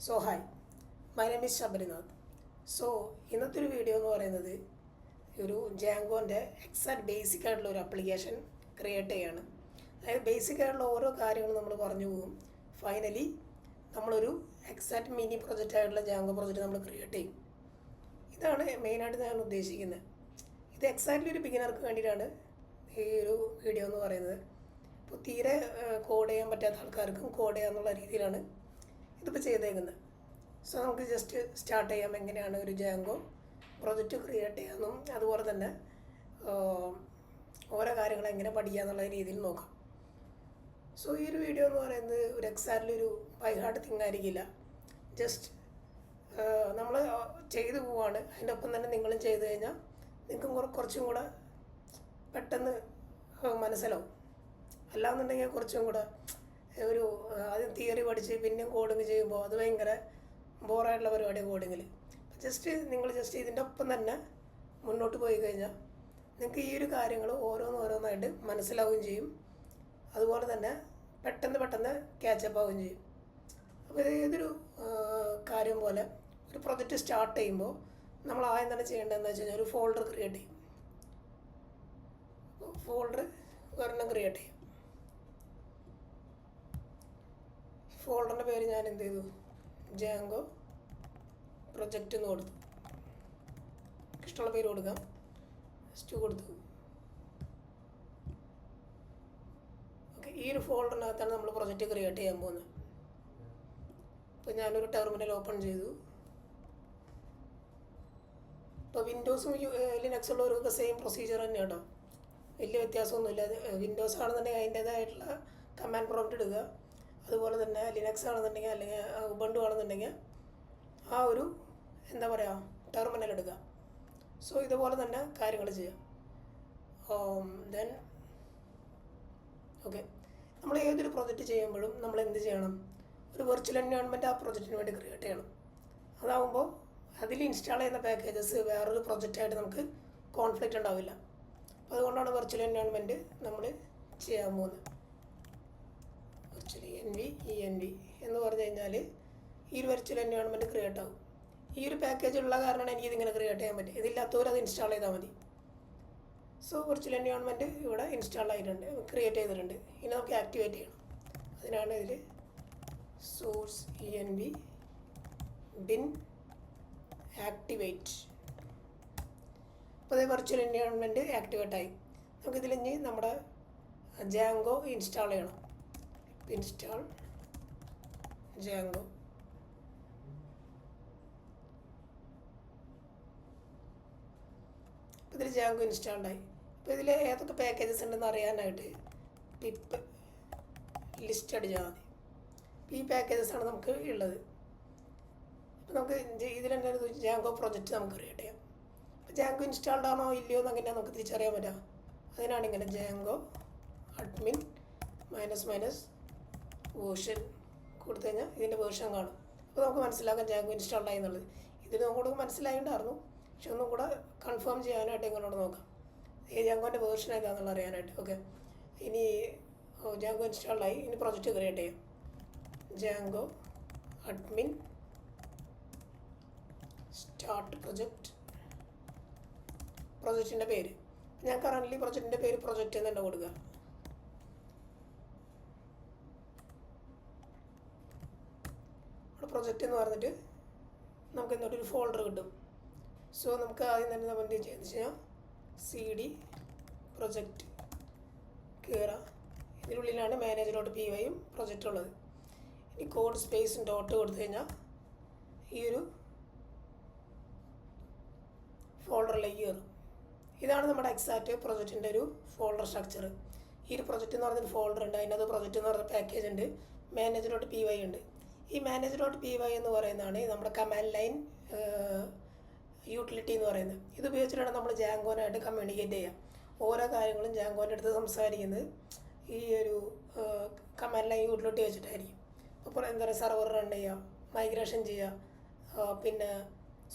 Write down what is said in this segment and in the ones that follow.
Hi, my name is Shabrinath. ഇന്നത്തെ ഒരു video എന്ന് പറയുന്നത് ഒരു ജാങ്കോൻ്റെ എക്സാക്ട് ബേസിക് ആയിട്ടുള്ള ഒരു ആപ്ലിക്കേഷൻ ക്രിയേറ്റ് ചെയ്യാണ്. അതായത് ബേസിക് ആയിട്ടുള്ള ഓരോ കാര്യങ്ങളും നമ്മൾ പറഞ്ഞു പോകും. ഫൈനലി നമ്മളൊരു എക്സാക്ട് മിനി പ്രൊജക്റ്റ് ആയിട്ടുള്ള ജാങ്കോ പ്രൊജക്റ്റ് നമ്മൾ ക്രിയേറ്റ് ചെയ്യും. ഇതാണ് മെയിനായിട്ട് ഞാൻ ഉദ്ദേശിക്കുന്നത്. ഇത് എക്സാക്ട്ലി ഒരു ബിഗിനർക്ക് വേണ്ടിയിട്ടാണ് ഈ ഒരു വീഡിയോ എന്ന് പറയുന്നത്. ഇപ്പോൾ തീരെ കോഡ് ചെയ്യാൻ പറ്റാത്ത ആൾക്കാർക്കും കോഡ് ചെയ്യാന്നുള്ള രീതിയിലാണ് ഇതിപ്പോൾ ചെയ്തേക്കുന്നത്. നമുക്ക് ജസ്റ്റ് സ്റ്റാർട്ട് ചെയ്യാം എങ്ങനെയാണ് ഒരു ജാങ്കോ പ്രൊജക്റ്റ് ക്രിയേറ്റ് ചെയ്യാമെന്നും അതുപോലെ തന്നെ ഓരോ കാര്യങ്ങൾ എങ്ങനെ പഠിക്കുക എന്നുള്ള രീതിയിൽ നോക്കാം. ഈ ഒരു വീഡിയോ എന്ന് പറയുന്നത് ഒരു എക്സാക്ട്ലി ഒരു ബൈ ഹാർട്ട് തിങ് ആയിരിക്കില്ല. ജസ്റ്റ് നമ്മൾ ചെയ്തു പോവാണ്. അതിൻ്റെ ഒപ്പം തന്നെ നിങ്ങളും ചെയ്തു കഴിഞ്ഞാൽ നിങ്ങൾക്ക് കുറച്ചും കൂടെ പെട്ടെന്ന് മനസ്സിലാവും. അല്ലാന്നുണ്ടെങ്കിൽ കുറച്ചും കൂടെ ഒരു ആദ്യം തിയറി പഠിച്ച് പിന്നെയും കോഡിങ് ചെയ്യുമ്പോൾ അത് ഭയങ്കര ബോറായിട്ടുള്ള പരിപാടി കോഡിങ്ങിൽ. നിങ്ങൾ ഇതിൻ്റെ ഒപ്പം തന്നെ മുന്നോട്ട് പോയി കഴിഞ്ഞാൽ നിങ്ങൾക്ക് ഈ ഒരു കാര്യങ്ങൾ ഓരോന്നായിട്ട് മനസ്സിലാവുകയും ചെയ്യും. അതുപോലെ തന്നെ പെട്ടെന്ന് ക്യാച്ചപ്പ് ആവുകയും ചെയ്യും. അപ്പോൾ ഏതൊരു കാര്യം പോലെ ഒരു പ്രൊജക്റ്റ് സ്റ്റാർട്ട് ചെയ്യുമ്പോൾ നമ്മൾ ആദ്യം തന്നെ ചെയ്യേണ്ടതെന്ന് വെച്ച് കഴിഞ്ഞാൽ ഒരു ഫോൾഡർ ക്രിയേറ്റ് ചെയ്യും. ഫോൾഡർ ഒരെണ്ണം ക്രിയേറ്റ് ചെയ്യും. ഫോൾഡറിൻ്റെ പേര് ഞാൻ എന്ത് ചെയ്തു, ജാങ്കോ പ്രൊജക്റ്റ് എന്ന് കൊടുത്തു. ഇഷ്ടമുള്ള പേര് കൊടുക്കാം. കൊടുത്തു. ഓക്കെ, ഈ ഒരു ഫോൾഡറിനകത്താണ് നമ്മൾ പ്രൊജക്റ്റ് ക്രിയേറ്റ് ചെയ്യാൻ പോകുന്നത്. ഇപ്പോൾ ഞാനൊരു ടെർമിനൽ ഓപ്പൺ ചെയ്തു. ഇപ്പോൾ വിൻഡോസും ലിനക്സ് ഉള്ളവർക്കൊക്കെ സെയിം പ്രൊസീജിയർ തന്നെ കേട്ടോ, വലിയ വ്യത്യാസമൊന്നുമില്ല. വിൻഡോസ് ആണെന്നുണ്ടെങ്കിൽ അതിൻ്റേതായിട്ടുള്ള കമാൻഡ് പ്രോംപ്റ്റ് ഇടുക. അതുപോലെ തന്നെ ലിനക്സ് ആണെന്നുണ്ടെങ്കിൽ അല്ലെങ്കിൽ ഉബണ്ടു ആണെന്നുണ്ടെങ്കിൽ ആ ഒരു ടെർമിനൽ എടുക്കുക. ഇതുപോലെ തന്നെ കാര്യങ്ങൾ ചെയ്യാം. ദെൻ ഓക്കെ, നമ്മൾ ഏതൊരു പ്രൊജക്റ്റ് ചെയ്യുമ്പോഴും നമ്മൾ എന്ത് ചെയ്യണം, ഒരു വെർച്വൽ എൻവയോൺമെൻറ്റ് ആ പ്രൊജക്റ്റിന് വേണ്ടി ക്രിയേറ്റ് ചെയ്യണം. അതാകുമ്പോൾ അതിൽ ഇൻസ്റ്റാൾ ചെയ്യുന്ന പാക്കേജസ് വേറൊരു പ്രൊജക്റ്റായിട്ട് നമുക്ക് കോൺഫ്ലിക്റ്റ് ഉണ്ടാവില്ല. അപ്പോൾ അതുകൊണ്ടാണ് വെർച്വൽ എൻവയോൺമെൻറ്റ് നമ്മൾ ചെയ്യാൻ പോകുന്നത്. വെർച്വൽ env എന്ന് പറഞ്ഞു കഴിഞ്ഞാൽ ഈ ഒരു വെർച്വൽ എൻവയോൺമെൻറ്റ് ക്രിയേറ്റ് ആകും. ഈ ഒരു പാക്കേജ് ഉള്ള കാരണമാണ് എനിക്കിതിങ്ങനെ ക്രിയേറ്റ് ചെയ്യാൻ പറ്റും. ഇതില്ലാത്തവർ അത് ഇൻസ്റ്റാൾ ചെയ്താൽ മതി. വെർച്വൽ എൻവയോൺമെൻറ്റ് ഇവിടെ ഇൻസ്റ്റാൾ ആയിട്ടുണ്ട്, ക്രിയേറ്റ് ചെയ്തിട്ടുണ്ട്. ഇനി നമുക്ക് ആക്ടിവേറ്റ് ചെയ്യണം. അതിനാണ് ഇതിൽ സോഴ്സ് env bin ആക്ടിവേറ്റ്. അപ്പോൾ ഇത് വെർച്വൽ എൻവയോൺമെൻറ്റ് ആക്ടിവേറ്റ് ആയി. നമുക്കിതിൽ ഇനി നമ്മുടെ ജാങ്കോ ഇൻസ്റ്റാൾ ചെയ്യണം. ഇൻസ്റ്റാൾ ജാങ്കോ. ഇതിൽ ജാങ്കോ ഇൻസ്റ്റാൾഡായി. അപ്പോൾ ഇതിൽ ഏതൊക്കെ പാക്കേജസ് ഉണ്ടെന്ന് അറിയാനായിട്ട് പിപ്പ് ലിസ്റ്റ് അടിച്ചാൽ മതി. ഈ പാക്കേജസാണ് നമുക്ക് ഉള്ളത്. അപ്പോൾ നമുക്ക് ഇതിൽ തന്നെ ജാങ്കോ പ്രൊജക്റ്റ് നമുക്ക് ക്രിയേറ്റ് ചെയ്യാം. അപ്പോൾ ജാങ്കോ ഇൻസ്റ്റാൾഡ് ആണോ ഇല്ലയോ എന്ന് അങ്ങനെ നമുക്ക് തിരിച്ചറിയാൻ പറ്റുക. അതിനാണ് ഇങ്ങനെ ജാങ്കോ അഡ്മിൻ -- വേർഷൻ കൊടുത്തു കഴിഞ്ഞാൽ ഇതിൻ്റെ വേർഷൻ കാണും. അപ്പോൾ നമുക്ക് മനസ്സിലാക്കാം ജാങ്കോ ഇൻസ്റ്റാൾഡ് ആയി എന്നുള്ളത്. ഇതിന് നമുക്ക് മനസ്സിലായിട്ടുണ്ടായിരുന്നു, പക്ഷെ ഒന്നും കൂടെ കൺഫേം ചെയ്യാനായിട്ട് ഇങ്ങോട്ട് നോക്കാം ഈ ജാങ്കോൻ്റെ വേർഷൻ ഏതാണെന്നുള്ള അറിയാനായിട്ട്. ഓക്കെ, ഇനി ജാങ്കോ ഇൻസ്റ്റാൾഡ് ആയി. ഇനി പ്രൊജക്റ്റ് ക്രിയേറ്റ് ചെയ്യാം. ജാങ്കോ അഡ്മിൻ സ്റ്റാർട്ട് പ്രൊജക്റ്റിൻ്റെ പേര് ഞാൻ കറൻ്റ്ലി പ്രൊജക്റ്റിൻ്റെ പേര് പ്രൊജക്റ്റ് എന്ന് തന്നെ കൊടുക്കുക. പ്രൊജക്റ്റ് എന്ന് പറഞ്ഞിട്ട് നമുക്ക് എന്നിട്ടൊരു ഫോൾഡർ കിട്ടും. നമുക്ക് ആദ്യം തന്നെ നമ്മൾ എന്ത് ചെയ്യുന്നത് വെച്ച് കഴിഞ്ഞാൽ cd പ്രൊജക്റ്റ് കയറാം. ഇതിനുള്ളിലാണ് manage.py പ്രൊജക്റ്റ് ഉള്ളത്. ഇനി കോഡ് സ്പേസ് ഡോട്ട് കൊടുത്തു കഴിഞ്ഞാൽ ഈ ഒരു ഫോൾഡറിലേക്ക് കയറും. ഇതാണ് നമ്മുടെ എക്സാക്റ്റ് പ്രൊജക്റ്റിൻ്റെ ഒരു ഫോൾഡർ സ്ട്രക്ചർ. ഈ ഒരു പ്രൊജക്റ്റ് എന്ന് പറഞ്ഞൊരു ഫോൾഡർ ഉണ്ട്, അതിനകത്ത് പ്രൊജക്റ്റ് എന്ന് പറഞ്ഞ പാക്കേജ് ഉണ്ട്, manage.py ഉണ്ട്. ഈ manage.py എന്ന് പറയുന്നതാണ് നമ്മുടെ കമാൻഡ് ലൈൻ യൂട്ടിലിറ്റി എന്ന് പറയുന്നത്. ഇത് ഉപയോഗിച്ചിട്ടാണ് നമ്മൾ ജാങ്കോനായിട്ട് കമ്മ്യൂണിക്കേറ്റ് ചെയ്യുക. ഓരോ കാര്യങ്ങളും ജാങ്കോൻ്റെ അടുത്ത് സംസാരിക്കുന്നത് ഈ ഒരു കമാൻഡ് ലൈൻ യൂട്ടിലിറ്റി വെച്ചിട്ടായിരിക്കും. അപ്പോൾ സെർവർ റൺ ചെയ്യുക, മൈഗ്രേഷൻ ചെയ്യുക, പിന്നെ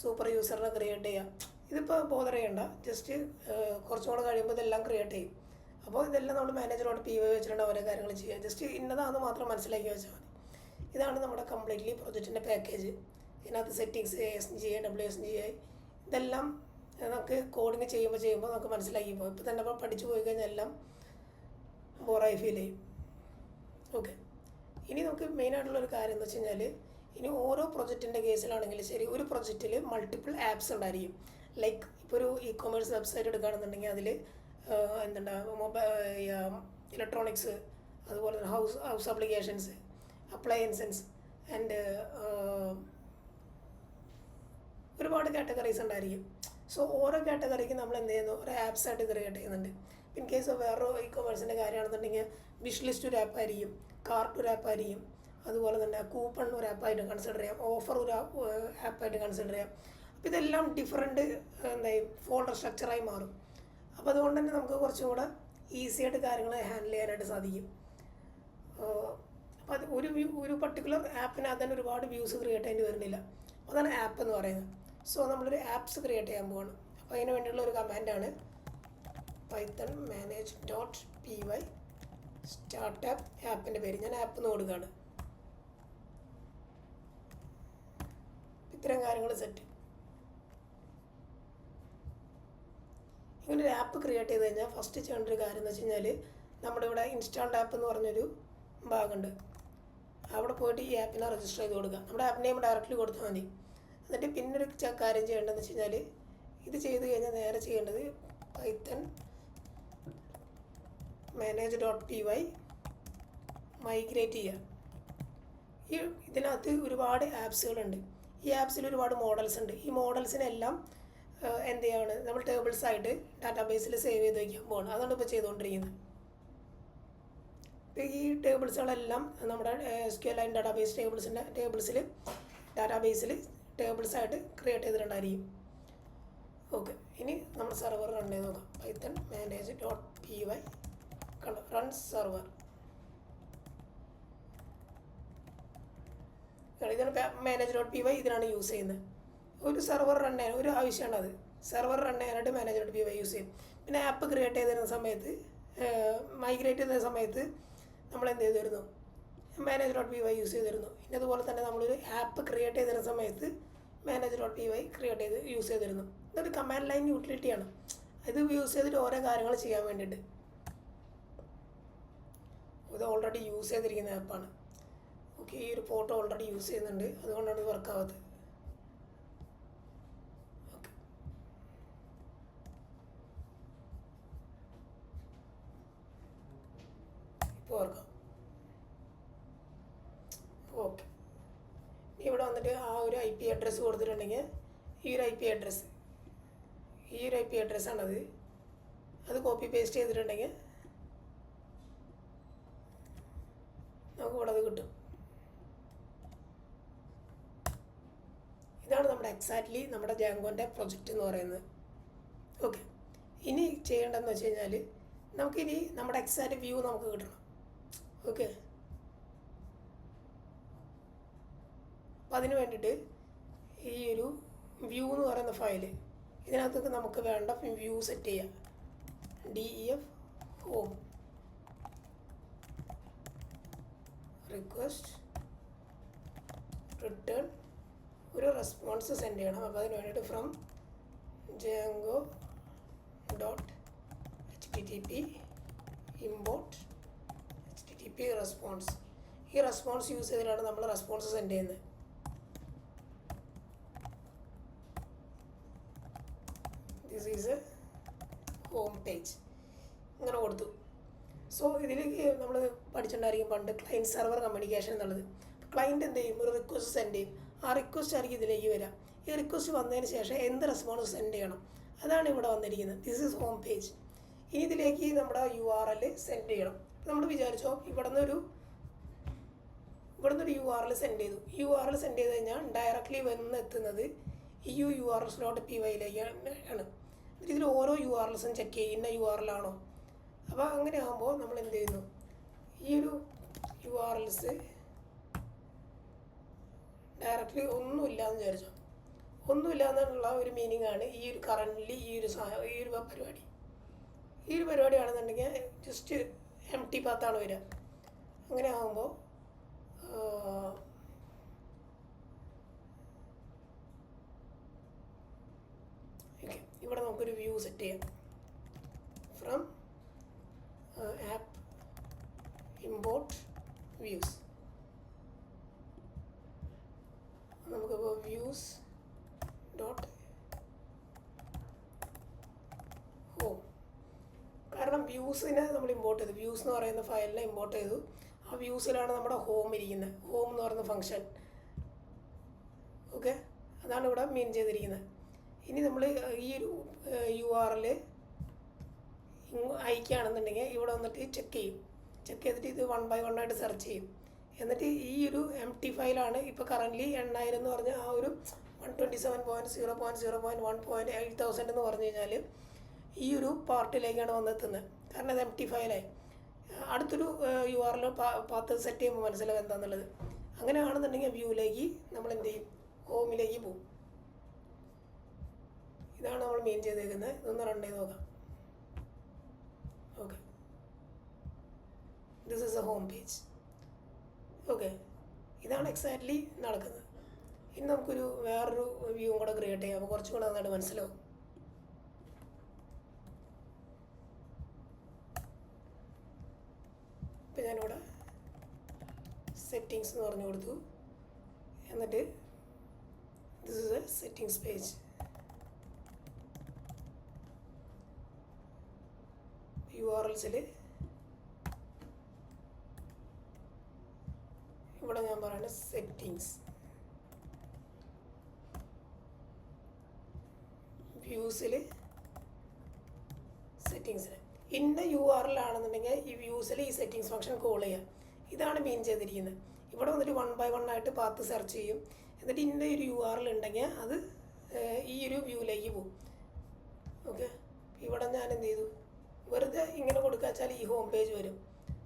സൂപ്പർ യൂസറിനെ ക്രിയേറ്റ് ചെയ്യുക. ഇതിപ്പോൾ ബോധർ ചെയ്യണ്ട, ജസ്റ്റ് കുറച്ചും കൂടെ കഴിയുമ്പോൾ ഇതെല്ലാം ക്രിയേറ്റ് ചെയ്യും. അപ്പോൾ ഇതെല്ലാം നമ്മൾ manage.py വെച്ചിട്ടാണ് ഓരോ കാര്യങ്ങൾ ചെയ്യുക. ജസ്റ്റ് ഇന്നതാണെന്ന് മാത്രം മനസ്സിലാക്കി വെച്ചാൽ മതി. ഇതാണ് ഇതാണ് നമ്മുടെ കംപ്ലീറ്റ്ലി പ്രൊജക്റ്റിൻ്റെ പാക്കേജ്. ഇതിനകത്ത് സെറ്റിങ്സ് ASGI WSGI ഇതെല്ലാം നമുക്ക് കോഡിങ് ചെയ്യുമ്പോൾ നമുക്ക് മനസ്സിലാക്കി പോകും. ഇപ്പോൾ തന്നെ പഠിച്ചു പോയി കഴിഞ്ഞാൽ എല്ലാം ബോറായി ഫീൽ ചെയ്യും. ഓക്കെ, ഇനി നമുക്ക് മെയിനായിട്ടുള്ളൊരു കാര്യം എന്ന് വെച്ച് കഴിഞ്ഞാൽ, ഇനി ഓരോ പ്രൊജക്റ്റിൻ്റെ കേസിലാണെങ്കിൽ ശരി, ഒരു പ്രൊജക്റ്റിൽ മൾട്ടിപ്പിൾ ആപ്സ് ഉണ്ടായിരിക്കും. ലൈക്ക് ഇപ്പോൾ ഒരു ഇ-കൊമേഴ്സ് വെബ്സൈറ്റ് എടുക്കുകയാണെന്നുണ്ടെങ്കിൽ അതിൽ ഇലക്ട്രോണിക്സ്, അതുപോലെ തന്നെ ഹൗസ് ആപ്ലിക്കേഷൻസ്, അപ്ലയൻസസ് ആൻഡ് ഒരുപാട് കാറ്റഗറീസ് ഉണ്ടായിരിക്കും. സോ ഓരോ കാറ്റഗറിക്ക് നമ്മൾ എന്ത് ചെയ്യുന്നു, ഒരു ആപ്സായിട്ട് ക്രിയേറ്റ് ചെയ്യുന്നുണ്ട്. ഇൻ കേസ് ഓഫ് വേറെ ഇ-കൊമേഴ്സിൻ്റെ കാര്യമാണെന്നുണ്ടെങ്കിൽ വിഷ് ലിസ്റ്റ് ഒരു ആപ്പായിരിക്കും, കാർട്ട് ഒരു ആപ്പായിരിക്കും, അതുപോലെ തന്നെ കൂപ്പൺ ഒരു ആപ്പായിട്ട് കൺസിഡർ ചെയ്യാം, ഓഫർ ഒരു ആപ്പായിട്ട് കൺസിഡർ ചെയ്യാം. അപ്പോൾ ഇതെല്ലാം ഡിഫറെൻറ്റ് ഫോൾഡർ സ്ട്രക്ചറായി മാറും. അപ്പോൾ അതുകൊണ്ട് തന്നെ നമുക്ക് കുറച്ചും കൂടെ ഈസി ആയിട്ട് കാര്യങ്ങൾ ഹാൻഡിൽ ചെയ്യാനായിട്ട് സാധിക്കും. അപ്പോൾ അത് ഒരു പർട്ടിക്കുലർ ആപ്പിനകത്ത് തന്നെ ഒരുപാട് വ്യൂസ് ക്രിയേറ്റ് ചെയ്യേണ്ടി വരുന്നില്ല. അതാണ് ആപ്പ് എന്ന് പറയുന്നത്. സോ നമ്മളൊരു ആപ്സ് ക്രിയേറ്റ് ചെയ്യാൻ പോവാണ്. അപ്പോൾ അതിന് വേണ്ടിയുള്ള ഒരു കമാൻഡാണ് python manage.py സ്റ്റാർട്ടപ്പ്. ആപ്പിൻ്റെ പേര് ഞാൻ ആപ്പ് എന്ന് കൊടുക്കുകയാണ്. ഇത്തരം കാര്യങ്ങൾ സെറ്റ്. ഇങ്ങനെ ഒരു ആപ്പ് ക്രിയേറ്റ് ചെയ്ത് കഴിഞ്ഞാൽ ഫസ്റ്റ് ചെയ്യേണ്ട ഒരു കാര്യം എന്ന് വെച്ച് കഴിഞ്ഞാൽ, നമ്മുടെ ഇവിടെ ഇൻസ്റ്റാൾഡ് ആപ്പ് എന്ന് പറഞ്ഞൊരു ഭാഗമുണ്ട്. അവിടെ പോയിട്ട് ഈ ആപ്പിനെ രജിസ്റ്റർ ചെയ്ത് കൊടുക്കുക. നമ്മുടെ ആപ്പ് നെയിം ഡയറക്റ്റ്ലി കൊടുത്താൽ മതി. എന്നിട്ട് പിന്നൊരു കാര്യം ചെയ്യേണ്ടതെന്ന് വെച്ച് കഴിഞ്ഞാൽ, ഇത് ചെയ്ത് കഴിഞ്ഞാൽ നേരെ ചെയ്യേണ്ടത് python manage.py മൈഗ്രേറ്റ് ചെയ്യുക. ഇതിനകത്ത് ഒരുപാട് ആപ്സുകളുണ്ട്. ഈ ആപ്സിൽ ഒരുപാട് മോഡൽസ് ഉണ്ട്. ഈ മോഡൽസിനെല്ലാം എന്ത് ചെയ്യാണ്, നമ്മൾ ടേബിൾസായിട്ട് ഡാറ്റാബേസിൽ സേവ് ചെയ്ത് വയ്ക്കാൻ പോകണം. അതാണ് ഇപ്പോൾ ചെയ്തുകൊണ്ടിരിക്കുന്നത്. ഇപ്പോൾ ഈ ടേബിൾസുകളെല്ലാം നമ്മുടെ SQLite ഡാറ്റാബേസിൽ ടേബിൾസായിട്ട് ക്രിയേറ്റ് ചെയ്തിട്ടുണ്ടായിരിക്കും. ഓക്കെ, ഇനി നമ്മൾ സെർവർ റൺ ചെയ്ത് നോക്കാം. python manage.py കണ്ടോ, റൺ സെർവർ. ഇതാണ് manage.py, ഇതിനാണ് യൂസ് ചെയ്യുന്നത്. ഒരു സെർവർ റൺ ചെയ്യാൻ ഒരു ആവശ്യമാണ്. അത് സെർവർ റൺ ചെയ്യാനായിട്ട് manage.py യൂസ് ചെയ്യും. പിന്നെ ആപ്പ് ക്രിയേറ്റ് ചെയ്ത് തരുന്ന സമയത്ത്, മൈഗ്രേറ്റ് ചെയ്യുന്ന സമയത്ത് നമ്മൾ എന്ത് ചെയ്ത് തരുന്നു, manage.py യൂസ് ചെയ്ത് തരുന്നു. ഇനി അതുപോലെ തന്നെ നമ്മളൊരു ആപ്പ് ക്രിയേറ്റ് ചെയ്ത് തരുന്ന സമയത്ത് manage.py യൂസ് ചെയ്ത് തരുന്നു. ഇതൊരു കമാൻഡ് ലൈൻ യൂട്ടിലിറ്റിയാണ്. ഇത് യൂസ് ചെയ്തിട്ട് ഓരോ കാര്യങ്ങൾ ചെയ്യാൻ വേണ്ടിയിട്ട്. ഇത് ഓൾറെഡി യൂസ് ചെയ്തിരിക്കുന്ന ആപ്പാണ്. ഓക്കെ, ഈ ഒരു ഫോട്ടോ ഓൾറെഡി യൂസ് ചെയ്യുന്നുണ്ട്, അതുകൊണ്ടാണ് ഇത് വർക്കാവാത്തത്. ഓക്കെ, ഇപ്പോൾ വർക്കാവും. ഓക്കെ, ഇവിടെ വന്നിട്ട് ആ ഒരു IP അഡ്രസ്സ് കൊടുത്തിട്ടുണ്ടെങ്കിൽ ഈ ഒരു IP അഡ്രസ്സാണത്. അത് കോപ്പി പേസ്റ്റ് ചെയ്തിട്ടുണ്ടെങ്കിൽ നമുക്ക് ഇവിടെ അത് കിട്ടും. ഇതാണ് നമ്മുടെ എക്സാക്ട്ലി നമ്മുടെ ജാങ്കോൻ്റെ പ്രൊജക്റ്റ് എന്ന് പറയുന്നത്. ഓക്കെ, ഇനി ചെയ്യേണ്ടതെന്ന് വെച്ച് കഴിഞ്ഞാൽ, നമുക്കിനി നമ്മുടെ എക്സാക്റ്റ് വ്യൂ നമുക്ക് കിട്ടണം. ഓക്കെ, അപ്പം അതിന് വേണ്ടിയിട്ട് ഈ ഒരു വ്യൂ എന്ന് പറയുന്ന ഫയല്, ഇതിനകത്ത് നമുക്ക് വേണ്ട വ്യൂ സെറ്റ് ചെയ്യാം. def home റിക്വസ്റ്റ് റിട്ടേൺ ഒരു റെസ്പോൺസ് സെൻഡ് ചെയ്യണം. അപ്പോൾ അതിന് വേണ്ടിയിട്ട് from django.http import http response. ഈ റെസ്പോൺസ് യൂസ് ചെയ്തിട്ടാണ് നമ്മൾ റെസ്പോൺസ് സെൻഡ് ചെയ്യുന്നത്. This is A home page. ഇങ്ങനെ കൊടുത്തു. സോ ഇതിലേക്ക് നമ്മൾ പഠിച്ചിട്ടുണ്ടായിരിക്കും പണ്ട് ക്ലയൻറ്റ് സെർവർ കമ്മ്യൂണിക്കേഷൻ എന്നുള്ളത്. ക്ലയൻറ്റ് എന്ത് ചെയ്യും, ഒരു റിക്വസ്റ്റ് സെൻഡ് ചെയ്യും. ആ റിക്വസ്റ്റ് ആയിരിക്കും ഇതിലേക്ക് വരാം. ഈ റിക്വസ്റ്റ് വന്നതിന് ശേഷം എന്ത് റെസ്പോൺസ് സെൻഡ് ചെയ്യണം, അതാണ് ഇവിടെ വന്നിരിക്കുന്നത്. This is home page. ഇനി ഇതിലേക്ക് നമ്മുടെ URL സെൻഡ് ചെയ്യണം. നമ്മൾ വിചാരിച്ചോ ഇവിടുന്ന് ഒരു URL സെൻഡ് ചെയ്തു. URL സെൻഡ് ചെയ്ത് കഴിഞ്ഞാൽ ഡയറക്റ്റ്ലി വന്ന് എത്തുന്നത് ഈ URL.py ആണ്. ഇതിൽ ഓരോ URLസും ചെക്ക് ചെയ്യും, ഇന്ന URL ആണോ. അപ്പോൾ അങ്ങനെ ആകുമ്പോൾ നമ്മൾ എന്ത് ചെയ്യുന്നു, ഈ ഒരു URLs ഡയറക്റ്റ്ലി ഒന്നുമില്ലാന്ന് വിചാരിച്ചോ. ഒന്നുമില്ല എന്നുള്ള ഒരു മീനിങ് ആണ് ഈ ഒരു കറൻ്റ്ലി ഈ ഒരു പരിപാടി. ഈ ഒരു പരിപാടിയാണെന്നുണ്ടെങ്കിൽ ജസ്റ്റ് empty പാത്താണ് വരിക. അങ്ങനെ ആകുമ്പോൾ ഇവിടെ നമുക്കൊരു വ്യൂ സെറ്റ് ചെയ്യാം. From app import views. നമുക്കിപ്പോൾ വ്യൂസ് ഡോട്ട് ഹോം. കാരണം വ്യൂസിനെ നമ്മൾ ഇമ്പോർട്ട് ചെയ്തു. വ്യൂസ് എന്ന് പറയുന്ന ഫയലിനെ ഇമ്പോർട്ട് ചെയ്തു. ആ വ്യൂസിലാണ് നമ്മുടെ ഹോം ഇരിക്കുന്നത്. ഹോം എന്ന് പറയുന്ന ഫംഗ്ഷൻ. ഓക്കെ, അതാണ് ഇവിടെ മീൻ ചെയ്തിരിക്കുന്നത്. ഇനി നമ്മൾ ഈ ഒരു URL അയക്കുകയാണെന്നുണ്ടെങ്കിൽ ഇവിടെ വന്നിട്ട് ചെക്ക് ചെയ്യും. ചെക്ക് ചെയ്തിട്ട് ഇത് 1 by 1 ആയിട്ട് സെർച്ച് ചെയ്യും. എന്നിട്ട് ഈ ഒരു empty ഫയലാണ് ഇപ്പോൾ കറൻ്റ്ലി 8000 എന്ന് പറഞ്ഞ ആ ഒരു 127.0.0.1.8000 എന്ന് പറഞ്ഞു കഴിഞ്ഞാൽ ഈ ഒരു പാർട്ടിലേക്കാണ് വന്നെത്തുന്നത്. കാരണം അത് empty ഫയലായി. അടുത്തൊരു URL പാത്ത് സെറ്റ് ചെയ്യുമ്പോൾ മനസ്സിലാവും എന്താണെന്നുള്ളത്. അങ്ങനെയാണെന്നുണ്ടെങ്കിൽ വ്യൂവിലേക്ക് നമ്മൾ എന്ത് ചെയ്യും, ഹോമിലേക്ക് പോകും. ഇതാണ് നമ്മൾ മെയിൻ ചെയ്തേക്കുന്നത്. ഇതൊന്ന് റൺ ചെയ്ത് നോക്കാം. Okay, this is A home page. Okay, ഇതാണ് എക്സാക്ട്ലി നടക്കുന്നത്. ഇനി നമുക്കൊരു വേറൊരു വ്യൂ കൂടെ ക്രിയേറ്റ് ചെയ്യാം. അപ്പോൾ കുറച്ചും കൂടെ നന്നായിട്ട് മനസ്സിലാവും. ഇപ്പം ഞാനിവിടെ സെറ്റിങ്സ് എന്ന് പറഞ്ഞു കൊടുത്തു. എന്നിട്ട് this is a settings page. URLസിൽ ഇവിടെ ഞാൻ പറയുന്നത് സെറ്റിങ്സ്. വ്യൂസിൽ സെറ്റിങ്സിന് ഇന്ന URL ആണെന്നുണ്ടെങ്കിൽ ഈ വ്യൂസിൽ ഈ സെറ്റിങ്സ് ഫംഗ്ഷൻ കോൾ ചെയ്യുക. ഇതാണ് മീൻ ചെയ്തിരിക്കുന്നത്. ഇവിടെ വന്നിട്ട് 1 by 1 ആയിട്ട് പാത്ത് സെർച്ച് ചെയ്യും. എന്നിട്ട് ഇന്ന ഒരു URL ഉണ്ടെങ്കിൽ അത് ഈ ഒരു വ്യൂവിലേക്ക് പോകും. ഓക്കെ, ഇവിടെ ഞാൻ എന്ത് ചെയ്തു, വെറുതെ ഇങ്ങനെ കൊടുക്കുക വെച്ചാൽ ഈ ഹോം പേജ് വരും.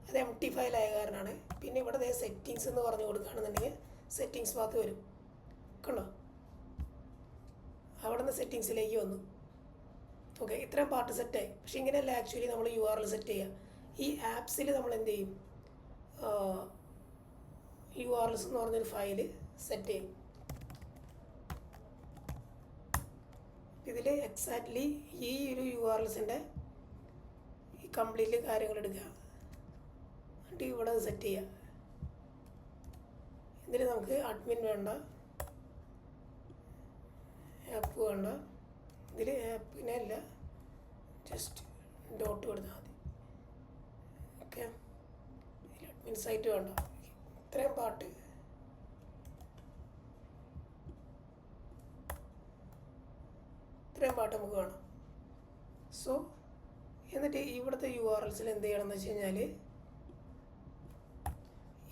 അത് empty ഫയൽ ആയ കാരണമാണ്. പിന്നെ ഇവിടെ സെറ്റിങ്സ് എന്ന് പറഞ്ഞു കൊടുക്കുകയാണെന്നുണ്ടെങ്കിൽ സെറ്റിങ്സ് പാത്ത് വരും. കണ്ടോ, അവിടെ നിന്ന് സെറ്റിങ്സിലേക്ക് വന്നു. ഓക്കെ, ഇത്രയും പാർട്ട് സെറ്റായി. പക്ഷെ ഇങ്ങനെയല്ല ആക്ച്വലി നമ്മൾ URL സെറ്റ് ചെയ്യുക. ഈ ആപ്സിൽ നമ്മൾ എന്ത് ചെയ്യും, URLs എന്ന് പറഞ്ഞൊരു ഫയൽ സെറ്റ് ചെയ്യും. ഇതിൽ എക്സാക്ട്ലി ഈ ഒരു URLസിൻ്റെ ഈ കംപ്ലീറ്റ് കാര്യങ്ങൾ എടുക്കുക. എന്നിട്ട് ഇവിടെ സെറ്റ് ചെയ്യുക. ഇതിൽ നമുക്ക് അഡ്മിൻ വേണ്ട, ആപ്പ് വേണ്ട. ഇതിൽ ആപ്പിനെ അല്ല, ജസ്റ്റ് ഡോട്ട് കൊടുത്താൽ മതി. ഓക്കെ, ഇതിൽ അഡ്മിൻ സൈറ്റ് വേണ്ട. ഇത്രയും പാർട്ട് നമുക്ക് വേണം. സോ എന്നിട്ട് ഇവിടുത്തെ URLസിൽ എന്ത് ചെയ്യണമെന്ന് വെച്ച് കഴിഞ്ഞാൽ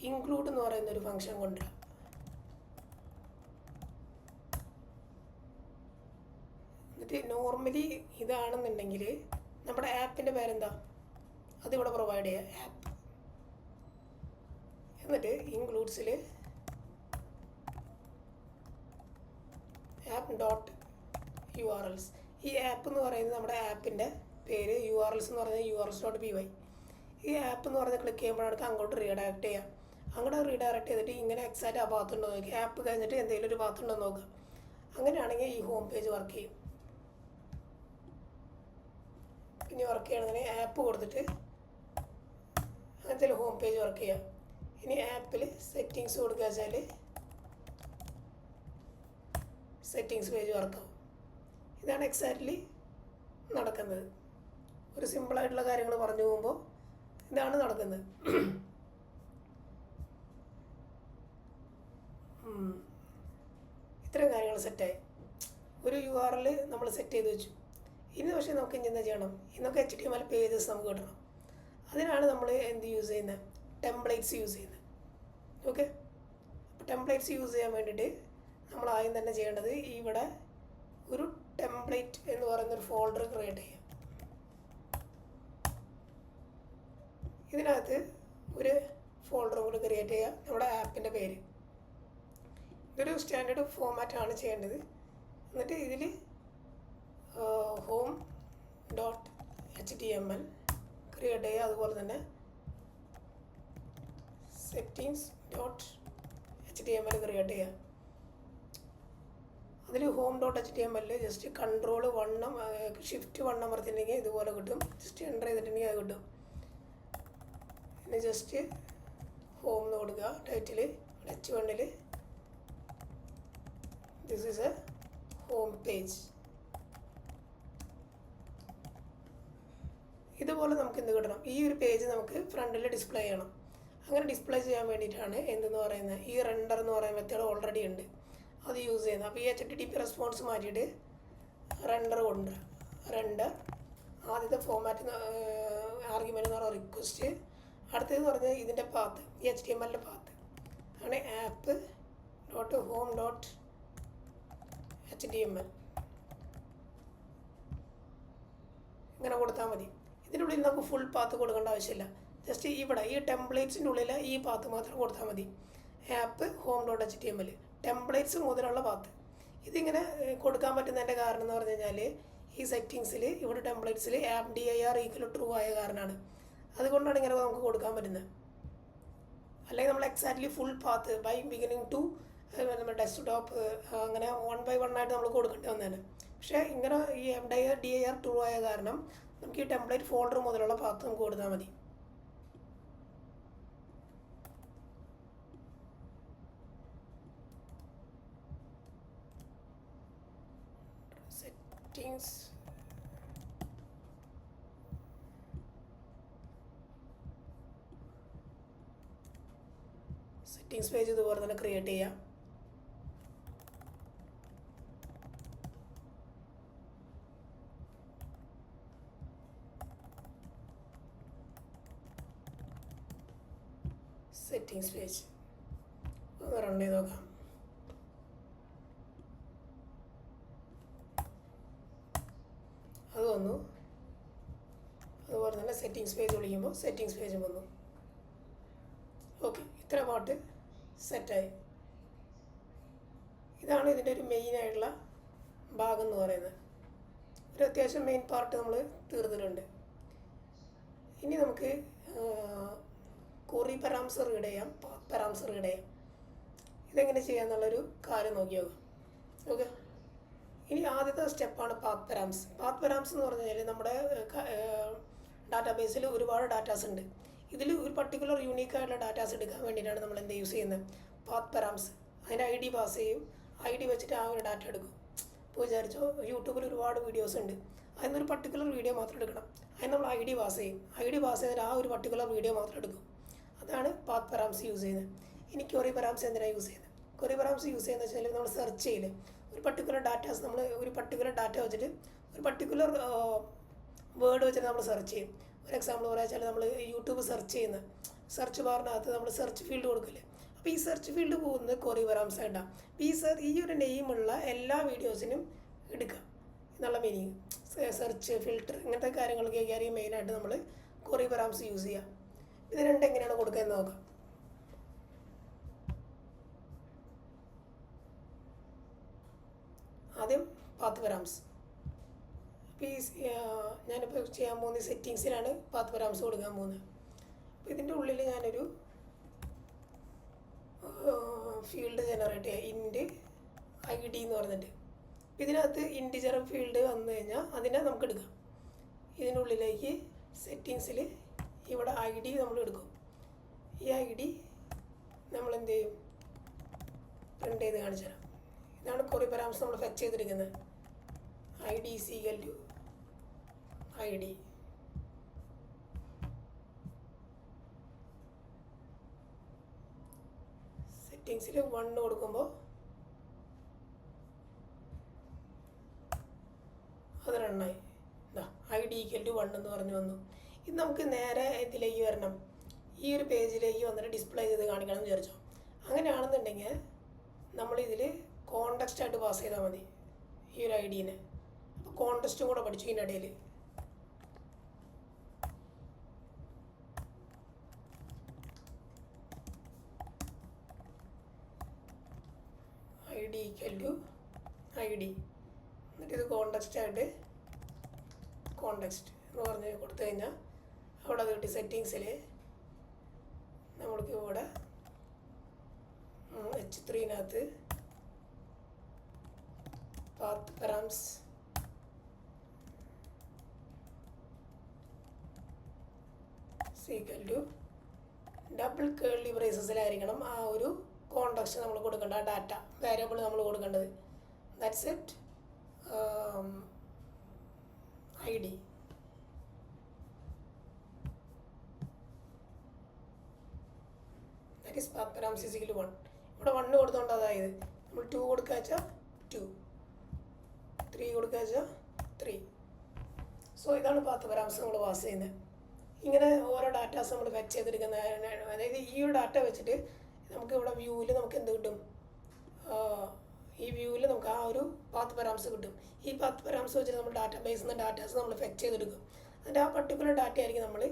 ഇൻക്ലൂഡ് എന്ന് പറയുന്ന ഒരു ഫംഗ്ഷൻ കൊണ്ടുവരാം. എന്നിട്ട് നോർമലി ഇതാണെന്നുണ്ടെങ്കിൽ നമ്മുടെ ആപ്പിൻ്റെ പേരെന്താ, അതിവിടെ പ്രൊവൈഡ് ചെയ്യുക, ആപ്പ്. എന്നിട്ട് ഇൻക്ലൂഡ്സിൽ ആപ്പ് ഡോട്ട് URLs. ഈ ആപ്പ് എന്ന് പറയുന്നത് നമ്മുടെ ആപ്പിൻ്റെ പേര്. URLs എന്ന് പറയുന്നത് URLs.py. ഈ ആപ്പ് എന്ന് പറഞ്ഞാൽ ക്ലിക്ക് ചെയ്യുമ്പോഴാണ് അങ്ങോട്ട് റീഡയറക്റ്റ് ചെയ്യുക. അങ്ങോട്ട് റീഡയറക്റ്റ് ചെയ്തിട്ട് ഇങ്ങനെ എക്സാക്റ്റ് ആ ഭാഗത്തുണ്ടോ നോക്കി, ആപ്പ് കഴിഞ്ഞിട്ട് എന്തെങ്കിലും ഒരു ഭാഗത്തുണ്ടോ നോക്കുക. അങ്ങനെയാണെങ്കിൽ ഈ ഹോം പേജ് വർക്ക് ചെയ്യും. പിന്നെ വർക്ക് ചെയ്യണമെങ്കിൽ ആപ്പ് കൊടുത്തിട്ട് അങ്ങനത്തെ ഹോം പേജ് വർക്ക് ചെയ്യാം. ഇനി ആപ്പിൽ സെറ്റിങ്സ് കൊടുക്കുക വെച്ചാൽ സെറ്റിങ്സ് പേജ് വർക്കാവും. ഇതാണ് എക്സാക്ട്ലി നടക്കുന്നത്. ഒരു സിമ്പിളായിട്ടുള്ള കാര്യങ്ങൾ പറഞ്ഞു പോകുമ്പോൾ ഇതാണ് നടക്കുന്നത്. ഇത്രയും കാര്യങ്ങൾ സെറ്റായി. ഒരു URL നമ്മൾ സെറ്റ് ചെയ്ത് വെച്ചു. ഇനി പക്ഷേ നമുക്ക് ഇനി എന്താ ചെയ്യണം, ഇന്നൊക്കെ HTML പേജസ് നമുക്ക് കിട്ടണം. അതിനാണ് നമ്മൾ എന്ത് യൂസ് ചെയ്യുന്നത്, ടെംപ്ലേറ്റ്സ് യൂസ് ചെയ്യുന്നത്. ഓക്കെ, അപ്പോൾ ടെംപ്ലേറ്റ്സ് യൂസ് ചെയ്യാൻ വേണ്ടിയിട്ട് നമ്മൾ ആദ്യം തന്നെ ചെയ്യേണ്ടത് ഇവിടെ ഒരു ടെംപ്ലേറ്റ് എന്ന് പറയുന്നൊരു ഫോൾഡർ ക്രിയേറ്റ് ചെയ്യാം. ഇതിനകത്ത് ഒരു ഫോൾഡറും കൂടി ക്രിയേറ്റ് ചെയ്യുക, നമ്മുടെ ആപ്പിൻ്റെ പേര്. ഇതൊരു സ്റ്റാൻഡേർഡ് ഫോമാറ്റാണ് ചെയ്യേണ്ടത്. എന്നിട്ട് ഇതിൽ ഹോം ഡോട്ട് HTML ക്രിയേറ്റ് ചെയ്യുക. അതുപോലെ തന്നെ സെറ്റിങ്സ് ഡോട്ട് HTML ക്രിയേറ്റ് ചെയ്യുക. അതിൽ home.html ജസ്റ്റ് ഷിഫ്റ്റ് 1 അമർത്തിയിട്ടുണ്ടെങ്കിൽ ഇതുപോലെ കിട്ടും. ജസ്റ്റ് എൻ്റർ ചെയ്തിട്ടുണ്ടെങ്കിൽ അത് കിട്ടും. പിന്നെ ജസ്റ്റ് ഹോം എന്ന് കൊടുക്കുക. Title H1 this is A home page. ഇതുപോലെ നമുക്ക് എന്ത് കിട്ടണം, ഈ ഒരു പേജ് നമുക്ക് ഫ്രണ്ടിൽ ഡിസ്പ്ലേ ചെയ്യണം. അങ്ങനെ ഡിസ്പ്ലേ ചെയ്യാൻ വേണ്ടിയിട്ടാണ് എന്തെന്ന് പറയുന്നത്, ഈ റെൻഡർ എന്ന് പറയുന്ന മെത്തേഡ് ഓൾറെഡി ഉണ്ട്, അത് യൂസ് ചെയ്യുന്നത്. അപ്പോൾ ഈ HTTP റെസ്പോൺസ് മാറ്റിയിട്ട് റെൻഡർ കൊണ്ടുവരാം. റെൻഡർ ആദ്യത്തെ ഫോമാറ്റ് ആർഗ്യുമെൻ്റ് എന്ന് പറഞ്ഞാൽ റിക്വസ്റ്റ്, അടുത്തതെന്ന് പറഞ്ഞാൽ ഇതിൻ്റെ പാത്ത്, ഈ HTML പാത്ത് ആണ് app.home.html. ഇങ്ങനെ കൊടുത്താൽ മതി. ഇതിൻ്റെ ഉള്ളിൽ നമുക്ക് ഫുൾ പാത്ത് കൊടുക്കേണ്ട ആവശ്യമില്ല. ജസ്റ്റ് ഇവിടെ ഈ ടെംപ്ലേറ്റ്സിൻ്റെ ഉള്ളിൽ ഈ പാത്ത് മാത്രം കൊടുത്താൽ മതി. app.home.html ടെംപ്ലേറ്റ്സ് മുതലുള്ള പാത്ത്. ഇതിങ്ങനെ കൊടുക്കാൻ പറ്റുന്നതിൻ്റെ കാരണം എന്ന് പറഞ്ഞു കഴിഞ്ഞാൽ ഈ സെറ്റിങ്സിൽ ഇവിടെ ടെംപ്ലേറ്റ്സിൽ app.dir true ആയ കാരണമാണ്. അതുകൊണ്ടാണ് ഇങ്ങനെ നമുക്ക് കൊടുക്കാൻ പറ്റുന്നത്. അല്ലെങ്കിൽ നമ്മൾ exactly full path by beginning to നമ്മുടെ ഡെസ്ക്ടോപ്പ് അങ്ങനെ 1 by 1 ആയിട്ട് നമ്മൾ കൊടുക്കേണ്ടി വന്നതാണ്. പക്ഷേ ഇങ്ങനെ ഈ app.dir true ആയ കാരണം നമുക്ക് ഈ ടെംപ്ലേറ്റ് ഫോൾഡർ മുതലുള്ള പാത്ത് നമുക്ക് കൊടുത്താൽ മതി. സെറ്റിങ്സ് പേജ് ഇതുപോലെ തന്നെ ക്രിയേറ്റ് ചെയ്യാം. സെറ്റിങ്സ് പേജ് ഒന്ന് റൺ ചെയ്ത് നോക്കാം. അത് വന്നു. അതുപോലെ തന്നെ സെറ്റിങ്സ് പേജ് വിളിക്കുമ്പോൾ സെറ്റിങ്സ് പേജും വന്നു. ഓക്കെ, ഇത്ര പാട്ട് സെറ്റായി. ഇതാണ് ഇതിൻ്റെ ഒരു മെയിനായിട്ടുള്ള ഭാഗം എന്ന് പറയുന്നത്. ഒരു അത്യാവശ്യം മെയിൻ പാർട്ട് നമ്മൾ തീർന്നിട്ടുണ്ട്. ഇനി നമുക്ക് ക്വറി പാരാമീറ്റർ റീഡ് ചെയ്യാം, പാത്ത് പാരാമീറ്റർ റീഡ് ചെയ്യാം. ഇതെങ്ങനെ ചെയ്യാമെന്നുള്ളൊരു കാര്യം നോക്കി നോക്കാം. ഓക്കെ, ഇനി ആദ്യത്തെ സ്റ്റെപ്പാണ് പാത്ത് പാരാമീറ്റർ. പാത്ത് പാരാമീറ്റർ എന്ന് പറഞ്ഞു കഴിഞ്ഞാൽ നമ്മുടെ ഡാറ്റാബേസിൽ ഒരുപാട് ഡാറ്റാസ് ഉണ്ട്. ഇതിൽ ഒരു പർട്ടിക്കുലർ യൂണീക്കായിട്ടുള്ള ഡാറ്റാസ് എടുക്കാൻ വേണ്ടിയിട്ടാണ് നമ്മൾ എന്ത് യൂസ് ചെയ്യുന്നത്, പാത്ത് പാരാമീറ്റർ. അതിൻ്റെ ID പാസ് ചെയ്യും. ID വെച്ചിട്ട് ആ ഒരു ഡാറ്റ എടുക്കും. ഇപ്പോൾ വിചാരിച്ചോ യൂട്യൂബിൽ ഒരുപാട് വീഡിയോസ് ഉണ്ട്, അതിനൊരു പർട്ടിക്കുലർ വീഡിയോ മാത്രം എടുക്കണം. അതിന് നമ്മൾ ID പാസ് ചെയ്യും. ID പാസ് ചെയ്തിട്ട് ആ ഒരു പർട്ടിക്കുലർ വീഡിയോ മാത്രം എടുക്കും. അതാണ് പാത്ത് പാരാമീറ്റർ യൂസ് ചെയ്യുന്നത്. ഇനി ക്വറി പാരാമീറ്റർ എന്തിനാണ് യൂസ് ചെയ്യുന്നത്? ക്വറി പാരാമീറ്റർ യൂസ് ചെയ്യുന്നത് വെച്ചാൽ നമ്മൾ സെർച്ച് ചെയ്യില്ലേ, ഒരു പർട്ടിക്കുലർ ഡാറ്റാസ് നമ്മൾ ഒരു പർട്ടിക്കുലർ ഡാറ്റ വെച്ചിട്ട് ഒരു പർട്ടിക്കുലർ വേർഡ് വെച്ചിട്ട് നമ്മൾ സെർച്ച് ചെയ്യും. ഒരു എക്സാമ്പിൾ പറയാ വെച്ചാൽ നമ്മൾ യൂട്യൂബ് സെർച്ച് ചെയ്യുന്ന സെർച്ച് ബാറിനകത്ത് നമ്മൾ സെർച്ച് ഫീൽഡ് കൊടുക്കില്ലേ, അപ്പോൾ ഈ സെർച്ച് ഫീൽഡ് പോകുന്നത് ക്വറി പാരാമീറ്റർ ആയിട്ടാണ്. ഈ ഒരു നെയിമുള്ള എല്ലാ വീഡിയോസിനും എടുക്കുക എന്നുള്ള മീനിങ്. സെർച്ച് ഫിൽറ്റർ ഇങ്ങനത്തെ കാര്യങ്ങളൊക്കെ ആയിരിക്കും മെയിനായിട്ട് നമ്മൾ ക്വറി പാരാമീറ്റർ യൂസ് ചെയ്യുക. ഇത് രണ്ടും എങ്ങനെയാണ് കൊടുക്കുക എന്ന് നോക്കാം. ആദ്യം പാത്ത് പാരാമീറ്റർ. അപ്പോൾ ഞാനിപ്പോൾ ചെയ്യാൻ പോകുന്ന സെറ്റിങ്സിലാണ് പാത്ത് പാരാമീറ്റർ കൊടുക്കാൻ പോകുന്നത്. അപ്പോൾ ഇതിൻ്റെ ഉള്ളിൽ ഞാനൊരു ഫീൽഡ് ജനറേറ്റ് ചെയ്യാം, ഇൻറ്റ് ID എന്ന് പറഞ്ഞിട്ട്. ഇതിനകത്ത് ഇൻറ്റിജർ ഫീൽഡ് വന്നു കഴിഞ്ഞാൽ അതിനെ നമുക്ക് എടുക്കാം. ഇതിനുള്ളിലേക്ക് സെറ്റിങ്സിൽ ഇവിടെ ID നമ്മൾ എടുക്കും. ഈ ID നമ്മൾ എന്ത് ചെയ്യും, പ്രിൻ്റ് ചെയ്ത് കാണിച്ചു തരാം. ഇതാണ് ക്വറി പാരാമീറ്റർ നമ്മൾ ഫെച്ച് ചെയ്തെടുക്കുന്നത്. ID ID സെറ്റിങ്സിൽ 1 കൊടുക്കുമ്പോൾ അത് റണ്ണായി. ID = 1 എന്ന് പറഞ്ഞു വന്നു. ഇത് നമുക്ക് നേരെ ഇതിലേക്ക് വരണം, ഈ ഒരു പേജിലേക്ക് വന്നിട്ട് ഡിസ്പ്ലേ ചെയ്ത് കാണിക്കണം എന്ന് വിചാരിച്ചോ. അങ്ങനെയാണെന്നുണ്ടെങ്കിൽ നമ്മളിതിൽ കോണ്ടെക്സ്റ്റ് ആയിട്ട് പാസ് ചെയ്താൽ മതി ഈ ഒരു IDനെ. അപ്പോൾ കോണ്ടെക്സ്റ്റും കൂടെ പഠിച്ചു ഇതിനിടയിൽ. ID = ID എന്നിട്ട് ഇത് കോണ്ടെക്സ്റ്റ് ആയിട്ട് കോണ്ടെക്സ്റ്റ് എന്ന് പറഞ്ഞ് കൊടുത്തു കഴിഞ്ഞാൽ അവിടെ അത് കിട്ടി. സെറ്റിങ്സിൽ നമ്മൾക്ക് ഇവിടെ H3-നകത്ത് path params is equal to double curly ബ്രേസസിലായിരിക്കണം ആ ഒരു കോണ്ടക്സ്റ്റ് നമ്മൾ കൊടുക്കേണ്ട ആ ഡാറ്റ വേരിയബിൾ നമ്മൾ കൊടുക്കേണ്ടത്. That's it. I D that is path parameter is equal to 1. ഇവിടെ 1 കൊടുത്തോണ്ട് അതായത് നമ്മൾ 2 കൊടുക്കുക വെച്ചാൽ 2, 3 കൊടുക്കുക വെച്ചാൽ 3. സോ ഇതാണ് പാത്ത് പാരാമീറ്റർ നമ്മൾ പാസ് ചെയ്യുന്നത്. ഇങ്ങനെ ഓരോ ഡാറ്റാസ് നമ്മൾ ഫെച്ച് ചെയ്തെടുക്കുന്ന, അതായത് ഈ ഒരു ഡാറ്റ വെച്ചിട്ട് നമുക്ക് ഇവിടെ വ്യൂവിൽ നമുക്ക് എന്ത് കിട്ടും, ഈ വ്യൂവിൽ നമുക്ക് ആ ഒരു പാത്ത് പാരാമീറ്റർ കിട്ടും. ഈ പാത്ത് പാരാമീറ്റർ വെച്ചിട്ട് നമ്മൾ ഡാറ്റ ബേസിൽ നിന്ന് ഡാറ്റാസ് നമ്മൾ ഫെച്ച് ചെയ്തെടുക്കും. അതിൻ്റെ ആ പർട്ടിക്കുലർ ഡാറ്റ ആയിരിക്കും നമ്മൾ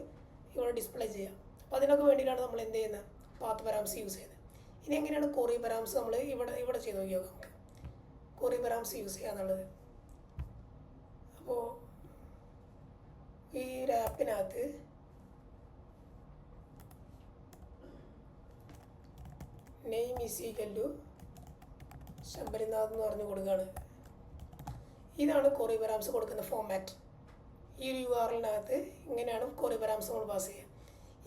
ഇവിടെ ഡിസ്പ്ലേ ചെയ്യുക. അപ്പോൾ അതിനൊക്കെ വേണ്ടിയിട്ടാണ് നമ്മൾ എന്ത് ചെയ്യുന്നത്, പാത്ത് പാരാമീറ്റർ യൂസ് ചെയ്യുന്നത്. ഇനി എങ്ങനെയാണ് ക്വറി പാരാമീറ്റർ നമ്മൾ ഇവിടെ ചെയ്ത് നോക്കിയോ നമുക്ക് ക്വറി പാരാമീറ്റർ യൂസ് ചെയ്യുക എന്നുള്ളത്. അപ്പോൾ ഈ ഒരു ആപ്പിനകത്ത് name is equal to Sabarinath എന്ന് പറഞ്ഞു കൊടുക്കുകയാണ്. ഇതാണ് ക്വറി പാരാമീറ്റർ കൊടുക്കുന്ന ഫോമാറ്റ്. ഈ ഒരു URL-നകത്ത് ഇങ്ങനെയാണ് ക്വറി പാരാമീറ്റർ നമ്മൾ പാസ് ചെയ്യുക.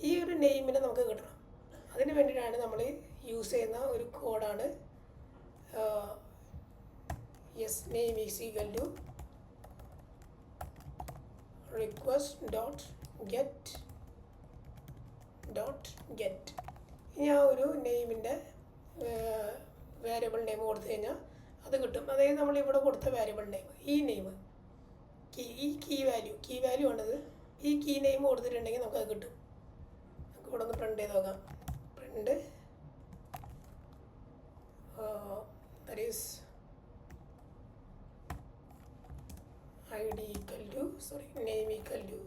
ഈ ഒരു നെയിമിനെ നമുക്ക് കിട്ടണം. അതിന് വേണ്ടിയിട്ടാണ് നമ്മൾ യൂസ് ചെയ്യുന്ന ഒരു കോഡാണ് yes name is equal to request dot get. ഇനി ആ ഒരു നെയിമിൻ്റെ വേരിയബിൾ നെയിം കൊടുത്തു കഴിഞ്ഞാൽ അത് കിട്ടും. അതായത് നമ്മളിവിടെ കൊടുത്ത വേരിയബിൾ നെയിം, ഈ നെയിം ഈ കീ വാല്യൂ ആണത്. ഈ കീ നെയിം കൊടുത്തിട്ടുണ്ടെങ്കിൽ നമുക്കത് കിട്ടും. നമുക്ക് ഇവിടെ ഒന്ന് പ്രിൻ്റ് ചെയ്ത് നോക്കാം. Print that is id equal to name equal to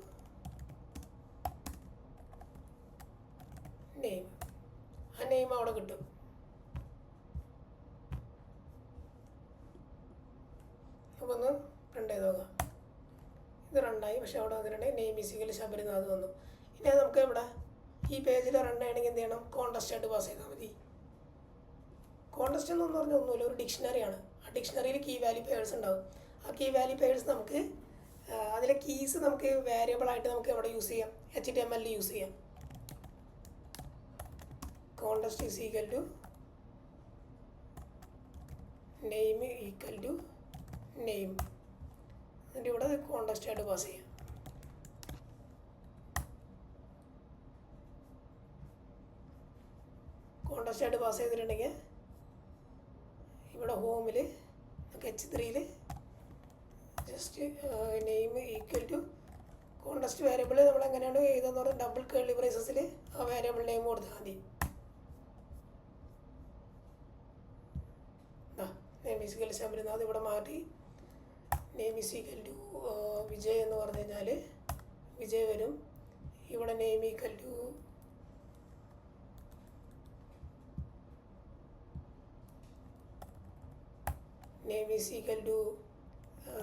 name. ആ നെയിം അവിടെ കിട്ടും. അപ്പോൾ ഒന്ന് പ്രിൻ്റ് ചെയ്ത് നോക്കാം. ഇത് റണ്ണായി, പക്ഷെ അവിടെ വന്നിട്ടുണ്ടെങ്കിൽ നെയിം ഈസിക്കൽ ശബരിനാഥ് വന്നു. ഇനി അത് നമുക്ക് ഇവിടെ ഈ പേജിൽ റണ്ണാണെങ്കിൽ എന്ത് ചെയ്യണം, കോണ്ടസ്റ്റ് ആയിട്ട് പാസ് ചെയ്താൽ മതി. കോണ്ടസ്റ്റ് എന്ന് പറഞ്ഞാൽ ഒന്നുമില്ല, ഒരു ഡിക്ഷണറിയാണ്. ആ ഡിക്ഷണറിയിൽ കീ വാല്യൂ പെയർസ് ഉണ്ടാവും. ആ കീ വാല്യൂ പെയർസ് നമുക്ക് അതിലെ കീസ് നമുക്ക് വേരിയബിളായിട്ട് നമുക്ക് എവിടെ യൂസ് ചെയ്യാം, HTML യൂസ് ചെയ്യാം. Context is equal to name equal to name. എന്നിട്ട് ഇവിടെ കോണ്ടസ്റ്റ് ആയിട്ട് പാസ് ചെയ്യാം. കോണ്ടസ്റ്റ് ആയിട്ട് പാസ് ചെയ്തിട്ടുണ്ടെങ്കിൽ ഇവിടെ ഹോമിൽ നമുക്ക് H3യിൽ just name equal to context variable നമ്മൾ എങ്ങനെയാണ് എഴുതുന്നത് പറഞ്ഞാൽ ഡബിൾ കേർലി ബ്രേസസിൽ ആ വേരിയബിൾ നെയിം കൊടുത്താൽ മതി. നെയിം ഈസ് ഈക്വൽ ശബരിനാഥ് ഇവിടെ മാറ്റി name is equal to Vijay എന്ന് പറഞ്ഞു കഴിഞ്ഞാൽ വിജയ് വരും. ഇവിടെ name equal to name is equal to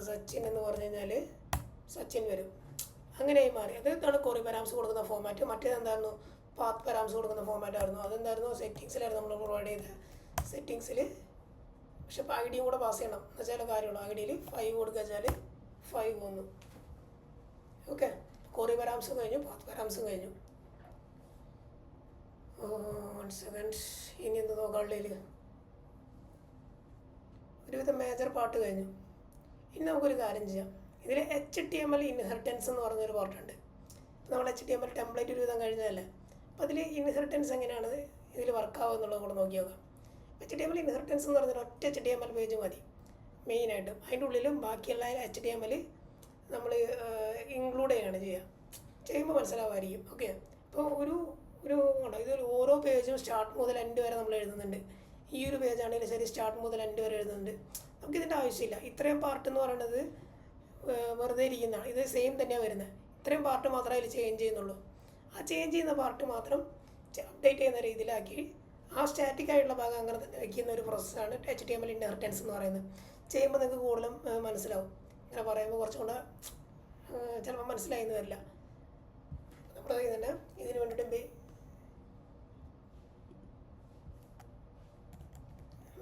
Sachin എന്ന് പറഞ്ഞു കഴിഞ്ഞാൽ സച്ചിൻ വരും. അങ്ങനെയായി മാറി. അതാണ് ക്വറി പാരാമീറ്റർ കൊടുക്കുന്ന ഫോമാറ്റ്. മറ്റേത് എന്തായിരുന്നു, പാത്ത് പാരാമീറ്റർ കൊടുക്കുന്ന ഫോമാറ്റായിരുന്നു. അതെന്തായിരുന്നു, സെറ്റിങ്സിലായിരുന്നു നമ്മൾ പ്രൊവൈഡ് ചെയ്തത്. സെറ്റിങ്സിൽ പക്ഷെ ഇപ്പോൾ ഐഡിയും കൂടെ പാസ് ചെയ്യണം എന്ന് വെച്ചാൽ കാര്യമുള്ളൂ. ഐഡിയിൽ 5 കൊടുക്കുക വെച്ചാൽ 5 വന്നു. ഓക്കെ, ക്വറി പാരാമീറ്റർ കഴിഞ്ഞു, പാത്ത് പാരാമീറ്റർ കഴിഞ്ഞു. 1 സെക്കൻഡ്. ഇനി എന്ത് നോക്കാനുള്ളതിൽ ഒരുവിധം മേജർ പാർട്ട് കഴിഞ്ഞു. ഇനി നമുക്കൊരു കാര്യം ചെയ്യാം. ഇതിൽ HTML ഇൻഹെറിറ്റൻസ് എന്ന് പറഞ്ഞൊരു പാർട്ടുണ്ട്. നമ്മൾ HTML ടെംപ്ലേറ്റ് ഒരു വിധം കഴിഞ്ഞതല്ലേ. അപ്പോൾ അതിൽ ഇൻഹെറിറ്റൻസ് എങ്ങനെയാണ് ഇതിൽ വർക്കാവുക എന്നുള്ളത് കൂടെ നോക്കി നോക്കാം. HTML ഇൻഹെറിറ്റൻസ് എന്ന് പറഞ്ഞാൽ ഒറ്റ HTML പേജ് മതി മെയിനായിട്ടും. അതിൻ്റെ ഉള്ളിലും ബാക്കിയുള്ള HTML നമ്മൾ ഇൻക്ലൂഡ് ചെയ്യുകയാണ് ചെയ്യുമ്പോൾ മനസ്സിലാവുമായിരിക്കും. ഓക്കെ, അപ്പോൾ ഒരു ഇത് ഓരോ പേജും സ്റ്റാർട്ട് മുതൽ എൻഡ് വരെ നമ്മൾ എഴുതുന്നുണ്ട്. ഈ ഒരു പേജാണെങ്കിൽ ശരി, സ്റ്റാർട്ട് മുതൽ എൻഡ് വരെ എഴുതുന്നുണ്ട്. നമുക്കിതിൻ്റെ ആവശ്യമില്ല. ഇത്രയും പാർട്ട് എന്ന് പറയുന്നത് വെറുതെ ഇരിക്കുന്നതാണ്. ഇത് സെയിം തന്നെയാണ് വരുന്നത്. ഇത്രയും പാർട്ട് മാത്രമേ അതിൽ ചേഞ്ച് ചെയ്യുന്നുള്ളൂ. ആ ചേഞ്ച് ചെയ്യുന്ന പാർട്ട് മാത്രം അപ്ഡേറ്റ് ചെയ്യുന്ന രീതിയിലാക്കി ആ സ്റ്റാറ്റിക് ആയിട്ടുള്ള ഭാഗം അങ്ങനെ തന്നെ വയ്ക്കുന്ന ഒരു പ്രോസസ്സാണ് HTML ഇൻഹെറിറ്റൻസ് എന്ന് പറയുന്നത്. ചെയ്യുമ്പോൾ നിങ്ങൾക്ക് കൂടുതലും മനസ്സിലാവും. ഇങ്ങനെ പറയുമ്പോൾ കുറച്ചും കൂടെ ചിലപ്പോൾ മനസ്സിലായെന്ന് വരില്ല. നമ്മൾ തന്നെ ഇതിന് വേണ്ടിയിട്ട്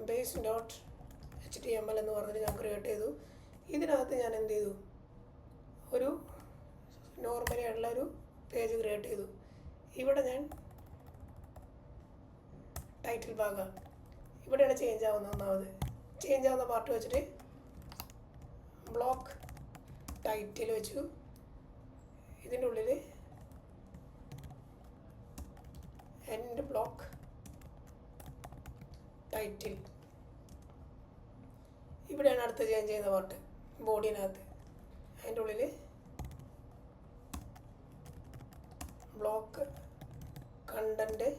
ബേസ് ഡോട്ട് HTML എന്ന് പറഞ്ഞിട്ട് ഞാൻ ക്രിയേറ്റ് ചെയ്തു. ഇതിനകത്ത് ഞാൻ എന്ത് ചെയ്തു, ഒരു നോർമലി ആയിട്ടുള്ള ഒരു പേജ് ക്രിയേറ്റ് ചെയ്തു. ഇവിടെ ഞാൻ ടൈറ്റിൽ ഭാഗം ഇവിടെയാണ് ചേഞ്ച് ആവുന്നത്. ഒന്നാമത് ചേഞ്ച് ആവുന്ന പാർട്ട് വെച്ചിട്ട് ബ്ലോക്ക് ടൈറ്റിൽ വെച്ചു. ഇതിൻ്റെ ഉള്ളിൽ എൻഡ് ബ്ലോക്ക് ടൈറ്റിൽ. ഇവിടെയാണ് അടുത്ത് ചേഞ്ച് ചെയ്യുന്ന പാർട്ട് ബോഡിനകത്ത്. അതിൻ്റെ ഉള്ളിൽ ബ്ലോക്ക് കണ്ടൻറ്റ്,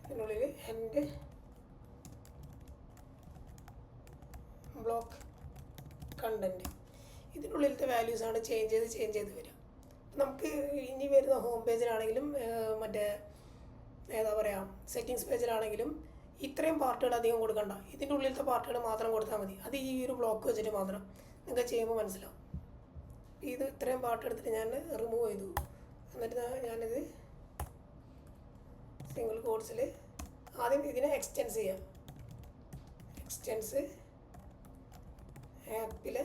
ഇതിനുള്ളിൽ എൻഡ് ബ്ലോക്ക് കണ്ടൻറ്റ്. ഇതിനുള്ളിലത്തെ വാല്യൂസാണ് ചേഞ്ച് ചെയ്ത് വരിക. നമുക്ക് ഇനി വരുന്ന ഹോം പേജിലാണെങ്കിലും മറ്റേ ഏതാ പറയുക സെറ്റിങ്സ് പേജിലാണെങ്കിലും ഇത്രയും പാർട്ടുകൾ അധികം കൊടുക്കണ്ട. ഇതിൻ്റെ ഉള്ളിലത്തെ പാർട്ടുകൾ മാത്രം കൊടുത്താൽ മതി. അത് ഈ ഒരു ബ്ലോക്ക് വെച്ചിട്ട് മാത്രം നിങ്ങൾക്ക് ചെയ്യുമ്പോൾ മനസ്സിലാവും. ഇത് ഇത്രയും പാർട്ട് എടുത്തിട്ട് ഞാൻ റിമൂവ് ചെയ്തു. എന്നിട്ട് ഞാനിത് സിംഗിൾ കോഡ്സിൽ ആദ്യം ഇതിനെ എക്സ്റ്റെൻസ് ചെയ്യാം. എക്സ്റ്റെൻസ് ആപ്പിൽ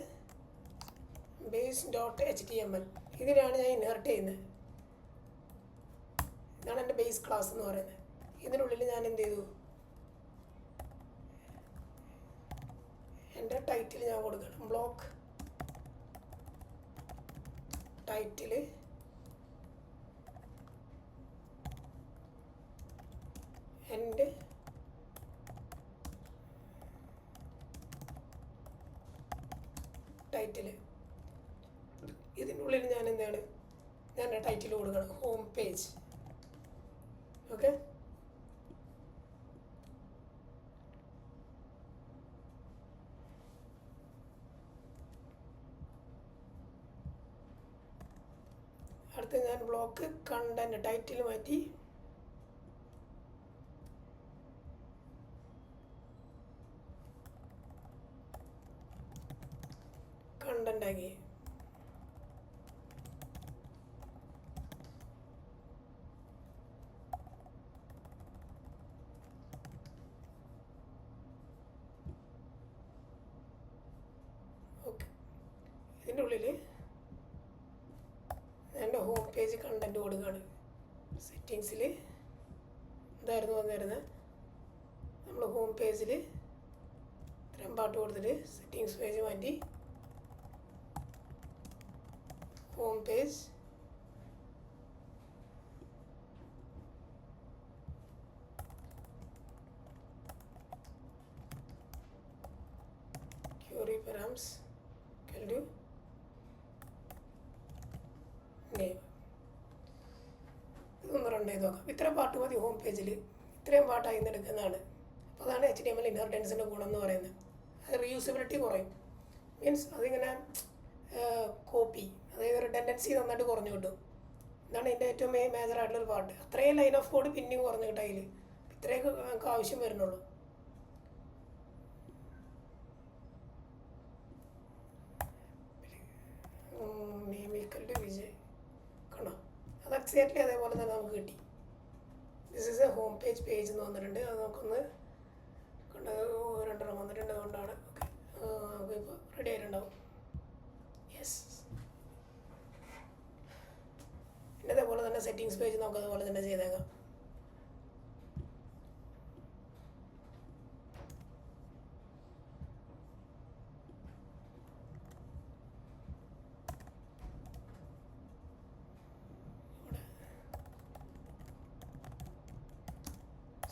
base.html ഇതിനാണ് ഞാൻ ഇൻഹെർട്ട് ചെയ്യുന്നത്. ഇതാണ് എൻ്റെ ബേസ് ക്ലാസ് എന്ന് പറയുന്നത്. ഇതിനുള്ളിൽ ഞാൻ എന്ത് ചെയ്തു, എൻ്റെ ടൈറ്റിൽ ഞാൻ കൊടുക്കണം. ബ്ലോക്ക് ടൈറ്റിൽ എൻ്റെ ടൈറ്റിൽ. ഇതിനുള്ളിൽ ഞാൻ എന്താണ്, ഞാൻ ടൈറ്റിൽ കൊടുക്കണം ഹോം പേജ്. ഓക്കെ, അടുത്ത് ഞാൻ ബ്ലോക്ക് കണ്ടന്റ് ടൈറ്റിൽ മാറ്റി കണ്ടന്റ് ആക്കി. ഓക്കെ, ഇതിൻ്റെ ഉള്ളിൽ എൻ്റെ ഹോം പേജ് കണ്ടൻറ്റ് കൊടുക്കുകയാണ്. സെറ്റിങ്സിൽ ഇതായിരുന്നു വന്നിരുന്നത്. നമ്മൾ ഹോം പേജിൽ ഇത്രയും പാട്ട് കൊടുത്തിട്ട് സെറ്റിങ്സ് പേജ് മാറ്റി home page query params equal to name. ഇതൊന്ന് റൺ ചെയ്ത് നോക്കാം. ഇത്രയും പാട്ട് മതി ഹോം പേജിൽ. ഇത്രയും പാട്ടായി എടുക്കുന്നതാണ്. അപ്പോൾ അതാണ് HTML ഇൻഹെറിറ്റൻസിൻ്റെ ഗുണം എന്ന് പറയുന്നത്. അത് റീയൂസബിലിറ്റി കുറയും. മീൻസ് അതിങ്ങനെ കോപ്പി, അതായത് റിഡൻഡൻസി നന്നായിട്ട് കുറഞ്ഞു കിട്ടും. ഇതാണ് ഇതിൻ്റെ ഏറ്റവും മേജറായിട്ടുള്ളൊരു പാർട്ട്. അത്രയും ലൈൻ ഓഫ് കോഡ് പിന്നെയും കുറഞ്ഞു കിട്ടും അതിൽ. ഇത്രയൊക്കെ നമുക്ക് ആവശ്യം വരുന്നുള്ളൂ. നെയിം ഈക്വൽ ടു വിജയ് കണ്ടോ, അത് എക്സാക്ട്ലി അതേപോലെ തന്നെ നമുക്ക് കിട്ടി. This is A home page എന്ന് വന്നിട്ടുണ്ട്. അത് നമുക്കൊന്ന് കണ്ട് രണ്ടെണ്ണം വന്നിട്ടുണ്ട്. അതുകൊണ്ടാണ് ഓക്കെ, നമുക്കിപ്പോൾ റെഡി ആയിട്ടുണ്ടാവും. യെസ്, പിന്നെ അതേപോലെ തന്നെ സെറ്റിങ്സ് പേജ് നമുക്ക് അതുപോലെ തന്നെ ചെയ്തേക്കാം.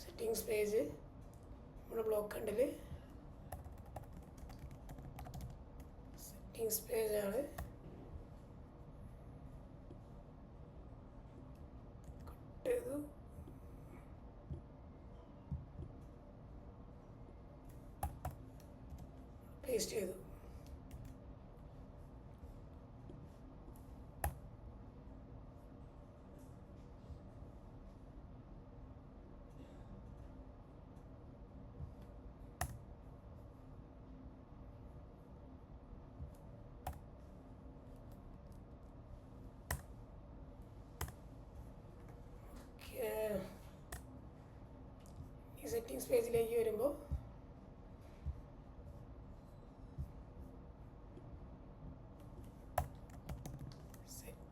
സെറ്റിങ്സ് പേജ് നമ്മുടെ ബ്ലോക്ക് കണ്ടിൽ സെറ്റിങ്സ് പേജാണ്. കട്ട് ചെയ്തു. പേസ്റ്റ് ചെയ്തു. ഈ സെറ്റിങ്സ് പേജിലേക്ക് വരുമ്പോൾ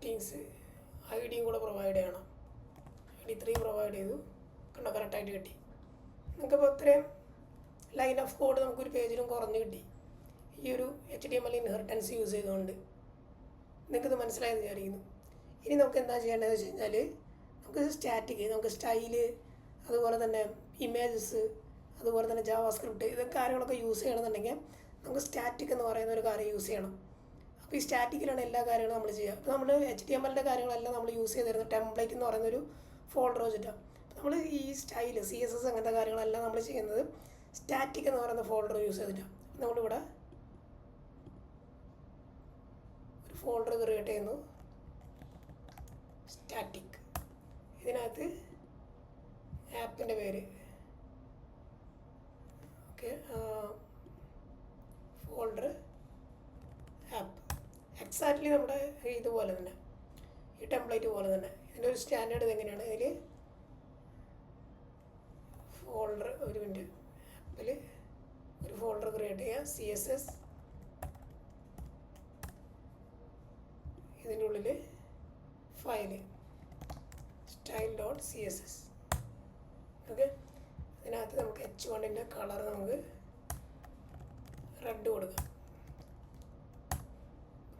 സെറ്റിങ്സ് ഐ ഡിയും കൂടെ പ്രൊവൈഡ് ചെയ്യണം. ID3 പ്രൊവൈഡ് ചെയ്തു, കണ്ടോ കറക്റ്റായിട്ട് കിട്ടി. നമുക്കിപ്പോൾ ഇത്രയും ലൈൻ ഓഫ് കോഡ് നമുക്കൊരു പേജിലും കുറഞ്ഞ് കിട്ടി ഈ ഒരു HTML ഇൻഹെറിറ്റൻസ് യൂസ് ചെയ്തുകൊണ്ട്. നിങ്ങൾക്കിത് മനസ്സിലായെന്ന് വിചാരിക്കുന്നു. ഇനി നമുക്ക് എന്താ ചെയ്യേണ്ടതെന്ന് വെച്ച് കഴിഞ്ഞാൽ നമുക്ക് സ്റ്റാറ്റിക്, നമുക്ക് സ്റ്റൈല്, അതുപോലെ തന്നെ ഇമേജസ്, അതുപോലെ തന്നെ ജാവാസ്ക്രിപ്റ്റ്, ഇതൊക്കെ കാര്യങ്ങളൊക്കെ യൂസ് ചെയ്യണമെന്നുണ്ടെങ്കിൽ നമുക്ക് സ്റ്റാറ്റിക് എന്ന് പറയുന്ന ഒരു കാര്യം യൂസ് ചെയ്യണം. അപ്പോൾ ഈ സ്റ്റാറ്റിക്കിലാണ് എല്ലാ കാര്യങ്ങളും നമ്മൾ ചെയ്യുക. അപ്പോൾ നമ്മൾ HTMLൻ്റെ കാര്യങ്ങളെല്ലാം നമ്മൾ യൂസ് ചെയ്തിരുന്നത് ടെംപ്ലേറ്റ് എന്ന് പറയുന്നൊരു ഫോൾഡർ വെച്ചിട്ടാണ്. നമ്മൾ ഈ സ്റ്റൈല് CSS അങ്ങനത്തെ കാര്യങ്ങളെല്ലാം നമ്മൾ ചെയ്യുന്നത് സ്റ്റാറ്റിക് എന്ന് പറയുന്ന ഫോൾഡർ യൂസ് ചെയ്തിട്ടാണ്. നമ്മളിവിടെ ഒരു ഫോൾഡർ ക്രിയേറ്റ് ചെയ്യുന്നു, സ്റ്റാറ്റിക്. ഇതിനകത്ത് ആപ്പിൻ്റെ പേര്, ഓക്കെ, ഫോൾഡർ ആപ്പ്, എക്സാക്ട്ലി നമ്മുടെ ഇതുപോലെ തന്നെ, ഈ ടെംപ്ലേറ്റ് പോലെ തന്നെ. ഇതിൻ്റെ ഒരു സ്റ്റാൻഡേർഡ് ഇതെങ്ങനെയാണ്, ഇതിൽ ഫോൾഡർ, ഒരു മിനിറ്റ്, ആപ്പിൽ ഒരു ഫോൾഡർ ക്രിയേറ്റ് ചെയ്യുക, CSS, ഇതിൻ്റെ ഉള്ളിൽ ഫയല് style.css. ഓക്കെ, ഇതിനകത്ത് നമുക്ക് H1ൻ്റെ കളർ നമുക്ക് റെഡ് കൊടുക്കാം.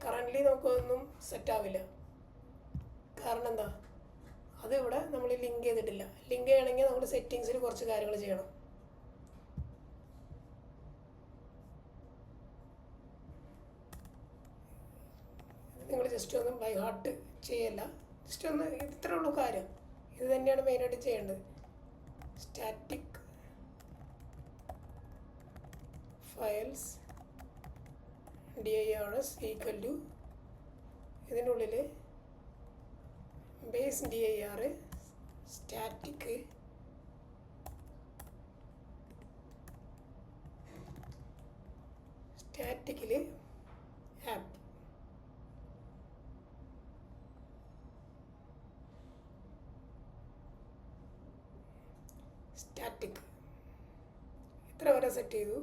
കറൻ്റ്ലി നമുക്കൊന്നും സെറ്റാവില്ല, കാരണം എന്താ, അതിവിടെ നമ്മൾ ലിങ്ക് ചെയ്തിട്ടില്ല. ലിങ്ക് ചെയ്യണമെങ്കിൽ നമ്മൾ സെറ്റിങ്സിൽ കുറച്ച് കാര്യങ്ങൾ ചെയ്യണം. നിങ്ങൾ ജസ്റ്റ് ഒന്ന് ബൈ ഹാർട്ട് ചെയ്യല്ല, ജസ്റ്റ് ഒന്ന് ഇത്രേ ഉള്ളൂ കാര്യം. ഇത് തന്നെയാണ് മെയിനായിട്ട് ചെയ്യേണ്ടത്. Static files dirs equal to, ഇതിൻ്റെ ഉള്ളിൽ ബേസ് dir സ്റ്റാറ്റിക് സ്റ്റാറ്റിക്കിൽ ആപ്പ്, സ്റ്റാറ്റിക് ഇത്ര വരെ സെറ്റ് ചെയ്തു.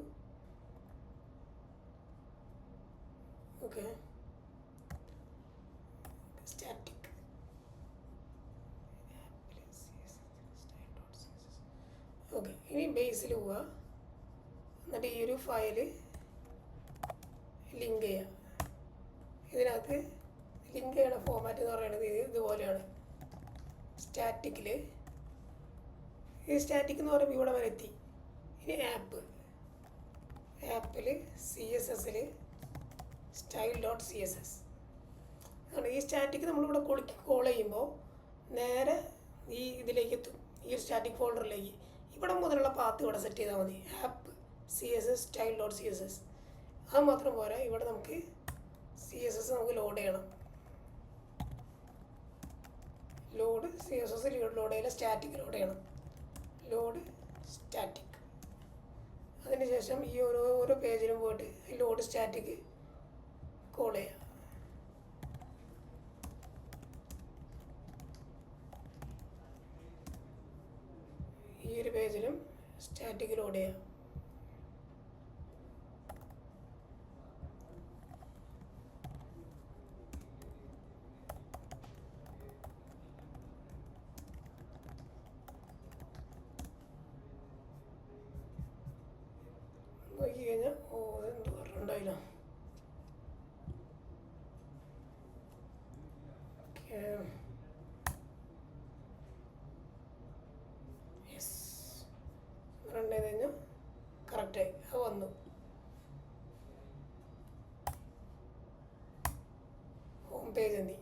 Okay, static okay. ഇനി ബേസിൽ പോവുക, എന്നിട്ട് ഈ ഒരു ഫയല് ലിങ്ക് ചെയ്യുക. ഇതിനകത്ത് ലിങ്ക് ചെയ്യണ ഫോമാറ്റ് എന്ന് പറയുന്നത് ഇതുപോലെയാണ്. സ്റ്റാറ്റിക്കിൽ ഈ സ്റ്റാറ്റിക് എന്ന് പറയുമ്പോൾ ഇവിടെ വരെ എത്തി. ഇനി ആപ്പിൽ CSSൽ style.css ആണ്. ഈ സ്റ്റാറ്റിക് നമ്മളിവിടെ കോൾ ചെയ്യുമ്പോൾ നേരെ ഈ ഇതിലേക്ക് എത്തും, ഈ ഒരു സ്റ്റാറ്റിക് ഫോൾഡറിലേക്ക്. ഇവിടെ മുതലുള്ള പാത്ത് ഇവിടെ സെറ്റ് ചെയ്താൽ മതി, ആപ്പ് CSS style.css. അത് മാത്രം പോരാ, ഇവിടെ നമുക്ക് CSS നമുക്ക് ലോഡ് ചെയ്യണം. ലോഡ് CSS ലോഡ് ചെയ്യില്ല, സ്റ്റാറ്റിക് ലോഡ് ചെയ്യണം. Load static. അതിനുശേഷം ഈ ഓരോ പേജിലും പോയിട്ട് ലോഡ് സ്റ്റാറ്റിക് കോൾ ചെയ്യാം. ഈ ഒരു പേജിലും സ്റ്റാറ്റിക് ലോഡ് ചെയ്യാം. നോക്കി കഴിഞ്ഞാൽ എന്ത് പറഞ്ഞിട്ടുണ്ടായില്ല. യെസ്, റൺ ചെയ്ത് കഴിഞ്ഞാൽ കറക്റ്റായി അത് വന്നു. ഹോം പേജ് എന്തി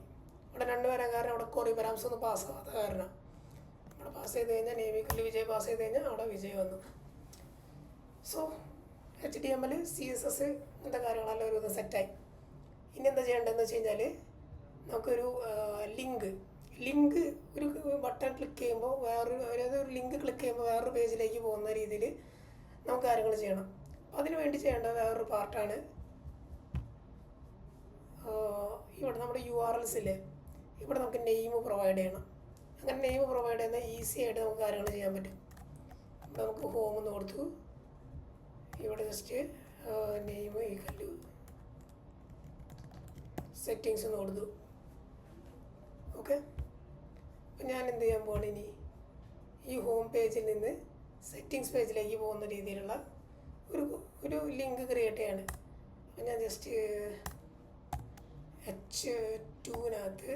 ഇവിടെ 2 വരാൻ കാരണം അവിടെ കുറേ പരാമർശം ഒന്നും പാസ്സാവാത്ത കാരണം. അവിടെ പാസ് ചെയ്ത് കഴിഞ്ഞാൽ നേമിക്കല് വിജയ് പാസ് ചെയ്ത് കഴിഞ്ഞാൽ അവിടെ വിജയ് വന്നു. സോ HTML CSS ഇങ്ങനത്തെ കാര്യങ്ങളെല്ലാം ഒരു വിധം സെറ്റായി. ഇനി എന്താ ചെയ്യേണ്ടതെന്ന് വെച്ച് കഴിഞ്ഞാൽ നമുക്കൊരു ലിങ്ക് ഒരു ബട്ടൺ ക്ലിക്ക് ചെയ്യുമ്പോൾ ഒരു ലിങ്ക് ക്ലിക്ക് ചെയ്യുമ്പോൾ വേറൊരു പേജിലേക്ക് പോകുന്ന രീതിയിൽ നമുക്ക് കാര്യങ്ങൾ ചെയ്യണം. അതിന് വേണ്ടി ചെയ്യേണ്ട വേറൊരു പാർട്ടാണ് ഇവിടെ നമ്മുടെ URLs ഇല്ലേ, ഇവിടെ നമുക്ക് നെയിം പ്രൊവൈഡ് ചെയ്യണം. അങ്ങനെ നെയിം പ്രൊവൈഡ് ചെയ്യുന്ന ഈസി ആയിട്ട് നമുക്ക് കാര്യങ്ങൾ ചെയ്യാൻ പറ്റും. ഇവിടെ നമുക്ക് ഹോം എന്ന് കൊടുത്തു, ഇവിടെ just name equal to settings എന്ന് കൊടുത്തു. ഓക്കെ. അപ്പം ഞാൻ എന്ത് ചെയ്യാൻ പോവാണ് ഇനി ഈ ഹോം പേജിൽ നിന്ന് സെറ്റിങ്സ് പേജിലേക്ക് പോകുന്ന രീതിയിലുള്ള ഒരു ഒരു ലിങ്ക് ക്രിയേറ്റ് ചെയ്യാണ്. അപ്പം ഞാൻ ജസ്റ്റ് H2-നകത്ത്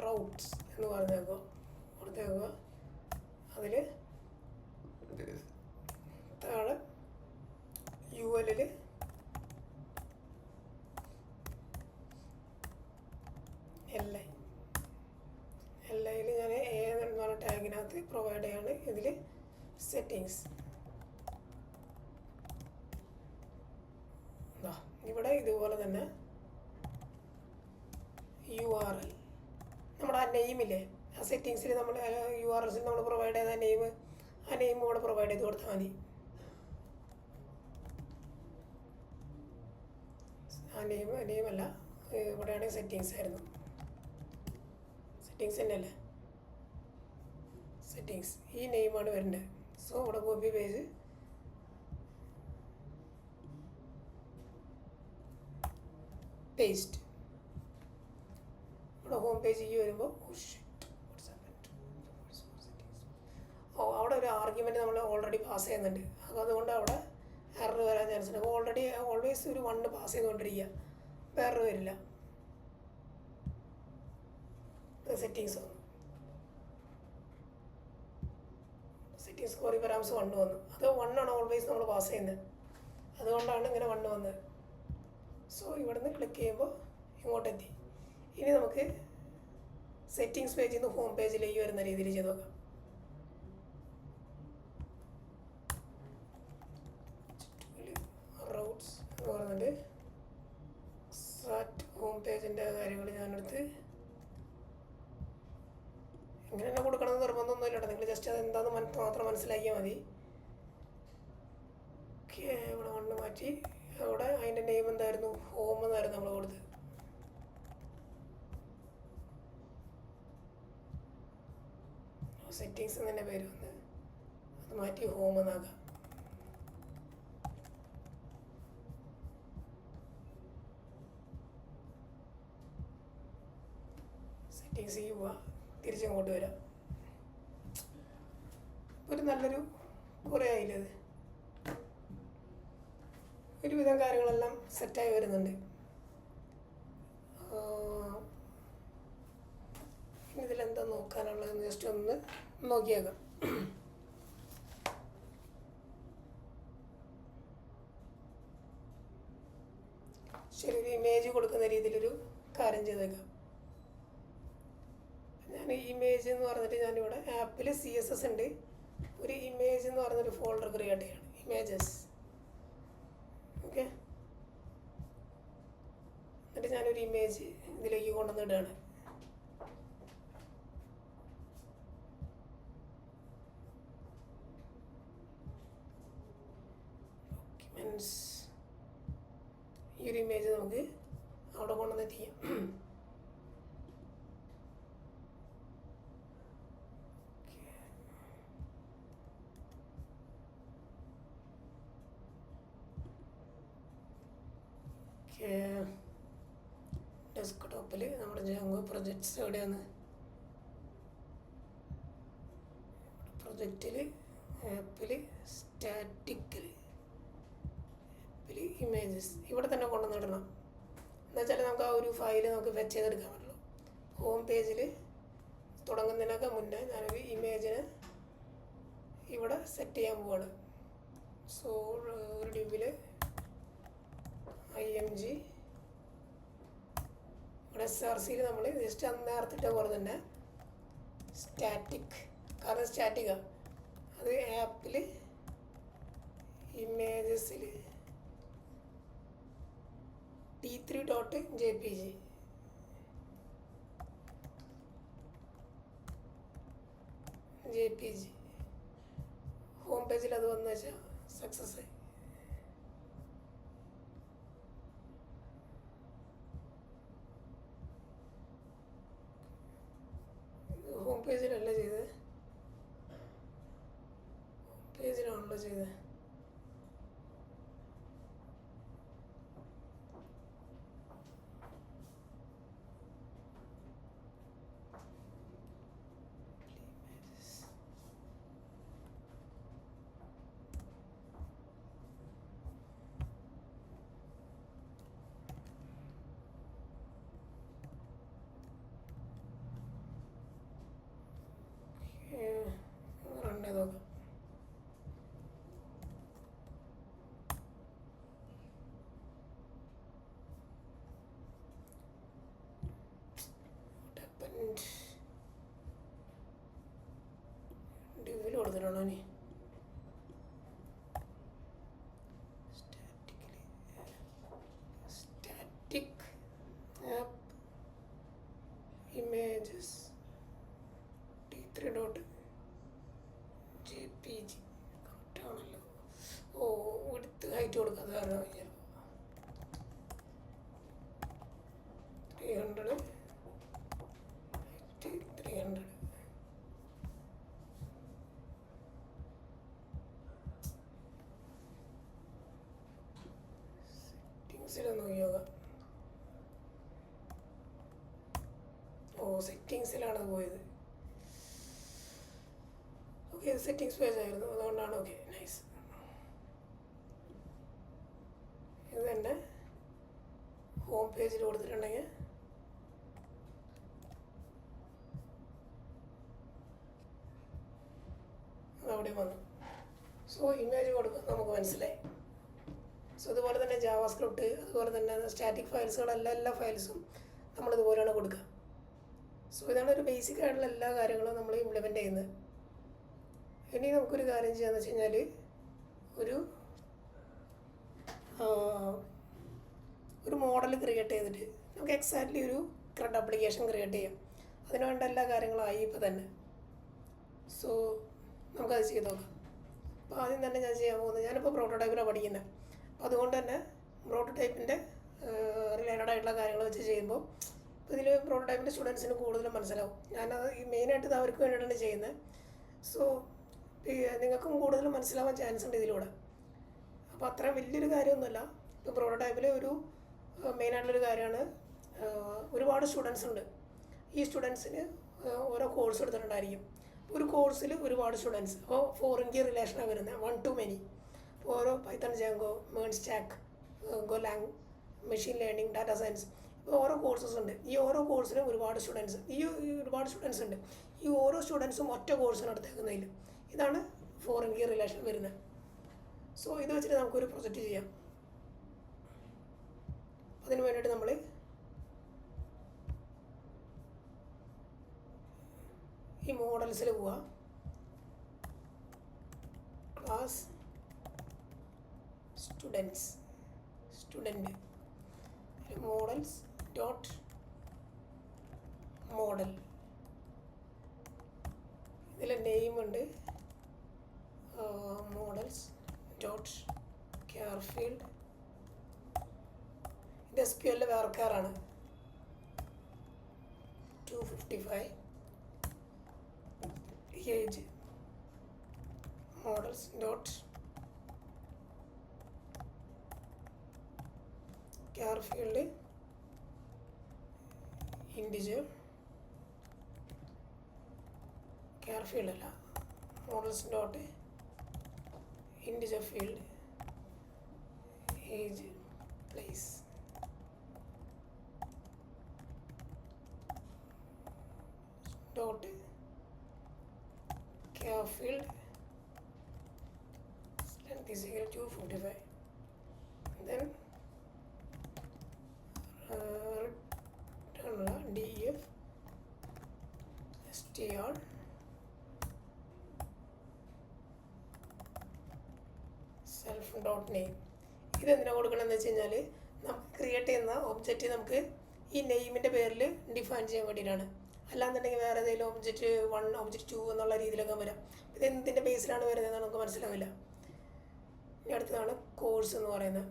റൗട്ട്സ് എന്ന് പറഞ്ഞേക്കുക കൊടുത്തേക്കുക. അതിൽ താഴെ UL LIയിൽ ഞാൻ എന്ന് പറഞ്ഞ ടാഗിനകത്ത് പ്രൊവൈഡ് ചെയ്യാണ്. ഇതിൽ സെറ്റിങ്സ് ഇവിടെ ഇതുപോലെ തന്നെ URL നമ്മുടെ ആ നെയിമില്ലേ, ആ സെറ്റിങ്സിൽ നമ്മൾ URLസിൽ നമ്മൾ പ്രൊവൈഡ് ചെയ്ത ആ നെയിം ഇവിടെ പ്രൊവൈഡ് ചെയ്ത് കൊടുത്താൽ മതി. ആ നെയിമല്ല, ഇവിടെയാണെങ്കിൽ സെറ്റിങ്സ് ആയിരുന്നു. സെറ്റിങ്സ് തന്നെയല്ലേ, സെറ്റിങ്സ് ഈ നെയിമാണ് വരുന്നത്. സോ ഇവിടെ കോപ്പി പേജ് പേസ്റ്റ്. ഇവിടെ ഹോം പേജ് വരുമ്പോൾ അവിടെ ഒരു ആർഗ്യുമെൻറ്റ് നമ്മൾ ഓൾറെഡി പാസ് ചെയ്യുന്നുണ്ട്. അപ്പോൾ അതുകൊണ്ട് അവിടെ എറർ വരാൻ ചാൻസ് ഉണ്ട്. അപ്പോൾ ഓൾവേസ് ഒരു 1 പാസ് ചെയ്തുകൊണ്ടിരിക്കുക, എറർ വരില്ല. സെറ്റിങ്സ് വന്നു, സെറ്റിങ്സ് ക്വറി പാരാമീറ്റർ 1 വന്നു. അത് 1 ആണ് ഓൾവേസ് നമ്മൾ പാസ് ചെയ്യുന്നത്, അതുകൊണ്ടാണ് ഇങ്ങനെ 1 വന്നത്. സോ ഇവിടുന്ന് ക്ലിക്ക് ചെയ്യുമ്പോൾ ഇങ്ങോട്ടെത്തി. ഇനി നമുക്ക് സെറ്റിങ്സ് പേജിൽ നിന്ന് ഹോം പേജിലേക്ക് വരുന്ന രീതിയിൽ ചെയ്ത് നോക്കാം. റൗട്ട്സ് എന്ന് പറഞ്ഞിട്ട് സാറ്റ് ഹോം പേജിൻ്റെ കാര്യങ്ങൾ ഞാനെടുത്ത് ഇങ്ങനെ തന്നെ കൊടുക്കണമെന്ന് നിർബന്ധമൊന്നുമില്ല കേട്ടോ. നിങ്ങൾ ജസ്റ്റ് അത് എന്താണെന്ന് മാത്രം മനസ്സിലാക്കിയാൽ മതി. ഓക്കെ, ഇവിടെ 1 മാറ്റി. അവിടെ അതിൻ്റെ നെയിം എന്തായിരുന്നു, ഹോം എന്നായിരുന്നു നമ്മൾ കൊടുത്തത്. സെറ്റിങ്സ് തന്നെ പേര് വന്ന് അത് മാറ്റി ഹോം എന്നാക്കാം. സെറ്റിങ്സിലേക്ക് പോവാം, തിരിച്ചങ്ങോട്ട് വരാം. ഒരു നല്ലൊരു കുറേ ആയില്ലത്, ഒരുവിധം കാര്യങ്ങളെല്ലാം സെറ്റായി വരുന്നുണ്ട്. ഇതിലെന്താ നോക്കാനുള്ളതെന്ന് ജസ്റ്റ് ഒന്ന് നോക്കിയേക്കാം. ശരി, ഒരു ഇമേജ് കൊടുക്കുന്ന രീതിയിലൊരു കാര്യം ചെയ്തേക്കാം. ഞാൻ ഇമേജ് എന്ന് പറഞ്ഞിട്ട് ഞാനിവിടെ ആപ്പിൽ CSS ഉണ്ട്. ഒരു ഇമേജ് എന്ന് പറഞ്ഞൊരു ഫോൾഡർ ക്രിയേറ്റ് ചെയ്യാണ്, ഇമേജസ്. ഓക്കെ, എന്നിട്ട് ഞാനൊരു ഇമേജ് ഇതിലേക്ക് കൊണ്ടുവന്നിടുകയാണ്. ഡോക്യുമെൻറ്റ്സ്, ഈ ഒരു ഇമേജ് നമുക്ക് അവിടെ കൊണ്ടുവന്നെത്തിക്കാം. ഡെസ്ക്ടോപ്പിൽ നമ്മുടെ ജാങ്കോ പ്രൊജക്ട്സ് എവിടെയാണ്, പ്രൊജക്റ്റിൽ ആപ്പിൽ സ്റ്റാറ്റിക്കിൽ ഇമേജസ് ഇവിടെ തന്നെ കൊണ്ടുവന്നിടണം. എന്നുവെച്ചാൽ നമുക്ക് ആ ഒരു ഫയൽ നമുക്ക് ഫെച്ച് ചെയ്തെടുക്കാൻ പറ്റുള്ളൂ. ഹോം പേജിൽ തുടങ്ങുന്നതിനൊക്കെ മുന്നേ ഞാനൊരു ഇമേജിനെ ഇവിടെ സെറ്റ് ചെയ്യാൻ പോവാണ്. സോ ഒരു ഡിബിൽ IMG ഇവിടെ SRCയിൽ നമ്മൾ ജസ്റ്റ് അന്ന് നേരത്തിട്ട പോലെ തന്നെ സ്റ്റാറ്റിക്, കാരണം സ്റ്റാറ്റിക്കാണ് അത്. ആപ്പിൽ ഇമേജസിൽ t3.jpg ഹോം പേജിൽ അത് വന്നു വെച്ചാൽ സക്സസ് ആയി. ഹോം പേജിലല്ല ചെയ്തത്, ഹോം പേജിലാണല്ലോ ചെയ്തത്. കൊടുത്തിട്ടുണ്ടോ ഇനി സ്റ്റാറ്റിക് ആപ്പ് ഇമേജസ് t3.jpg കറക്റ്റാണല്ലോ. ഓ എടുത്ത് ഹൈറ്റ് കൊടുക്കാതെ കാരണം 300 300 സെറ്റിങ്സിലൊന്ന് നോക്കിയോക്കാം. ഓ സെറ്റിങ്സിലാണ് പോയത്. ഓക്കെ ഇത് സെറ്റിങ്സ് പേജ് ആയിരുന്നു, അതുകൊണ്ടാണ്. Okay nice. ഇത് തന്നെ ഹോം പേജിൽ കൊടുത്തിട്ടുണ്ടെങ്കിൽ അതവിടെ വന്നു. സോ ഇമേജ് കൊടുക്കാൻ നമുക്ക് മനസ്സിലായി. സോ അതുപോലെ തന്നെ ജാവാസ്ക്രിപ്റ്റ്, അതുപോലെ തന്നെ സ്റ്റാറ്റിക് ഫയൽസുകളെല്ലാം എല്ലാ ഫയൽസും നമ്മളിതുപോലെയാണ് കൊടുക്കുക. സോ ഇതാണ് ഒരു ബേസിക് ആയിട്ടുള്ള എല്ലാ കാര്യങ്ങളും നമ്മൾ ഇംപ്ലിമെൻ്റ് ചെയ്യുന്നത്. ഇനി നമുക്കൊരു കാര്യം ചെയ്യാന്ന് വെച്ച് കഴിഞ്ഞാൽ ഒരു മോഡൽ ക്രിയേറ്റ് ചെയ്തിട്ട് നമുക്ക് എക്സാക്ട്ലി ഒരു CRUD ആപ്ലിക്കേഷൻ ക്രിയേറ്റ് ചെയ്യാം. അതിന് വേണ്ട എല്ലാ കാര്യങ്ങളായി ഇപ്പോൾ തന്നെ. സോ നമുക്കത് ചെയ്ത് നോക്കാം. അപ്പോൾ ആദ്യം തന്നെ ഞാൻ ചെയ്യാൻ പോകുന്നത്, ഞാനിപ്പോൾ പ്രോട്ടോടൈപ്പിലാണ് പഠിക്കുന്നത്. അപ്പോൾ അതുകൊണ്ട് തന്നെ പ്രോട്ടോടൈപ്പിൻ്റെ റിലേറ്റഡ് ആയിട്ടുള്ള കാര്യങ്ങൾ വെച്ച് ചെയ്യുമ്പോൾ ഇപ്പോൾ ഇതിൽ പ്രോട്ടോടൈപ്പിൻ്റെ സ്റ്റുഡൻസിന് കൂടുതലും മനസ്സിലാവും. ഞാനത് ഈ മെയിനായിട്ട് ഇത് അവർക്ക് വേണ്ടിയിട്ടാണ് ചെയ്യുന്നത്. സോ നിങ്ങൾക്കും കൂടുതലും മനസ്സിലാവാൻ ചാൻസ് ഉണ്ട് ഇതിലൂടെ. അപ്പോൾ അത്രയും വലിയൊരു കാര്യമൊന്നുമല്ല. ഇപ്പോൾ പ്രോട്ടോടൈപ്പിൽ ഒരു മെയിനായിട്ടുള്ളൊരു കാര്യമാണ്, ഒരുപാട് സ്റ്റുഡൻസ് ഉണ്ട്. ഈ സ്റ്റുഡൻസിന് ഓരോ കോഴ്സ് എടുത്തിട്ടുണ്ടായിരിക്കും. ഒരു കോഴ്സിൽ ഒരുപാട് സ്റ്റുഡൻസ്, അപ്പോൾ ഫോറിൻ കീ റിലേഷനാണ് വരുന്നത്, 1 to many. ഇപ്പോൾ ഓരോ പൈത്തൺ, ജാങ്കോ, മേൺ stack, Golang, machine learning, data science, ഇപ്പോൾ ഓരോ കോഴ്സസ് ഉണ്ട്. ഈ ഓരോ കോഴ്സിനും ഒരുപാട് സ്റ്റുഡൻസ് ഉണ്ട്. ഈ ഓരോ സ്റ്റുഡൻസും ഒറ്റ കോഴ്സിന് എടുത്തേക്കുന്നതിൽ ഇതാണ് ഫോറിൻ കീ റിലേഷൻ വരുന്നത്. സോ ഇത് വെച്ചിട്ട് നമുക്കൊരു പ്രൊജക്റ്റ് ചെയ്യാം. അതിന് വേണ്ടിയിട്ട് നമ്മൾ ഈ മോഡൽസിൽ പോവുക. Class student models dot model. ഇതിൽ നെയിം ഉണ്ട്, മോഡൽസ് ഡോട്ട് ക്യാർഫീൽഡ്. ഇത് SQL വേർക്കാറാണ്. 255 age models dot char field integer. Char field അല്ല, models dot integer field age place. Dot field length is equal to 255. Then return def str self dot name. ഇതെന്തിനാണ് കൊടുക്കണമെന്ന് വെച്ച് കഴിഞ്ഞാൽ നമുക്ക് create ചെയ്യുന്ന object നമുക്ക് ഈ നെയിമിൻ്റെ പേരിൽ ഡിഫൈൻ ചെയ്യാൻ വേണ്ടിയിട്ടാണ്. അല്ലാന്നുണ്ടെങ്കിൽ വേറെ ഏതെങ്കിലും ഒബ്ജക്റ്റ് 1, ഒബ്ജക്റ്റ് 2 എന്നുള്ള രീതിയിലൊക്കെ വരാം. ഇത് എന്തിൻ്റെ ബേസിലാണ് വരുന്നതെന്ന് നമുക്ക് മനസ്സിലാവില്ല. ഇനി അടുത്തതാണ് കോഴ്സ് എന്ന് പറയുന്നത്.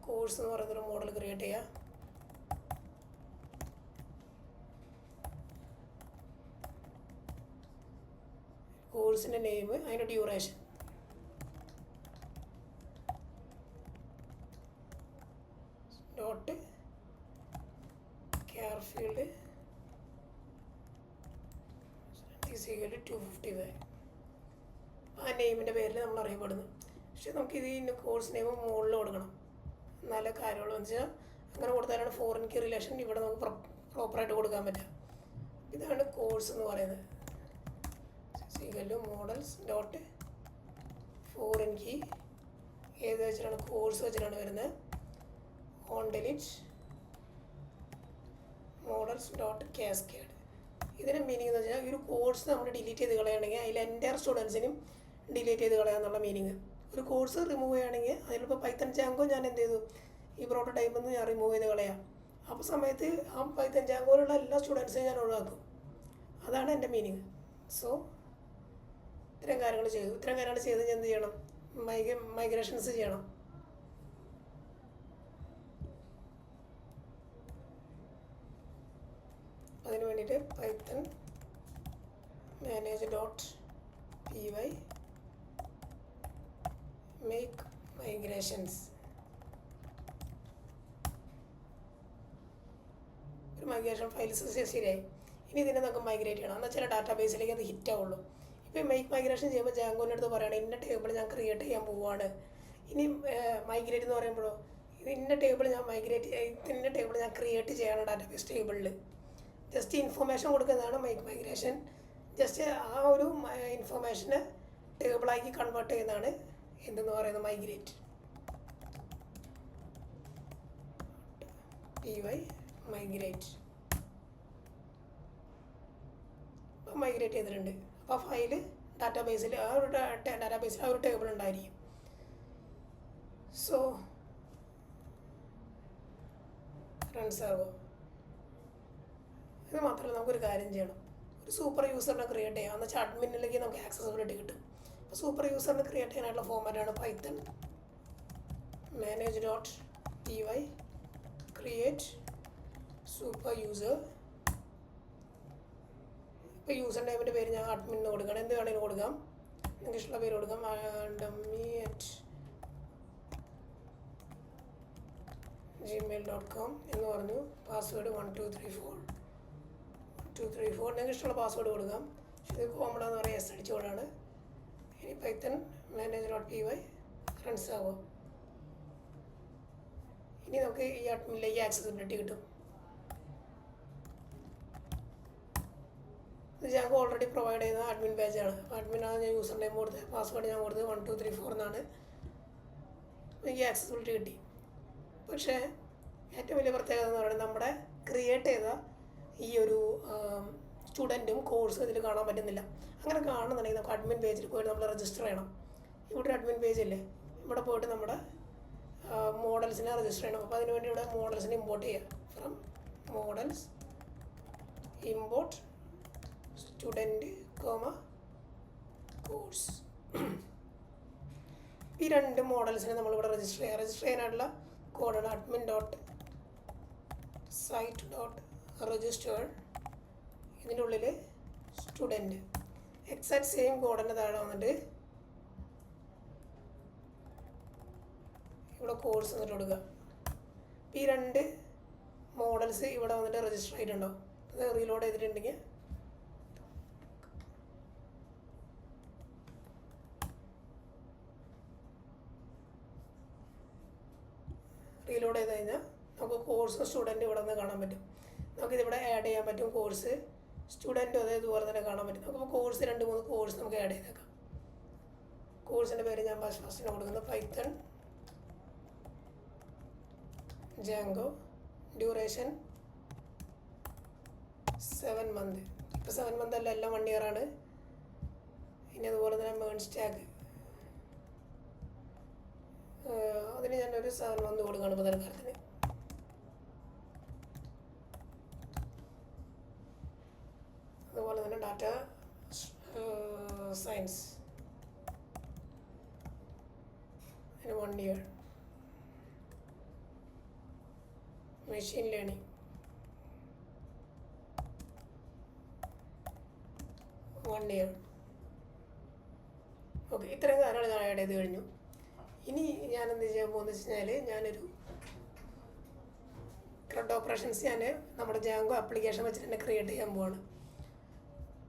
കോഴ്സ് എന്ന് പറയുന്നൊരു മോഡൽ ക്രിയേറ്റ് ചെയ്യുക. കോഴ്സിൻ്റെ നെയിം, അതിൻ്റെ duration. Dot char field is equal to 255. ആ നെയിമിൻ്റെ പേരിൽ നമ്മൾ അറിയപ്പെടുന്നു. പക്ഷെ നമുക്കിത് ഈ കോഴ്സ് നെയിം മുകളിൽ കൊടുക്കണം, നല്ല കാര്യമുള്ളൂ. എന്ന് വെച്ചാൽ അങ്ങനെ കൊടുത്താലാണ് ഫോറിൻ കീ റിലേഷൻ ഇവിടെ നമുക്ക് പ്രോപ്പറായിട്ട് കൊടുക്കാൻ പറ്റുക. ഇതാണ് കോഴ്സ് എന്ന് പറയുന്നത്. Equal to models dot foreign key ഏത് വെച്ചിട്ടാണ്, കോഴ്സ് വെച്ചിട്ടാണ് വരുന്നത്. On delete models dot cascade. ഇതിന് മീനിങ് എന്ന് വെച്ചാൽ ഈ ഒരു കോഴ്സ് നമ്മൾ ഡിലീറ്റ് ചെയ്ത് കളയുകയാണെങ്കിൽ അതിൽ എൻ്റയർ സ്റ്റുഡൻസിനും ഡിലീറ്റ് ചെയ്ത് കളയാന്നുള്ള മീനിങ്. ഒരു കോഴ്സ് റിമൂവ് ചെയ്യുകയാണെങ്കിൽ അതിലിപ്പോൾ പൈത്തൺ ജാങ്കോ ഞാൻ എന്ത് ചെയ്തു, ഈ പ്രോട്ടോടൈപ്പിൽ നിന്ന് ഞാൻ റിമൂവ് ചെയ്ത് കളയാം. അപ്പോൾ സമയത്ത് ആ പൈത്തൺ ജാങ്കോയിലുള്ള എല്ലാ സ്റ്റുഡൻസിനെയും ഞാൻ ഒഴിവാക്കും. അതാണ് എൻ്റെ മീനിങ്. സോ ഇത്തരം കാര്യങ്ങൾ ചെയ്ത് ഞാൻ എന്ത് ചെയ്യണം, മൈഗ്രേഷൻസ് ചെയ്യണം. അതിന് വേണ്ടിയിട്ട് പൈത്തൺ manage.py make migrations. ഒരു മൈഗ്രേഷൻ ഫയൽസ് ശരിയായി. ഇനി ഇതിനെ നമുക്ക് മൈഗ്രേറ്റ് ചെയ്യണം. എന്നാൽ ചില ഡാറ്റാ ബേസിലേക്ക് അത് ഹിറ്റ് ആവുള്ളൂ. ഇപ്പോൾ മേക്ക് മൈഗ്രേഷൻ ചെയ്യുമ്പോൾ ജാങ്കോൻ്റെ അടുത്ത് പറയുകയാണ് ഇന്ന ടേബിൾ ഞാൻ ക്രിയേറ്റ് ചെയ്യാൻ പോവുകയാണ്. ഇനി മൈഗ്രേറ്റ് എന്ന് പറയുമ്പോഴോ ഇന്ന ടേബിൾ ഞാൻ ക്രിയേറ്റ് ചെയ്യണം ഡാറ്റാബേസ് ടേബിളിൽ. ജസ്റ്റ് ഇൻഫർമേഷൻ കൊടുക്കുന്നതാണ് മേക്ക് മൈഗ്രേഷൻ. ജസ്റ്റ് ആ ഒരു ഇൻഫർമേഷനെ ടേബിളാക്കി കൺവേർട്ട് ചെയ്യുന്നതാണ് എന്തെന്ന് പറയുന്നത് മൈഗ്രേറ്റ്. py migrate. അപ്പോൾ മൈഗ്രേറ്റ് ചെയ്തിട്ടുണ്ട്. അപ്പോൾ ആ ഫയൽ ഡാറ്റാബേസിൽ ആ ഒരു ടേബിൾ ഉണ്ടായിരിക്കും. So run server. ഇത് മാത്രമല്ല, നമുക്കൊരു കാര്യം ചെയ്യണം. ഒരു സൂപ്പർ യൂസറിനെ ക്രിയേറ്റ് ചെയ്യാം. എന്ന് വെച്ചാൽ അഡ്മിനിലേക്ക് നമുക്ക് ആക്സസിബിലിറ്റി കിട്ടും. അപ്പോൾ സൂപ്പർ യൂസറിനെ ക്രിയേറ്റ് ചെയ്യാനായിട്ടുള്ള ഫോമാറ്റാണ് Python manage.py create super user. ഇപ്പോൾ യൂസർ നെയിമിൻ്റെ പേര് ഞാൻ അഡ്മിൻ എന്ന് കൊടുക്കണം. എന്ത് വേണമെങ്കിലും കൊടുക്കാം, നിങ്ങൾക്ക് ഇഷ്ടമുള്ള പേര് കൊടുക്കാം. dummy@gmail.com എന്ന് പറഞ്ഞു. പാസ്വേഡ് 1234 നിങ്ങൾക്ക് ഇഷ്ടമുള്ള പാസ്വേഡ് കൊടുക്കാം. പക്ഷേ ഇത് കോമഡാന്ന് പറയാം, എസ് അടിച്ചുകൊണ്ടാണ്. ഇനി പൈത്തൺ manage.py റൺസ് ആവുക. ഇനി നമുക്ക് ഈ അഡ്മിനിലേക്ക് ആക്സസിബിലിറ്റി കിട്ടും. ഇത് ഞങ്ങൾക്ക് ഓൾറെഡി പ്രൊവൈഡ് ചെയ്യുന്ന അഡ്മിൻ പേജാണ്. അഡ്മിനാണ് ഞാൻ യൂസർ നെയിം കൊടുത്തത്, പാസ്വേഡ് ഞാൻ കൊടുത്തത് 1234 എന്നാണ്. എനിക്ക് ആക്സസിബിലിറ്റി കിട്ടി. പക്ഷേ ഏറ്റവും വലിയ പ്രത്യേകത എന്ന് പറയുന്നത് നമ്മുടെ ക്രിയേറ്റ് ചെയ്ത ഈ ഒരു സ്റ്റുഡൻറ്റും കോഴ്സും ഇതിൽ കാണാൻ പറ്റുന്നില്ല. അങ്ങനെ കാണുന്നുണ്ടെങ്കിൽ നമുക്ക് അഡ്മിൻ പേജിൽ പോയിട്ട് നമ്മൾ രജിസ്റ്റർ ചെയ്യണം. ഇവിടെ ഒരു അഡ്മിൻ പേജ് ഇല്ലേ, ഇവിടെ പോയിട്ട് നമ്മുടെ മോഡൽസിനെ രജിസ്റ്റർ ചെയ്യണം. അപ്പോൾ അതിനുവേണ്ടി ഇവിടെ മോഡൽസിനെ ഇമ്പോർട്ട് ചെയ്യുക. From models import student course. ഈ രണ്ട് മോഡൽസിനെ നമ്മളിവിടെ രജിസ്റ്റർ ചെയ്യാനായിട്ടുള്ള കോഡാണ് admin.site.register. ഇതിൻ്റെ ഉള്ളിൽ സ്റ്റുഡൻറ്റ് എക്സാക്ട് സെയിം കോഡിൻ്റെ താഴെ വന്നിട്ട് ഇവിടെ കോഴ്സ് എന്നിട്ട് കൊടുക്കുക. ഈ രണ്ട് മോഡൽസ് ഇവിടെ വന്നിട്ട് രജിസ്റ്റർ ചെയ്തിട്ടുണ്ടാവും. അത് റീലോഡ് ചെയ്തിട്ടുണ്ടെങ്കിൽ റീലോഡ് ചെയ്ത് കഴിഞ്ഞാൽ നമുക്ക് കോഴ്സും സ്റ്റുഡൻറ്റും ഇവിടെ നിന്ന് കാണാൻ പറ്റും. നമുക്കിതിവിടെ ആഡ് ചെയ്യാൻ പറ്റും. കോഴ്സ് സ്റ്റുഡൻറ്റും അതേപോലെ തന്നെ കാണാൻ പറ്റും. നമുക്ക് കോഴ്സ് 2-3 കോഴ്സ് നമുക്ക് ആഡ് ചെയ്തേക്കാം. കോഴ്സിൻ്റെ പേര് ഞാൻ ഫസ്റ്റിന് കൊടുക്കുന്നത് പൈത്തൺ ജാങ്കോ. Duration 7 months. ഇപ്പോൾ 7 months അല്ല, എല്ലാം 1 year ആണ്. ഇനി അതുപോലെ തന്നെ മേൺ സ്റ്റാക്ക് അതിന് ഞാനൊരു 7 months കൊടുക്കുകയാണ് ഇപ്പോൾ തൽക്കാലത്തിന്. അതുപോലെ തന്നെ ഡാറ്റ സയൻസ് അതിന് 1 year. Machine learning 1 year. Okay, ഇത്രയും കാര്യങ്ങൾ ഞാൻ ആഡ് ചെയ്ത് കഴിഞ്ഞു. ഇനി ഞാൻ എന്ത് ചെയ്യാൻ പോകുന്നത് വെച്ച് കഴിഞ്ഞാൽ ഞാനൊരു CRUD ഓപ്പറേഷൻസ് ഞാൻ നമ്മുടെ ജാങ്കോ ആപ്ലിക്കേഷൻ വെച്ചിട്ട് തന്നെ ക്രിയേറ്റ് ചെയ്യാൻ പോവാണ്.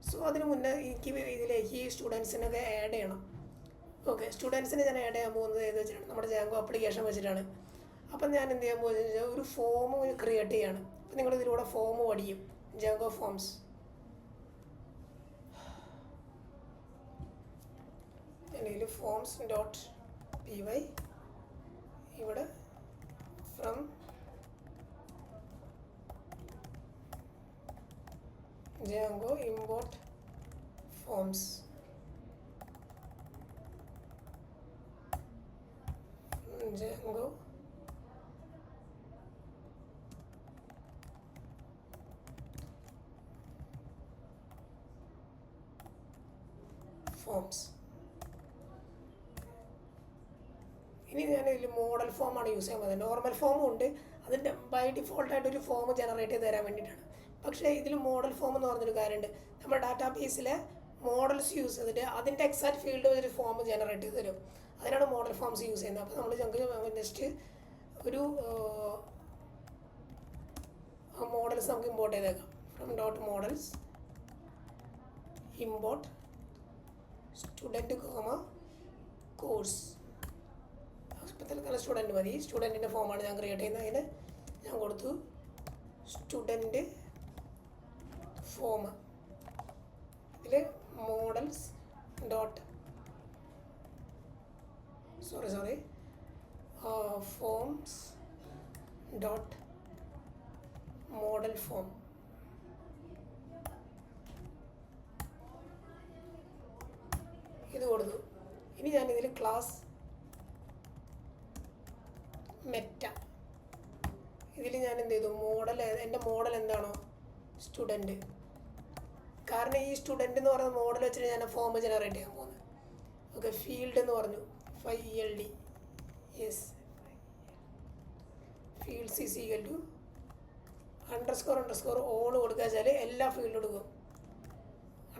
സോ അതിന് മുന്നേ എനിക്ക് ഇതിലേക്ക് സ്റ്റുഡൻസിനൊക്കെ ആഡ് ചെയ്യണം. ഓക്കെ, സ്റ്റുഡൻസിനെ ഞാൻ ആഡ് ചെയ്യാൻ പോകുന്നത് ഏത് വെച്ചിട്ടാണ്, നമ്മുടെ ജാങ്കോ ആപ്ലിക്കേഷൻ വെച്ചിട്ടാണ്. അപ്പം ഞാൻ എന്ത് ചെയ്യാൻ പോകുന്നത് വെച്ചാൽ ഒരു ഫോം ക്രിയേറ്റ് ചെയ്യാണ്. അപ്പം നിങ്ങൾ ഇതിലൂടെ ഫോം പഠിക്കും, ജാങ്കോ ഫോംസ്. അല്ലെങ്കിൽ forms.py ഇവിടെ from Django import forms. Django forms. ഇനി ഞാനിതിൽ മോഡൽ ഫോമാണ് യൂസ് ചെയ്യാൻ പോകുന്നത്. നോർമൽ ഫോമും ഉണ്ട്, അതിൻ്റെ ബൈ ഡിഫോൾട്ടായിട്ടൊരു ഫോം ജനറേറ്റ് ചെയ്ത് തരാൻ വേണ്ടിയിട്ടാണ്. പക്ഷേ ഇതിൽ മോഡൽ ഫോം എന്ന് പറഞ്ഞൊരു കാര്യമുണ്ട്. നമ്മുടെ ഡാറ്റാ ബേസിലെ മോഡൽസ് യൂസ് ചെയ്തിട്ട് അതിൻ്റെ എക്സാക്ട് ഫീൽഡ് ഒരു ഫോം ജനറേറ്റ് ചെയ്ത് തരും. അതിനാണ് മോഡൽ ഫോംസ് യൂസ് ചെയ്യുന്നത്. അപ്പോൾ നമ്മൾ ഞങ്ങൾക്ക് ജസ്റ്റ് ഒരു മോഡൽസ് നമുക്ക് ഇമ്പോർട്ട് ചെയ്തേക്കാം. From dot models import student comma course. ഇപ്പോഴത്തെ സ്റ്റുഡൻറ്റ് മതി. സ്റ്റുഡൻറ്റിൻ്റെ ഫോമാണ് ഞാൻ ക്രിയേറ്റ് ചെയ്യുന്നത്. അതിന് ഞാൻ കൊടുത്തു സ്റ്റുഡൻറ്റ് ഫോം. ഇതിൽ models dot sorry forms dot model form. ഇത് കൊടുത്തു. ഇനി ഞാനിതിൽ ക്ലാസ് മെറ്റ, ഇതിൽ ഞാൻ എന്ത് ചെയ്തു, മോഡൽ, എൻ്റെ മോഡൽ എന്താണോ സ്റ്റുഡൻറ്റ്. കാരണം ഈ സ്റ്റുഡൻറ്റ് എന്ന് പറയുന്ന മോഡൽ വെച്ചിട്ട് ഞാൻ ഫോം ജനറേറ്റ് ചെയ്യാൻ പോകുന്നത്. ഓക്കെ, ഫീൽഡ് എന്ന് പറഞ്ഞു FIELD. Yes, fields is equal to _ all കൊടുക്കുക വെച്ചാൽ എല്ലാ ഫീൽഡും എടുക്കും. _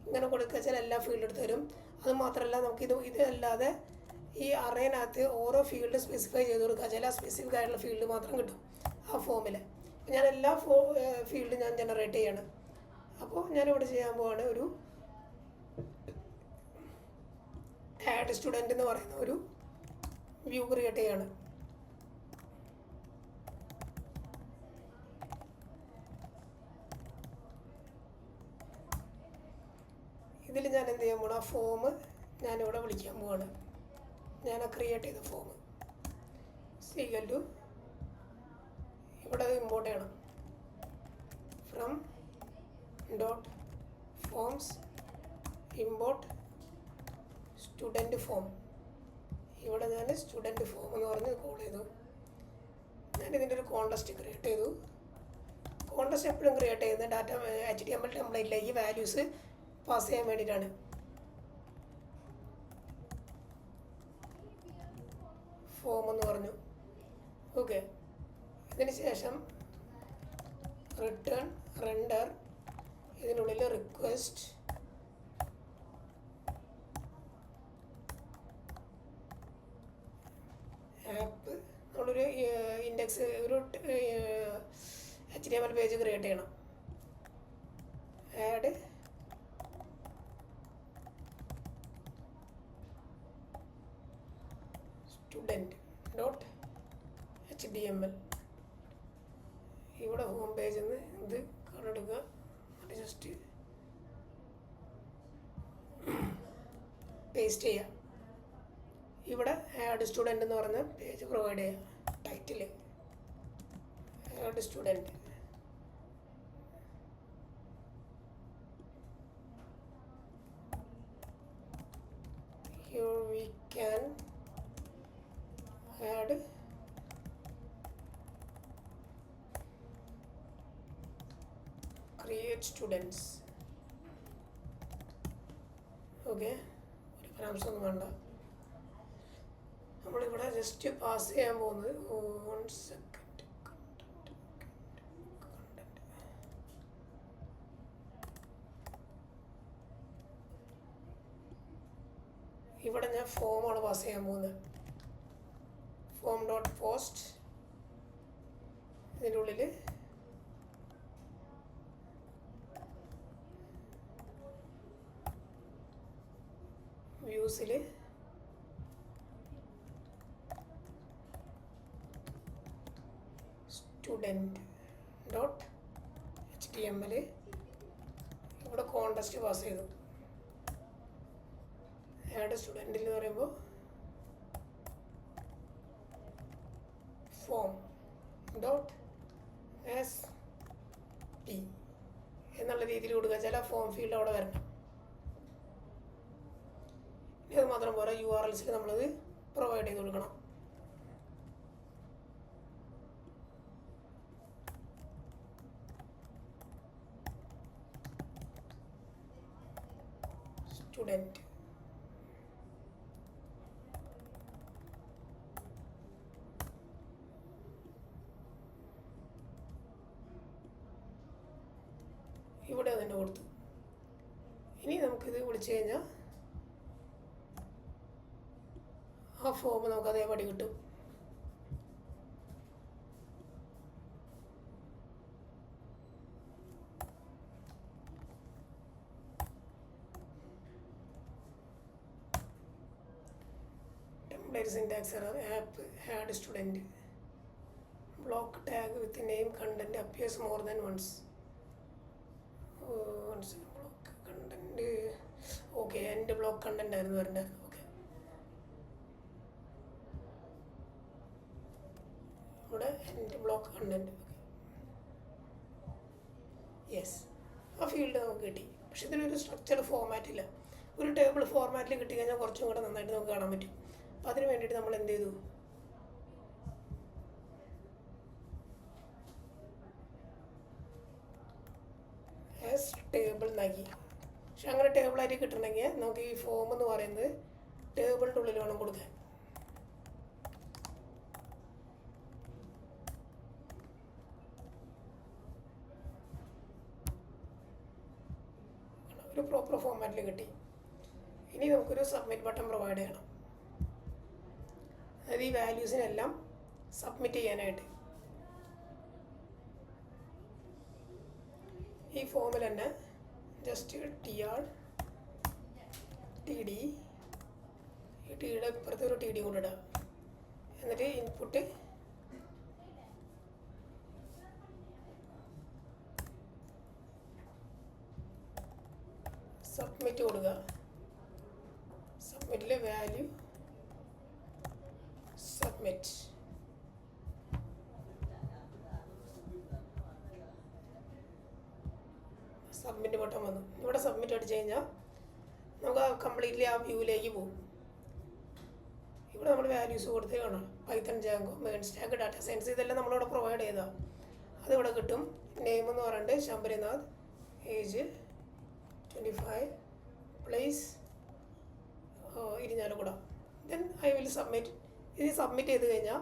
ഇങ്ങനെ കൊടുക്കുക വെച്ചാൽ എല്ലാ ഫീൽഡ് എടുത്ത് തരും. അത് മാത്രമല്ല, നമുക്കിത് ഇതല്ലാതെ ഈ അറേനകത്ത് ഓരോ ഫീൽഡ് സ്പെസിഫൈ ചെയ്ത് കൊടുക്കുക വെച്ചാൽ ആ സ്പെസിഫിക് ആയിട്ടുള്ള ഫീൽഡ് മാത്രം കിട്ടും ആ ഫോമിൽ. ഞാൻ എല്ലാ ഫീൽഡും ഞാൻ ജനറേറ്റ് ചെയ്യാണ്. അപ്പോൾ ഞാനിവിടെ ചെയ്യാൻ പോവാണ് ഒരു ആഡ് സ്റ്റുഡൻറ്റ് എന്ന് പറയുന്ന ഒരു വ്യൂ ക്രിയേറ്റ് ചെയ്യാണ്. ഇതിൽ ഞാൻ എന്ത് ചെയ്യാൻ പോകണം, ആ ഫോം ഞാനിവിടെ വിളിക്കാൻ പോവാണ്. ഞാൻ ക്രിയേറ്റ് ചെയ്ത ഫോം ഈക്വൽ ടു ഇവിടെ ഇമ്പോർട്ട് ചെയ്യണം. From dot forms import student form. ഇവിടെ ഞാൻ സ്റ്റുഡൻറ്റ് ഫോം എന്ന് പറഞ്ഞ് കോൾ ചെയ്തു. ഞാനിതിൻ്റെ ഒരു കോണ്ടസ്റ്റ് ക്രിയേറ്റ് ചെയ്തു. കോണ്ടസ്റ്റ് എപ്പോഴും ക്രിയേറ്റ് ചെയ്യുന്നത് ഡാറ്റ HTML ടെംപ്ലേറ്റിലേക്ക് വാല്യൂസ് പാസ് ചെയ്യാൻ വേണ്ടിയിട്ടാണ്. ഫോം എന്ന് പറഞ്ഞു. ഓക്കെ, ഇതിന് ശേഷം റിട്ടേൺ റെൻഡർ, ഇതിനുള്ളിൽ റിക്വസ്റ്റ് ആപ്പ്. നമ്മളൊരു ഇൻഡെക്സ്, ഒരു HTML പേജ് ക്രിയേറ്റ് ചെയ്യണം. Add student.html. ഇവിടെ ഹോം പേജിൽ നിന്ന് ഇത് കണ്ടെടുക്കുക. അത് ജസ്റ്റ് പേസ്റ്റ് ചെയ്യുക. ഇവിടെ ആഡ് സ്റ്റുഡൻറ്റ് എന്ന് പറഞ്ഞ പേജ് പ്രൊവൈഡ് ചെയ്യുക. Title add student. Here we can add create students. Okay, ഒരു പരാമർശമൊന്നും വേണ്ട. നമ്മളിവിടെ ജസ്റ്റ് പാസ് ചെയ്യാൻ പോകുന്നത് 1 സെക്കൻഡ് കണ്ടന്റ്. ഇവിടെ ഞാൻ ഫോമാണ് പാസ് ചെയ്യാൻ പോകുന്നത്. Form dot post. ഇതിൻ്റെ ഉള്ളിൽ വ്യൂസിൽ student.html. ഇവിടെ കോണ്ടസ്റ്റ് പാസ് ചെയ്തു. ആഡ് സ്റ്റുഡൻറ്റിൽ എന്ന് പറയുമ്പോൾ ഫോം ഡോട്ട് SP എന്നുള്ള എന്നുള്ള രീതിയിൽ കൊടുക്കുക. ചില ഫോം ഫീൽഡ് അവിടെ വരണം. ഇനി അത് മാത്രം പോരാ, URLസിൽ നമ്മളത് പ്രൊവൈഡ് ചെയ്ത് കൊടുക്കണം. സ്റ്റുഡൻറ്റ് ഇവിടെ തന്നെ കൊടുത്തു. ഇനി നമുക്കിത് വിളിച്ചു കഴിഞ്ഞാൽ ആ ഫോം നമുക്ക് അതേപടി കിട്ടും. Template syntax error, app had student, block tag with name content appears more than once. Block content okay, എൻ്റെ ബ്ലോക്ക് കണ്ടന്റ് ആയിരുന്നു വരേണ്ടത്. ഓക്കെ, ഇവിടെ എൻ്റെ ബ്ലോക്ക് കണ്ടന്റ്. യെസ്, ആ ഫീൽഡ് നമുക്ക് കിട്ടി. പക്ഷെ ഇതിനൊരു സ്ട്രക്ചർ ഫോർമാറ്റ് ഇല്ല. ഒരു ടേബിൾ ഫോർമാറ്റിൽ കിട്ടിക്കഴിഞ്ഞാൽ കുറച്ചും കൂടെ നന്നായിട്ട് നമുക്ക് കാണാൻ പറ്റും. അപ്പോൾ അതിന് വേണ്ടിയിട്ട് നമ്മൾ എന്ത് ചെയ്തു, ടേബിൾ നൽകി. പക്ഷെ അങ്ങനെ ടേബിളായിട്ട് കിട്ടണമെങ്കിൽ നമുക്ക് ഈ ഫോം എന്ന് പറയുന്നത് ടേബിളിൻ്റെ ഉള്ളിൽ വേണം കൊടുക്കാൻ. ഒരു പ്രോപ്പർ ഫോർമാറ്റിൽ കിട്ടി. ഇനി നമുക്കൊരു സബ്മിറ്റ് ബട്ടൺ പ്രൊവൈഡ് ചെയ്യണം. അതായത് ഈ വാല്യൂസിനെല്ലാം സബ്മിറ്റ് ചെയ്യാനായിട്ട് ഈ ഫോമിൽ തന്നെ ജസ്റ്റ് TR TD, ഈ ടിയുടെ ഇപ്പുറത്ത് ഒരു TD കൊണ്ടിടുക. എന്നിട്ട് ഇൻപുട്ട് സബ്മിറ്റ് കൊടുക്കുക. സബ്മിറ്റിൽ വാല്യൂ സബ്മിറ്റ്. സബ്മിറ്റ് ബട്ടൺ വന്നു. ഇവിടെ സബ്മിറ്റ് അടിച്ചു കഴിഞ്ഞാൽ നമുക്ക് കംപ്ലീറ്റ്ലി ആ വ്യൂവിലേക്ക് പോകും. ഇവിടെ നമ്മൾ വാല്യൂസ് കൊടുത്ത് കാണാം. Python, Django, main stack, data science, ഇതെല്ലാം നമ്മളിവിടെ പ്രൊവൈഡ് ചെയ്താൽ അതിവിടെ കിട്ടും. നെയിം എന്ന് പറയുന്നത് Sabarinath, age 25, place Irinjalakuda. Then I will submit. ഇത് സബ്മിറ്റ് ചെയ്ത് കഴിഞ്ഞാൽ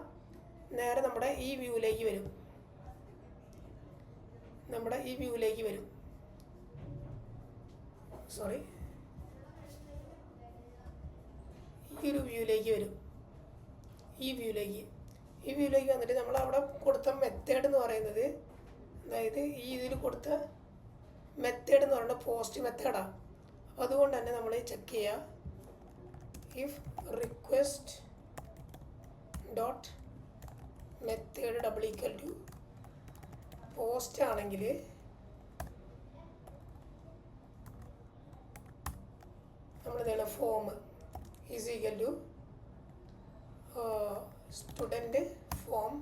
നേരെ നമ്മുടെ ഈ വ്യൂവിലേക്ക് വരും. സോറി, ഈ ഒരു വ്യൂവിലേക്ക് വരും. ഈ വ്യൂവിലേക്ക് വന്നിട്ട് നമ്മൾ അവിടെ കൊടുത്ത മെത്തേഡ് എന്ന് പറയുന്നത്, അതായത് ഈ ഇതിൽ കൊടുത്ത മെത്തേഡ് എന്ന് പറയുന്നത് പോസ്റ്റ് മെത്തേഡാണ്. അപ്പോൾ അതുകൊണ്ട് തന്നെ നമ്മൾ ചെക്ക് ചെയ്യുക, if request dot method double equal to post ആണെങ്കിൽ നമ്മൾ എന്താണ് form is equal to student form,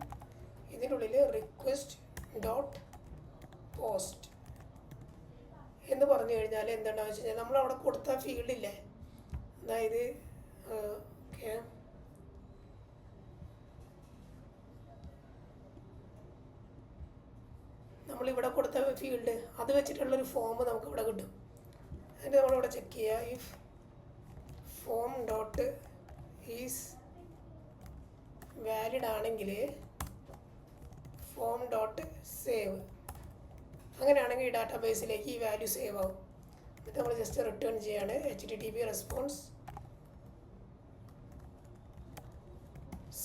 ഇതിനുള്ളിൽ റിക്വസ്റ്റ് ഡോട്ട് പോസ്റ്റ് എന്ന് പറഞ്ഞു കഴിഞ്ഞാൽ എന്താണെന്ന് വെച്ച് കഴിഞ്ഞാൽ നമ്മളവിടെ കൊടുത്ത ഫീൽഡില്ലേ, അതായത് ഓക്കെ നമ്മളിവിടെ കൊടുത്ത ഫീൽഡ് അത് വെച്ചിട്ടുള്ളൊരു ഫോം നമുക്ക് ഇവിടെ കിട്ടും. എന്നിട്ട് നമ്മളിവിടെ ചെക്ക് ചെയ്യുക, if form dot is valid ആണെങ്കിൽ ഫോം ഡോട്ട് സേവ്, അങ്ങനെയാണെങ്കിൽ ഈ ഡാറ്റാബേസിലേക്ക് ഈ വാല്യൂ സേവ് ആവും. എന്നിട്ട് നമ്മൾ ജസ്റ്റ് റിട്ടേൺ ചെയ്യാണ് HTTP റെസ്പോൺസ്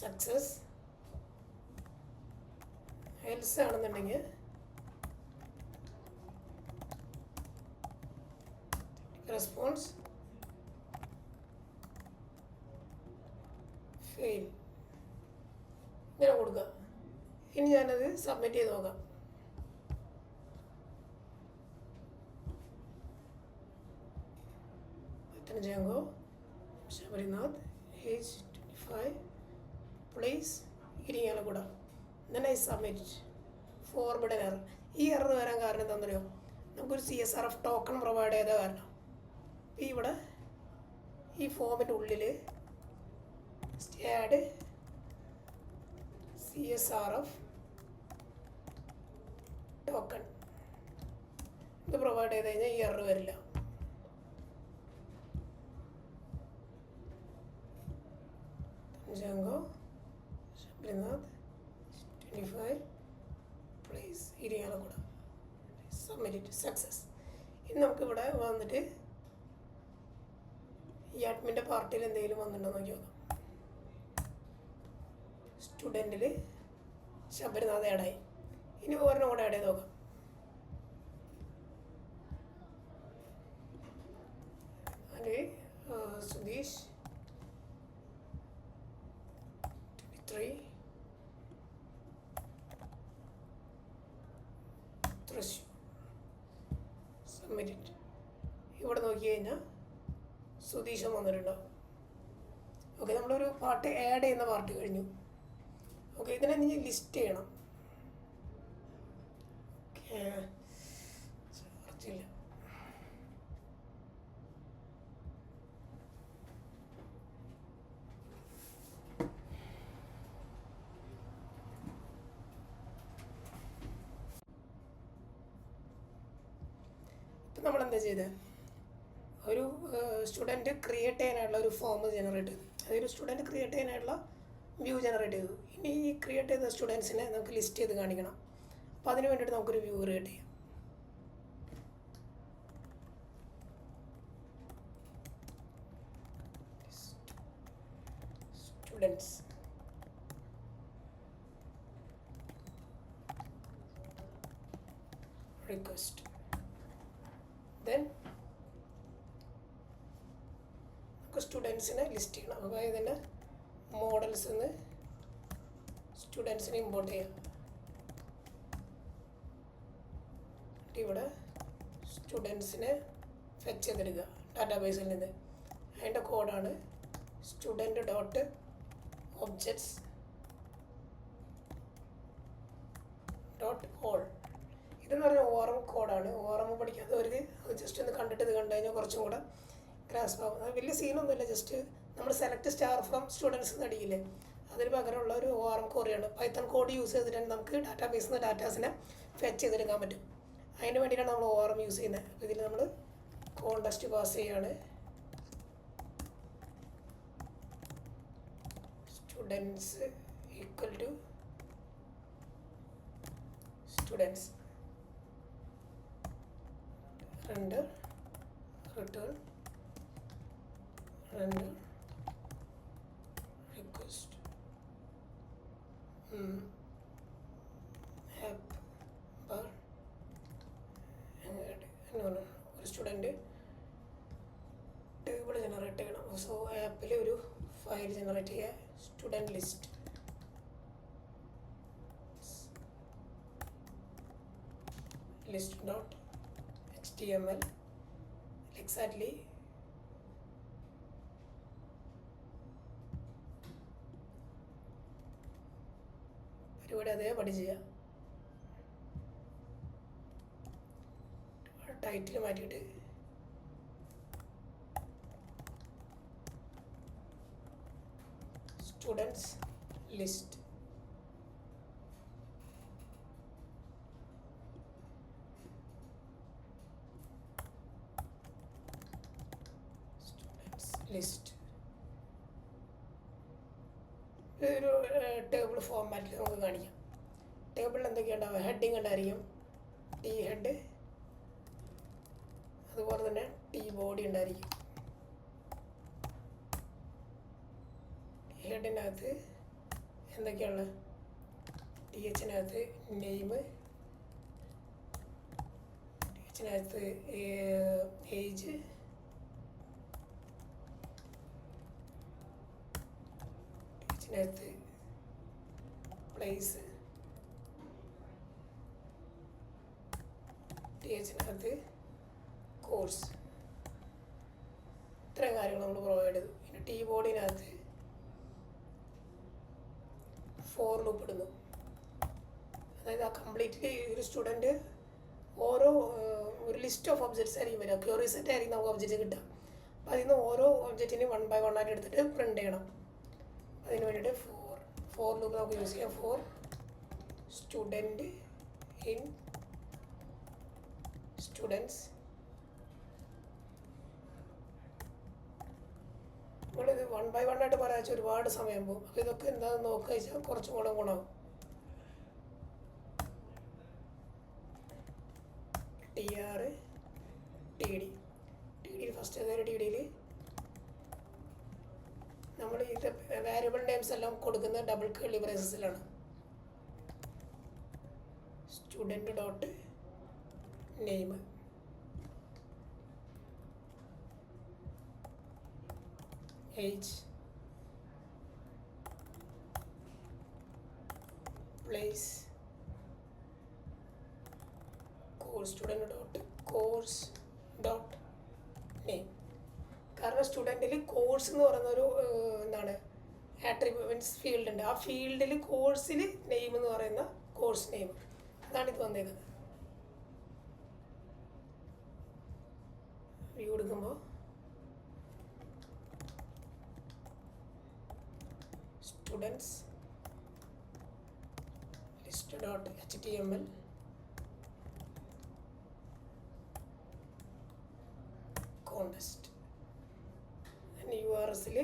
സക്സസ്. എൽസ് ആണെന്നുണ്ടെങ്കിൽ റെസ്പോൺസ് ഫെയിൽ, ഇങ്ങനെ കൊടുക്കുക. ഇനി ഞാനത് സബ്മിറ്റ് ചെയ്ത് നോക്കാം. Django, Sabarinath, age 25, place Irinjalakuda. then I submit. Forbidden error. ഈ എറർ വരാൻ കാരണം എന്താണെന്നറിയോ, നമുക്കൊരു CSRF ടോക്കൺ പ്രൊവൈഡ് ചെയ്ത കാരണം ഇവിടെ ഈ ഫോമിൻ്റെ ഉള്ളിൽ ആഡ് CSRF ടോക്കൺ ഇത് പ്രൊവൈഡ് ചെയ്ത് കഴിഞ്ഞാൽ ഈ എറർ വരില്ല. ജംഗോ Sabarinath 25 place Irinjalakuda submit success. ഇനി നമുക്കിവിടെ വന്നിട്ട് ഈ അഡ്മിൻ്റെ പാർട്ടിയിൽ എന്തെങ്കിലും വന്നിട്ടുണ്ടോ നോക്കി നോക്കാം. സ്റ്റുഡൻറ്റിൽ ശബരിനാഥ് ആഡായി. ഇനി ഒരെണ്ണം കൂടെ ആഡ് ചെയ്ത് നോക്കാം. സുധീഷ് 23 തൃശ്ശൂർ സബ്മിറ്റ്. ഇവിടെ നോക്കി കഴിഞ്ഞാൽ സുധീഷൻ വന്നിട്ടുണ്ടാവും. ഓക്കെ, നമ്മളൊരു പാർട്ട് ആഡ് ചെയ്യുന്ന പാർട്ട് കഴിഞ്ഞു. ഓക്കെ, ഇതിനെ നീ ലിസ്റ്റ് ചെയ്യണം. ഓക്കെ, ചാർജില്ല. ഇപ്പം നമ്മളെന്താ ചെയ്തത്? ഒരു സ്റ്റുഡൻറ്റ് ക്രിയേറ്റ് ചെയ്യാനായിട്ടുള്ള ഒരു ഫോം ജനറേറ്റ് ചെയ്തു. അതൊരു സ്റ്റുഡൻറ്റ് ക്രിയേറ്റ് ചെയ്യാനായിട്ടുള്ള വ്യൂ ജനറേറ്റ് ചെയ്തു. ഇനി ഈ ക്രിയേറ്റ് ചെയ്ത സ്റ്റുഡൻസിനെ നമുക്ക് ലിസ്റ്റ് ചെയ്ത് കാണിക്കണം. അപ്പോൾ അതിന് വേണ്ടിയിട്ട് നമുക്കൊരു വ്യൂ ക്രിയേറ്റ് ചെയ്യാം. സ്റ്റുഡൻസ് റിക്വസ്റ്റ് ദെൻ സ്റ്റുഡൻസിനെ ലിസ്റ്റ് ചെയ്യണം. അപ്പോൾ ഇതിൻ്റെ മോഡൽസിൽ നിന്ന് സ്റ്റുഡൻസിനെ ഇമ്പോർട്ട് ചെയ്യാം. ഇവിടെ സ്റ്റുഡൻസിനെ ഫെച്ച് ചെയ്തെടുക്കുക ഡാറ്റാബേസിൽ നിന്ന്. അതിൻ്റെ കോഡാണ് student dot objects dot all. ഇതെന്ന് പറഞ്ഞാൽ ORM കോഡാണ്. ORM പഠിക്കാത്തവർക്ക് അത് ജസ്റ്റ് ഒന്ന് കണ്ടിട്ട് ഇത് കണ്ടു കഴിഞ്ഞാൽ കുറച്ചും കൂടെ ഗ്രാസ്പ് ആവും. അത് വലിയ സീനൊന്നുമില്ല. ജസ്റ്റ് നമ്മൾ സെലക്ട് സ്റ്റാർ ഫ്രം സ്റ്റുഡൻസ് എന്ന് അടിക്കില്ലേ, അതിന് പകരമുള്ള ഒരു ORM കോറിയാണ്. പൈത്തൺ കോഡ് യൂസ് ചെയ്തിട്ടാണ് നമുക്ക് ഡാറ്റാബേസിൽ നിന്ന് ഡാറ്റാസിനെ ഫെച്ച് ചെയ്തെടുക്കാൻ പറ്റും. അതിന് വേണ്ടിയിട്ടാണ് നമ്മൾ ORM യൂസ് ചെയ്യുന്നത്. അപ്പോൾ ഇതിൽ നമ്മൾ കോണ്ടെക്സ്റ്റ് പാസ് ചെയ്യാണ്. Students equal to students render return render request app bar ഒരു സ്റ്റുഡൻറ്റ് ടേബിൾ ജനറേറ്റ് ചെയ്യണം. സോ ആപ്പിൽ ഒരു ഫയൽ ജനറേറ്റ് ചെയ്യുക. Student list list dot HTML exactly പരിപാടി അതേപടി ചെയ്യാം. ടൈറ്റിൽ മാറ്റിയിട്ട് സ്റ്റുഡൻസ് ലിസ്റ്റ് ലിസ്റ്റ്. ഇതൊരു ടേബിൾ ഫോർമാറ്റിൽ നമുക്ക് കാണിക്കാം. ടേബിളിൽ എന്തൊക്കെയുണ്ടാവുക? ഹെഡിങ് ഉണ്ടായിരിക്കും, ടി ഹെഡ്, അതുപോലെ തന്നെ ടി ബോഡി ഉണ്ടായിരിക്കും. ടി ഹെഡിനകത്ത് എന്തൊക്കെയാണ്? THനകത്ത് നെയിം, THനകത്ത് ഏജ്, THനകത്ത് പ്ലേസ്, THനകത്ത് കോഴ്സ്. ഇത്രയും കാര്യങ്ങൾ നമ്മൾ പ്രൊവൈഡ് ചെയ്തു. പിന്നെ ടി ബോർഡിനകത്ത് ഫോർ ലൂപ്പ് ഇടുന്നു. അതായത് ആ കംപ്ലീറ്റ്ലി ഒരു സ്റ്റുഡൻറ്റ് ഓരോ ഒരു ലിസ്റ്റ് ഓഫ് ഒബ്ജക്ട്സ് ആയിരിക്കും വരിക. ക്യൂറി സെറ്റ് ആയിരിക്കും നമുക്ക് ഒബ്ജക്റ്റ് കിട്ടുക. അപ്പോൾ അതിൽ നിന്ന് ഓരോ ഒബ്ജക്റ്റിനും 1 by 1 ആയിട്ട് എടുത്തിട്ട് പ്രിൻറ്റ് ചെയ്യണം. അതിന് വേണ്ടിയിട്ട് ഫോർ ലൂപ്പ് നമുക്ക് യൂസ് ചെയ്യാം. For student in students. നമ്മളിത് 1 by 1 ആയിട്ട് പറയാൻ വെച്ചാൽ ഒരുപാട് സമയം പോകും. അപ്പോൾ ഇതൊക്കെ എന്താണെന്ന് നോക്കുക വെച്ചാൽ കുറച്ചും കൂടെ ഗുണമാകും. TR TD ഫസ്റ്റ് TDയിൽ നമ്മൾ ഇത് വേരിയബിൾ നെയിംസ് എല്ലാം കൊടുക്കുന്ന ഡബിൾ കർലി ബ്രേസസിലാണ്. Student dot name age place course student dot course dot name. കാരണം സ്റ്റുഡൻറ്റിൽ കോഴ്സ് എന്ന് പറയുന്ന ഒരു എന്താണ് ആട്രിബ്യൂട്ട്സ് ഫീൽഡ് ഉണ്ട്. ആ ഫീൽഡിൽ കോഴ്സിൽ നെയിം എന്ന് പറയുന്ന കോഴ്സ് നെയിം അതാണ് ഇത് വന്നേക്കുന്നത്. വ്യൂ എടുക്കുമ്പോൾ students list dot HTML context URSൽ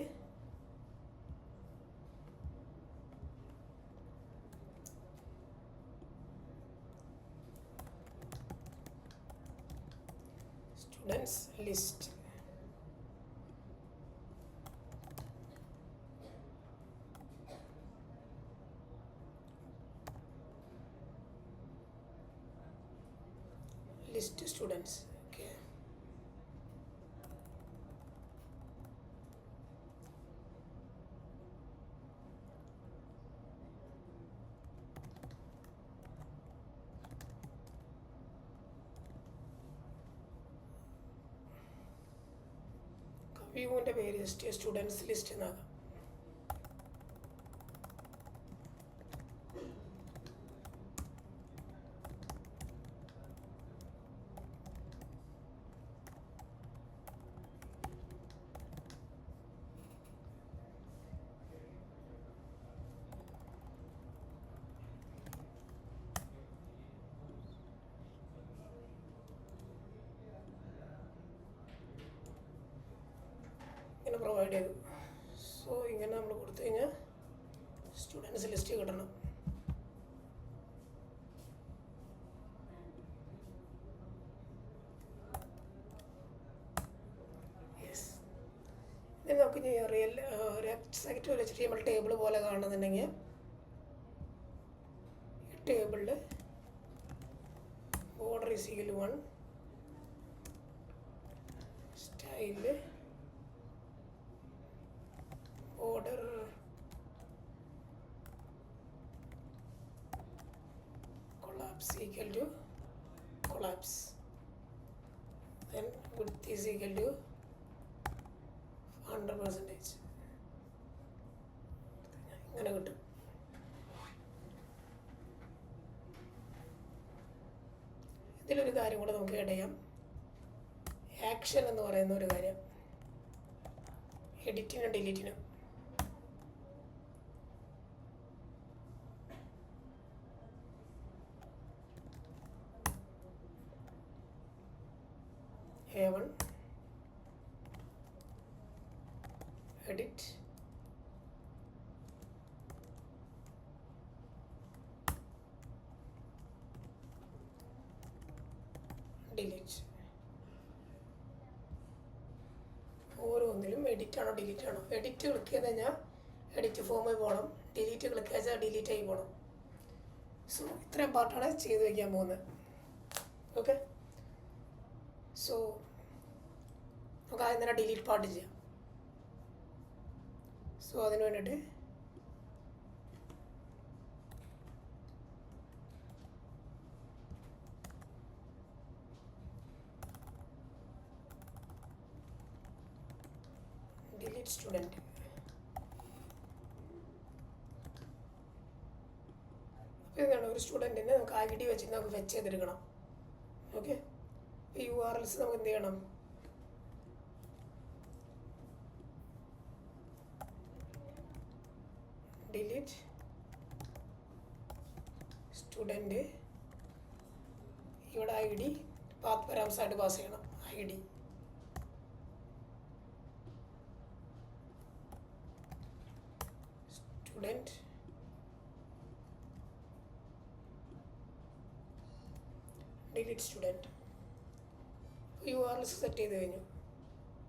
students list list students. Okay, വ്യൂവിൻ്റെ പേര് ജസ്റ്റ് സ്റ്റുഡൻസ് ലിസ്റ്റ് എന്നാകാം. പ്രൊവൈഡ് ചെയ്തു. സോ ഇങ്ങനെ നമ്മൾ കൊടുത്തു കഴിഞ്ഞാൽ സ്റ്റുഡൻസ് ലിസ്റ്റ് കിട്ടണം. യെസ്, ഇനി നമുക്ക് റിയൽ ഒരു എക്സാക്റ്റ് ഒരു HTML ടേബിൾ പോലെ കാണുന്നുണ്ടെങ്കിൽ ഈ ടേബിളിൽ border is equal to 1, style order collapse equal to collapse, then width is equal to 100%. ഇങ്ങനെ കിട്ടും. ഇതിലൊരു കാര്യം കൂടെ നമുക്ക് ആഡ് ചെയ്യാം. ആക്ഷൻ എന്ന് പറയുന്ന ഒരു കാര്യം എഡിറ്റിനും ഡിലീറ്റിനും. A1 edit delete. ഓരോന്നിലും എഡിറ്റ് ആണോ ഡിലീറ്റ് ആണോ. എഡിറ്റ് ക്ലിക്ക് ചെയ്ത് കഴിഞ്ഞാൽ എഡിറ്റ് ഫോമിൽ പോകണം, ഡിലീറ്റ് ക്ലിക്ക് ചെയ്താൽ ഡിലീറ്റ് ആയി പോകണം. സോ ഇത്രയും പാർട്ടാണ് ചെയ്ത് വയ്ക്കാൻ പോകുന്നത്. ഓക്കെ, സോ നമുക്ക് ആദ്യം തന്നെ ഡിലീറ്റ് പാർട്ട് ചെയ്യാം. സോ അതിന് വേണ്ടിയിട്ട് ഡിലീറ്റ് സ്റ്റുഡൻറ്റ്. അപ്പോൾ ഇതാണ് ഒരു സ്റ്റുഡൻറ്റിനെ നമുക്ക് ID വെച്ചിട്ട് നമുക്ക് ഫെച്ച് ചെയ്തെടുക്കണം. ഓക്കെ, URLs നമുക്ക് എന്ത് ചെയ്യണം? ഡിലീറ്റ് സ്റ്റുഡൻറ്റ്, ഇവിടെ ID പാത്ത് പാരാമീറ്റേഴ്സ് ആയിട്ട് പാസ് ചെയ്യണം. ID student delete student. URLs set ചെയ്ത് കഴിഞ്ഞു.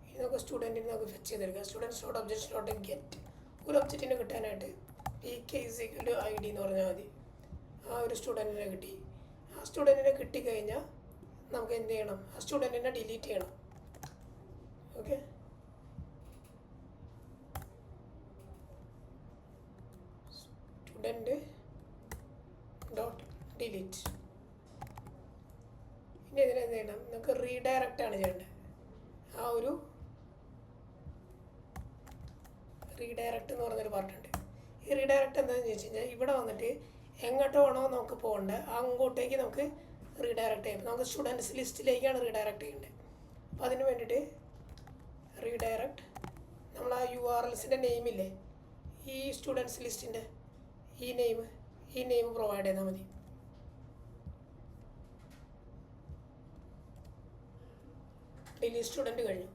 ഇനി നമുക്ക് സ്റ്റുഡൻറ്റിന് നമുക്ക് ഫെച്ച് ചെയ്തെടുക്കാം. Students dot object dot get ഒരു ഒബ്ജക്റ്റിനെ കിട്ടാനായിട്ട് PK = ID എന്ന് പറഞ്ഞാൽ മതി. ആ ഒരു സ്റ്റുഡൻറ്റിനെ കിട്ടി. ആ സ്റ്റുഡൻറ്റിനെ കിട്ടിക്കഴിഞ്ഞാൽ നമുക്ക് എന്ത് ചെയ്യണം? ആ സ്റ്റുഡൻറ്റിനെ ഡിലീറ്റ് ചെയ്യണം. Okay, student dot delete. ഇനി ഇതിനെന്ത് ചെയ്യണം? നമുക്ക് റീഡയറക്റ്റ് ആണ് ചെയ്യേണ്ടത്. ആ ഒരു റീഡയറക്റ്റ് എന്ന് പറഞ്ഞൊരു പാർട്ടുണ്ട്. ഈ റീഡയറക്റ്റ് എന്താണെന്ന് ചോദിച്ചു കഴിഞ്ഞാൽ ഇവിടെ വന്നിട്ട് എങ്ങോട്ടാണോ നമുക്ക് പോകേണ്ടത് അങ്ങോട്ടേക്ക് നമുക്ക് റീഡയറക്റ്റ് ചെയ്യാം. നമുക്ക് സ്റ്റുഡൻസ് ലിസ്റ്റിലേക്കാണ് റീഡയറക്റ്റ് ചെയ്യേണ്ടത്. അപ്പോൾ അതിന് വേണ്ടിയിട്ട് റീഡയറക്റ്റ് നമ്മൾ ആ URLസിൻ്റെ നെയിമില്ലേ, ഈ സ്റ്റുഡൻസ് ലിസ്റ്റിൻ്റെ ഈ നെയിം പ്രൊവൈഡ് ചെയ്താൽ മതി. ഡിലീറ്റ് സ്റ്റുഡൻറ്റ് കഴിഞ്ഞു.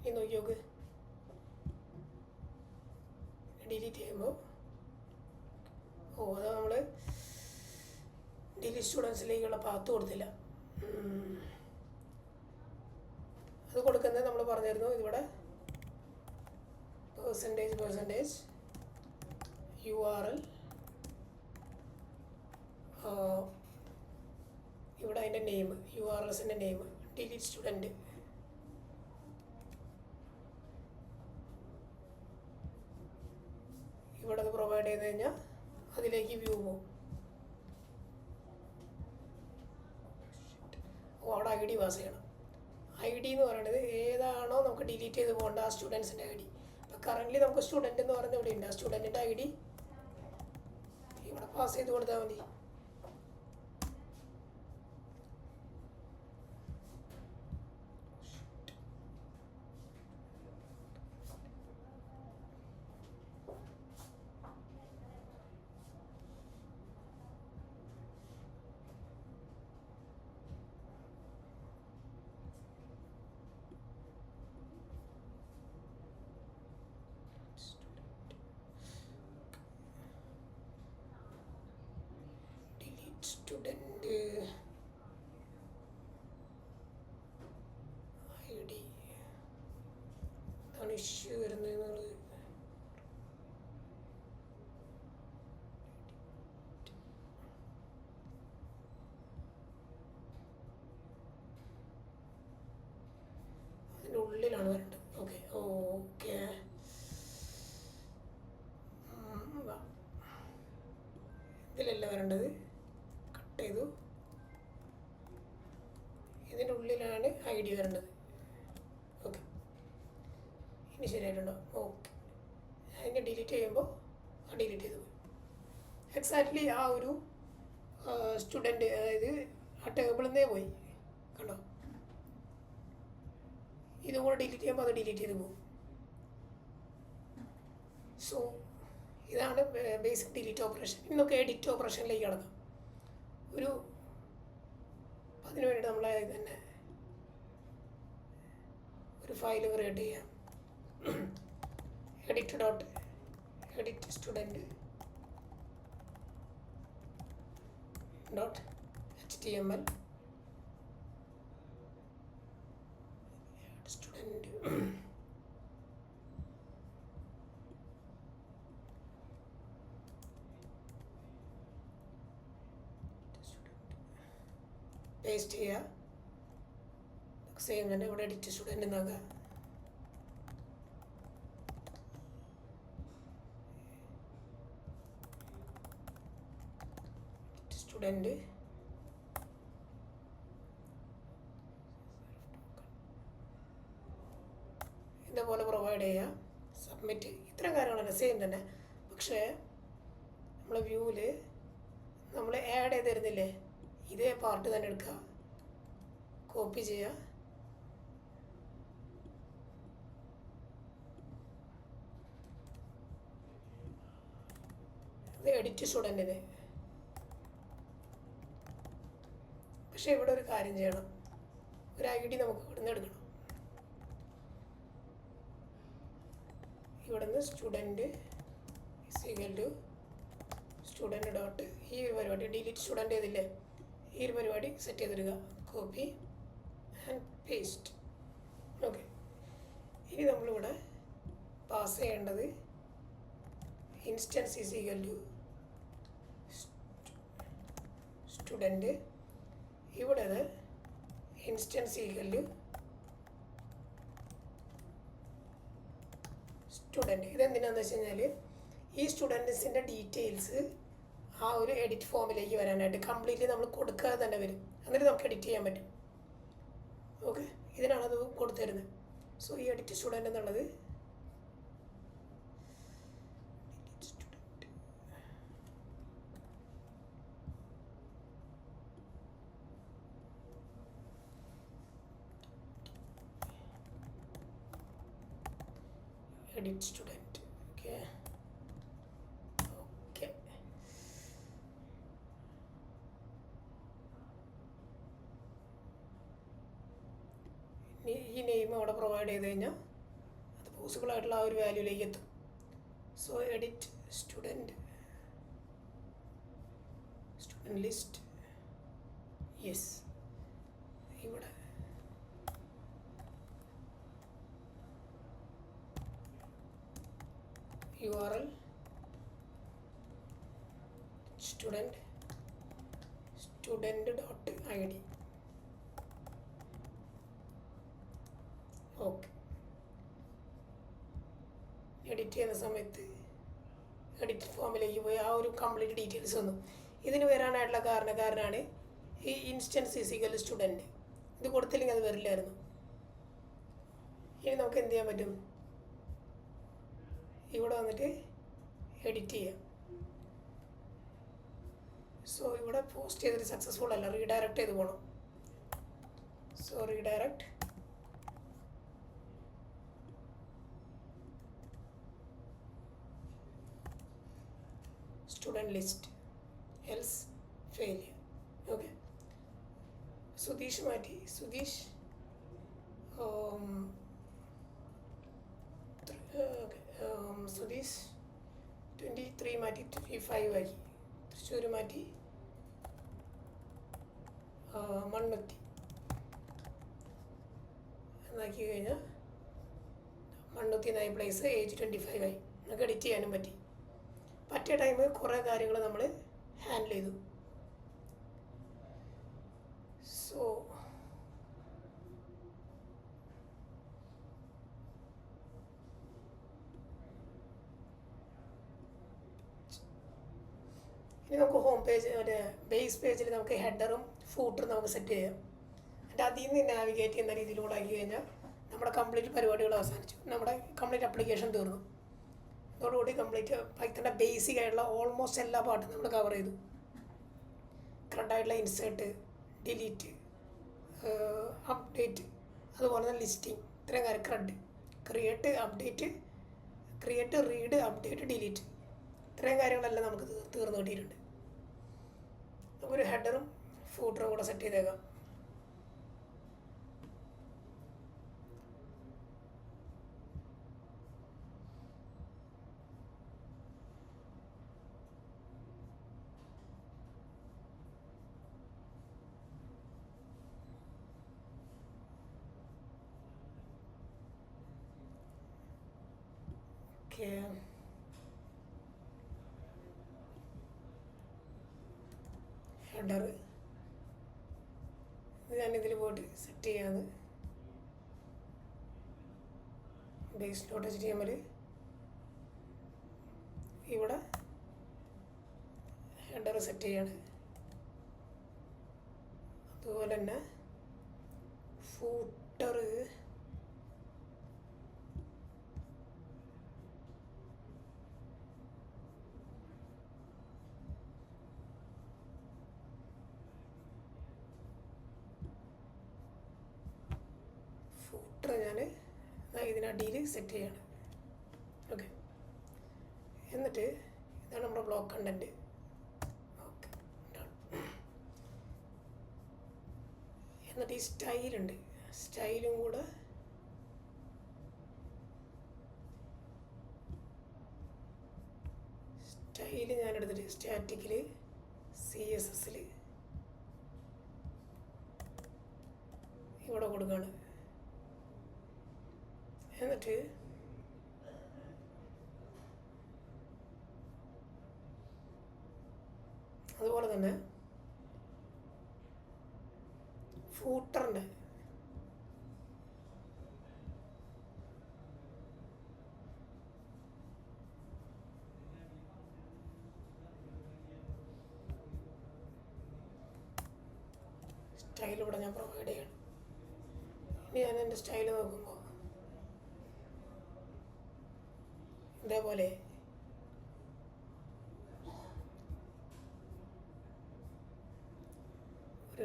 ഇനി നോക്കി നോക്ക്, ഡിലീറ്റ് ചെയ്യുമ്പോൾ അത് നമ്മൾ ഡിലീറ്റ് സ്റ്റുഡൻസിലേക്കുള്ള പാത്ത് കൊടുത്തില്ല. അത് കൊടുക്കുന്നത് നമ്മൾ പറഞ്ഞിരുന്നു. ഇതിവിടെ പെർസെൻറ്റേജ് URL, ഇവിടെ അതിൻ്റെ നെയിം, URLസിൻ്റെ നെയിം ഡിലീറ്റ് സ്റ്റുഡൻറ്റ്. ഇവിടെ അത് പ്രൊവൈഡ് ചെയ്ത് കഴിഞ്ഞാൽ അതിലേക്ക് വ്യൂ പോകും. അവിടെ ID പാസ് ചെയ്യണം. ID എന്ന് പറയുന്നത് ഏതാണോ നമുക്ക് ഡിലീറ്റ് ചെയ്ത് പോകേണ്ട ആ സ്റ്റുഡൻസിൻ്റെ ID. അപ്പോൾ കറൻ്റ്ലി നമുക്ക് സ്റ്റുഡൻറ്റ് എന്ന് പറയുന്നത് ഇവിടെ ഉണ്ട്. ആ സ്റ്റുഡൻറ്റിൻ്റെ ID ഇവിടെ പാസ് ചെയ്ത് കൊടുത്താൽ മതി. സ്റ്റുഡൻറ്റ് ID അതാണ് ഇഷ്യൂ വരുന്നത്. അതിൻ്റെ ഉള്ളിലാണ് വരേണ്ടത്. ഓക്കെ ഇതിലല്ല വരേണ്ടത്. കട്ട് ചെയ്തു. ഇതിൻ്റെ ഉള്ളിലാണ് ID വരേണ്ടത്. ഓക്കെ, ഇനി ശരിയായിട്ടുണ്ടോ? ഓക്കെ, അതിനെ ഡിലീറ്റ് ചെയ്യുമ്പോൾ ഡിലീറ്റ് ചെയ്തു പോയി. എക്സാക്ട്ലി ആ ഒരു സ്റ്റുഡൻറ്റ്, അതായത് ആ ടേബിളിൽ നിന്നേ പോയി. കണ്ടോ? ഇതും കൂടെ ഡിലീറ്റ് ചെയ്യുമ്പോൾ അത് ഡിലീറ്റ് ചെയ്ത് പോകും. സോ ഇതാണ് ബേസിക് ഡിലീറ്റ് ഓപ്പറേഷൻ. ഇനി നമുക്ക് എഡിറ്റ് ഓപ്പറേഷനിലേക്ക് കടക്കാം. അതിന് വേണ്ടിയിട്ട് നമ്മൾ തന്നെ ഒരു ഫയൽ ക്രിയേറ്റ് ചെയ്യാം. Edit student .html student paste ചെയ്യുക. സെയിം തന്നെ ഇവിടെ എഡിറ്റ് സ്റ്റുഡൻറ്റ് എന്നാക്കുക. സ്റ്റുഡൻറ്റ് ഇതേപോലെ പ്രൊവൈഡ് ചെയ്യുക. സബ്മിറ്റ്. ഇത്തരം കാര്യങ്ങളൊക്കെ സെയിം തന്നെ. പക്ഷേ നമ്മളെ വ്യൂവിൽ നമ്മൾ ആഡ് ചെയ്ത് തരുന്നില്ലേ, ഇതേ പാർട്ട് തന്നെ എടുക്കുക. കോപ്പി ചെയ്യുക. ഇത് എഡിറ്റ് സ്റ്റുഡൻറ്റിന്. പക്ഷേ ഇവിടെ ഒരു കാര്യം ചെയ്യണം, ഒരു ID നമുക്ക് ഇവിടുന്ന് എടുക്കണം. ഇവിടുന്ന് സ്റ്റുഡൻറ്റ് സ്റ്റുഡൻറ്റ് ഡോട്ട് ഈ ഒരു പരിപാടി ഡിലീറ്റ് സ്റ്റുഡൻറ്റ് ചെയ്തില്ലേ, ഈ ഒരു പരിപാടി സെറ്റ് ചെയ്തെടുക്കുക. Copy and paste. ഓക്കെ, ഇനി നമ്മളിവിടെ പാസ് ചെയ്യേണ്ടത് instance is equal to student. ഇവിടെ ഇൻസ്റ്റൻസ് ഈക്വൽ ടു സ്റ്റുഡൻറ്റ്. ഇതെന്തിനാണെന്ന് വെച്ച് കഴിഞ്ഞാൽ ഈ സ്റ്റുഡൻസിൻ്റെ ഡീറ്റെയിൽസ് ആ ഒരു എഡിറ്റ് ഫോമിലേക്ക് വരാനായിട്ട് കംപ്ലീറ്റ്ലി നമ്മൾ കൊടുക്കാതെ തന്നെ വരും. എന്നിട്ട് നമുക്ക് എഡിറ്റ് ചെയ്യാൻ പറ്റും. ഓക്കെ, ഇതിനാണത് കൊടുത്തു തരുന്നത്. സോ ഈ എഡിറ്റ് സ്റ്റുഡൻറ്റ് എന്നുള്ളത് edit student. Okay. ഈ നെയിം അവിടെ പ്രൊവൈഡ് ചെയ്ത് കഴിഞ്ഞാൽ അത് പോസിബിൾ ആയിട്ടുള്ള ആ ഒരു വാല്യൂയിലേക്ക് എത്തും. So edit student list. Yes, ഇവിടെ URL student dot id. Okay, edit ചെയ്യുന്ന സമയത്ത് എഡിറ്റ് ഫോമിലേക്ക് പോയി ആ ഒരു കംപ്ലീറ്റ് ഡീറ്റെയിൽസ് വന്നു. ഇതിന് വരാനായിട്ടുള്ള കാരണക്കാരനാണ് ഈ ഇൻസ്റ്റൻസ് ഫിസിക്കൽ സ്റ്റുഡൻറ്റ്. ഇത് കൊടുത്തില്ലെങ്കിൽ അത് വരില്ലായിരുന്നു. ഇനി നമുക്ക് എന്ത് ചെയ്യാൻ പറ്റും, ഇവിടെ വന്നിട്ട് എഡിറ്റ് ചെയ്യാം. സോ ഇവിടെ പോസ്റ്റ് ചെയ്തിട്ട് സക്സസ്ഫുൾ അല്ല, റീഡയറക്റ്റ് ചെയ്ത് പോകണം. So redirect student list else failure. Okay, Sudheesh മാറ്റി, സുധീഷ് സുധീഷ് 23 മാറ്റി 35 ആക്കി. തൃശ്ശൂർ മാറ്റി മണ്ണുത്തി എന്നാക്കി കഴിഞ്ഞാൽ മണ്ണുത്തി എന്നായി പ്ലേസ്. ഏജ് 25 ആയി. നമുക്ക് എഡിറ്റ് ചെയ്യാനും പറ്റിയ ടൈം കുറേ കാര്യങ്ങൾ നമ്മൾ ഹാൻഡിൽ ചെയ്തു. സോ ഇനി നമുക്ക് ഹോം പേജ് മറ്റേ ബേസ് പേജിൽ നമുക്ക് ഹെഡറും ഫൂട്ടറും നമുക്ക് സെറ്റ് ചെയ്യാം. എന്നിട്ട് അതിൽ നിന്ന് നാവിഗേറ്റ് ചെയ്യുന്ന രീതിയിലൂടെ ആക്കി കഴിഞ്ഞാൽ നമ്മുടെ കംപ്ലീറ്റ് പരിപാടികൾ അവസാനിച്ചു. നമ്മുടെ കംപ്ലീറ്റ് ആപ്ലിക്കേഷൻ തീർന്നു. അതോടുകൂടി കംപ്ലീറ്റ് പൈത്തൻ്റെ ബേസിക് ആയിട്ടുള്ള ഓൾമോസ്റ്റ് എല്ലാ പാർട്ടും നമ്മൾ കവർ ചെയ്തു. ക്രെഡായിട്ടുള്ള ഇൻസേർട്ട്, ഡിലീറ്റ്, അപ്ഡേറ്റ്, അതുപോലെ തന്നെ ലിസ്റ്റിംഗ്, ഇത്രയും കാര്യം. Cred, create, update, read, update, delete, ഇത്രയും കാര്യങ്ങളെല്ലാം നമുക്ക് തീർന്നു കിട്ടിയിട്ടുണ്ട്. നമുക്കൊരു ഹെഡറും ഫൂട്ടറും കൂടെ സെറ്റ് ചെയ്തേക്കാം. ഓക്കെ, ഹെഡർ ഞാനിതിൽ പോയിട്ട് സെറ്റ് ചെയ്യാന്ന്. ബേസ് ഡോട്ട് HTML ഇവിടെ ഹെഡർ സെറ്റ് ചെയ്യാണ്. അതുപോലെ തന്നെ ഫൂട്ടർ ഫൂട്ടർ ഞാൻ ഇതിനടിയിൽ സെറ്റ് ചെയ്യണം. ഓക്കെ, എന്നിട്ട് ഇതാണ് നമ്മുടെ ബ്ലോക്ക് കണ്ടൻറ്റ്. ഓക്കെ, എന്നിട്ട് ഈ സ്റ്റൈലുണ്ട്, സ്റ്റൈലും കൂടെ സ്റ്റൈല് ഞാൻ എടുത്തിട്ട് സ്റ്റാറ്റിക്കിൽ CSS ഇവിടെ കൊടുക്കുകയാണ്. എന്നിട്ട് അതുപോലെ തന്നെ ഫൂട്ടറിൻ്റെ സ്റ്റൈൽ ഇവിടെ ഞാൻ പ്രൊവൈഡ് ചെയ്യണം. ഇനി ഞാൻ എൻ്റെ സ്റ്റൈൽ നോക്കുമ്പോൾ ഇതേപോലെ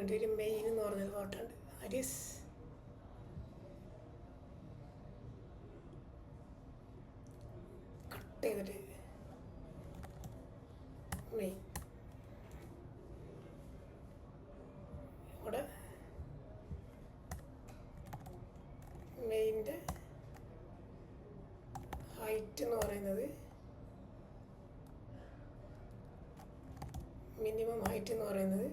ഒരു മെയിൻ എന്ന് പറഞ്ഞൊരു പാട്ടുണ്ട്. ദാറ്റ് ഈസ് കട്ട് ചെയ്തിട്ട് മെയിൻ ഇവിടെ മെയിൻ്റെ ഹൈറ്റ് എന്ന് പറയുന്നത് മിനിമം ഹൈറ്റ് എന്ന് പറയുന്നത്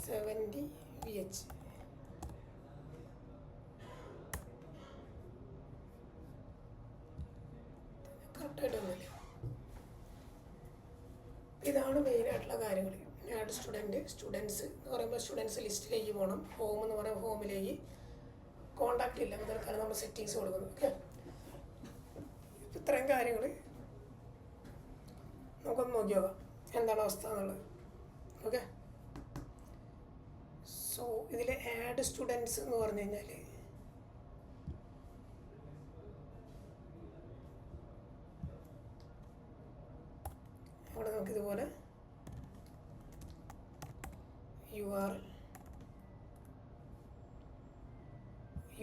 70 VH. കറക്റ്റായിട്ടൊന്നുമില്ല. ഇതാണ് മെയിനായിട്ടുള്ള കാര്യങ്ങൾ. ആഡ് സ്റ്റുഡൻസ് എന്ന് പറയുമ്പോൾ സ്റ്റുഡൻസ് ലിസ്റ്റിലേക്ക് പോകണം. ഹോം എന്ന് പറയുമ്പോൾ ഹോമിലേക്ക് കോണ്ടാക്റ്റ് ഇല്ല, തൽക്കാലം നമ്മൾ സെറ്റിങ്സ് കൊടുക്കുന്നു. ഓക്കെ, ഇത്രയും കാര്യങ്ങൾ നമുക്കൊന്ന് നോക്കി നോക്കാം എന്താണ് അവസ്ഥ എന്നുള്ളത്. ഓക്കെ, സോ ഇതിൽ ആഡ് സ്റ്റുഡൻസ് എന്ന് പറഞ്ഞു കഴിഞ്ഞാൽ അവിടെ നമുക്കിതുപോലെ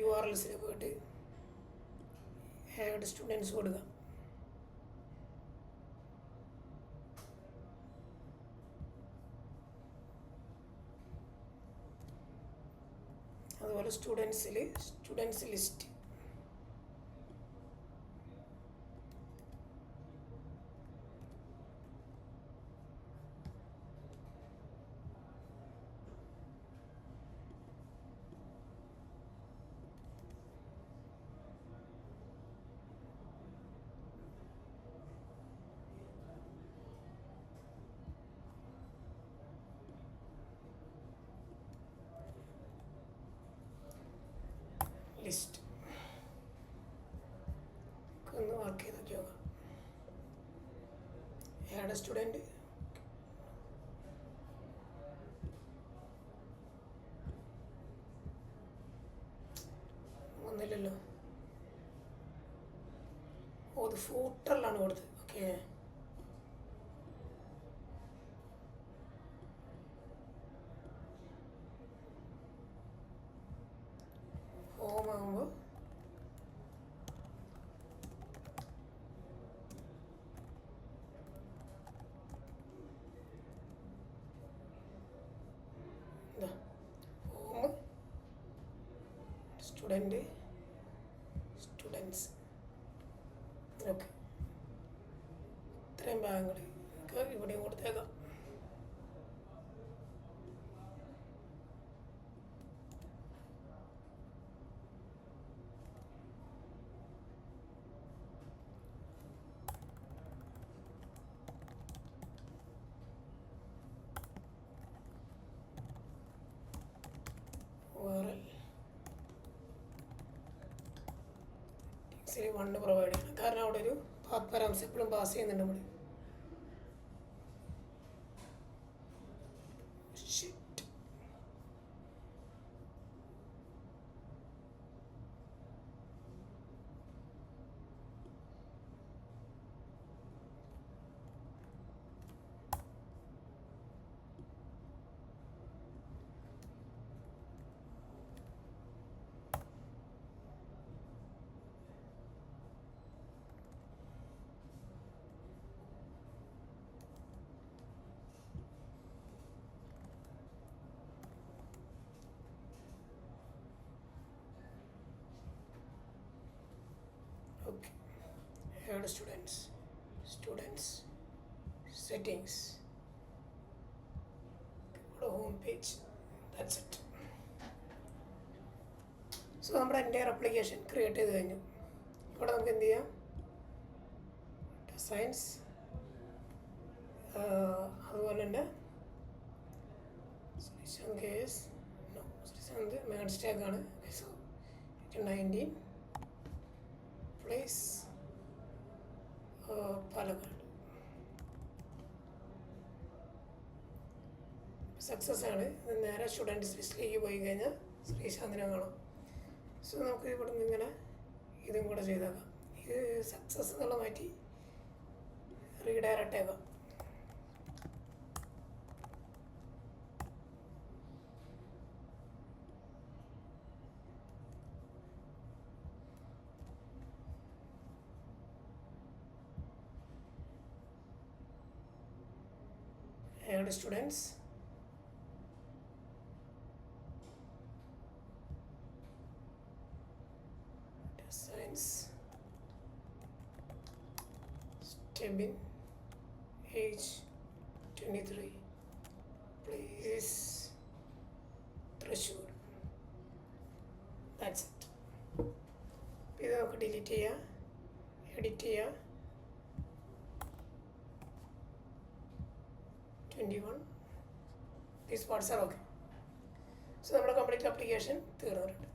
URLസിൽ പോയിട്ട് ആഡ് സ്റ്റുഡൻസ് കൊടുക്കാം. അതുപോലെ സ്റ്റുഡൻസ് ലിസ്റ്റ് ലിസ്റ്റ് ഒന്ന് വർക്ക് ചെയ്ത് നോക്കി നോക്കാം. Add student ഒന്നില്ലല്ലോ. ഓ, ഇത് ഫൂട്ടറിലാണ് കൊടുത്തത്. ഓക്കെ, ഹോം ആകുമ്പോൾ ഹോം സ്റ്റുഡൻസ്. ഓക്കെ, ഇത്രയും ഭാഗങ്ങൾ ഇവിടെയും കൊടുത്തേക്കാം. ശരി, 1 പ്രൊവൈഡ് ചെയ്യണം. കാരണം അവിടെ ഒരു പാത്ത് പാരാമീറ്റർ എപ്പോഴും പാസ് ചെയ്യുന്നുണ്ട് നമ്മൾ. add students settings, go to home page. That's it. So നമ്മുടെ എൻ്റെ ആപ്ലിക്കേഷൻ ക്രിയേറ്റ് ചെയ്ത് കഴിഞ്ഞു. ഇവിടെ നമുക്ക് എന്ത് ചെയ്യാം, സയൻസ് അതുപോലെ തന്നെ ശ്രീശാന്ത് കേസ് ശ്രീശാന്ത് മാത്സ് ടാഗാണ്. So 19 place Palakkad. സക്സസ് ആണ്. നേരെ സ്റ്റുഡൻറ്റ്സ് ലിസ്റ്റിലേക്ക് പോയി കഴിഞ്ഞാൽ ശ്രീശാന്തിനെ കാണാം. സോ നമുക്ക് ഇവിടെ നിന്ന് ഇങ്ങനെ ഇതും കൂടെ ചെയ്തേക്കാം. ഇത് സക്സസ് എന്നുള്ള മാറ്റി റീഡയറക്റ്റ് ആക്കാം. add students, science, Stebin, age 23, place Thrissur. That's it. ഇത് നമുക്ക് ഡിലീറ്റ് ചെയ്യാം, എഡിറ്റ് ചെയ്യാം. 21. These parts are okay. So നമ്മുടെ കംപ്ലീറ്റ് ആപ്ലിക്കേഷൻ തീർന്നിട്ടുണ്ട്.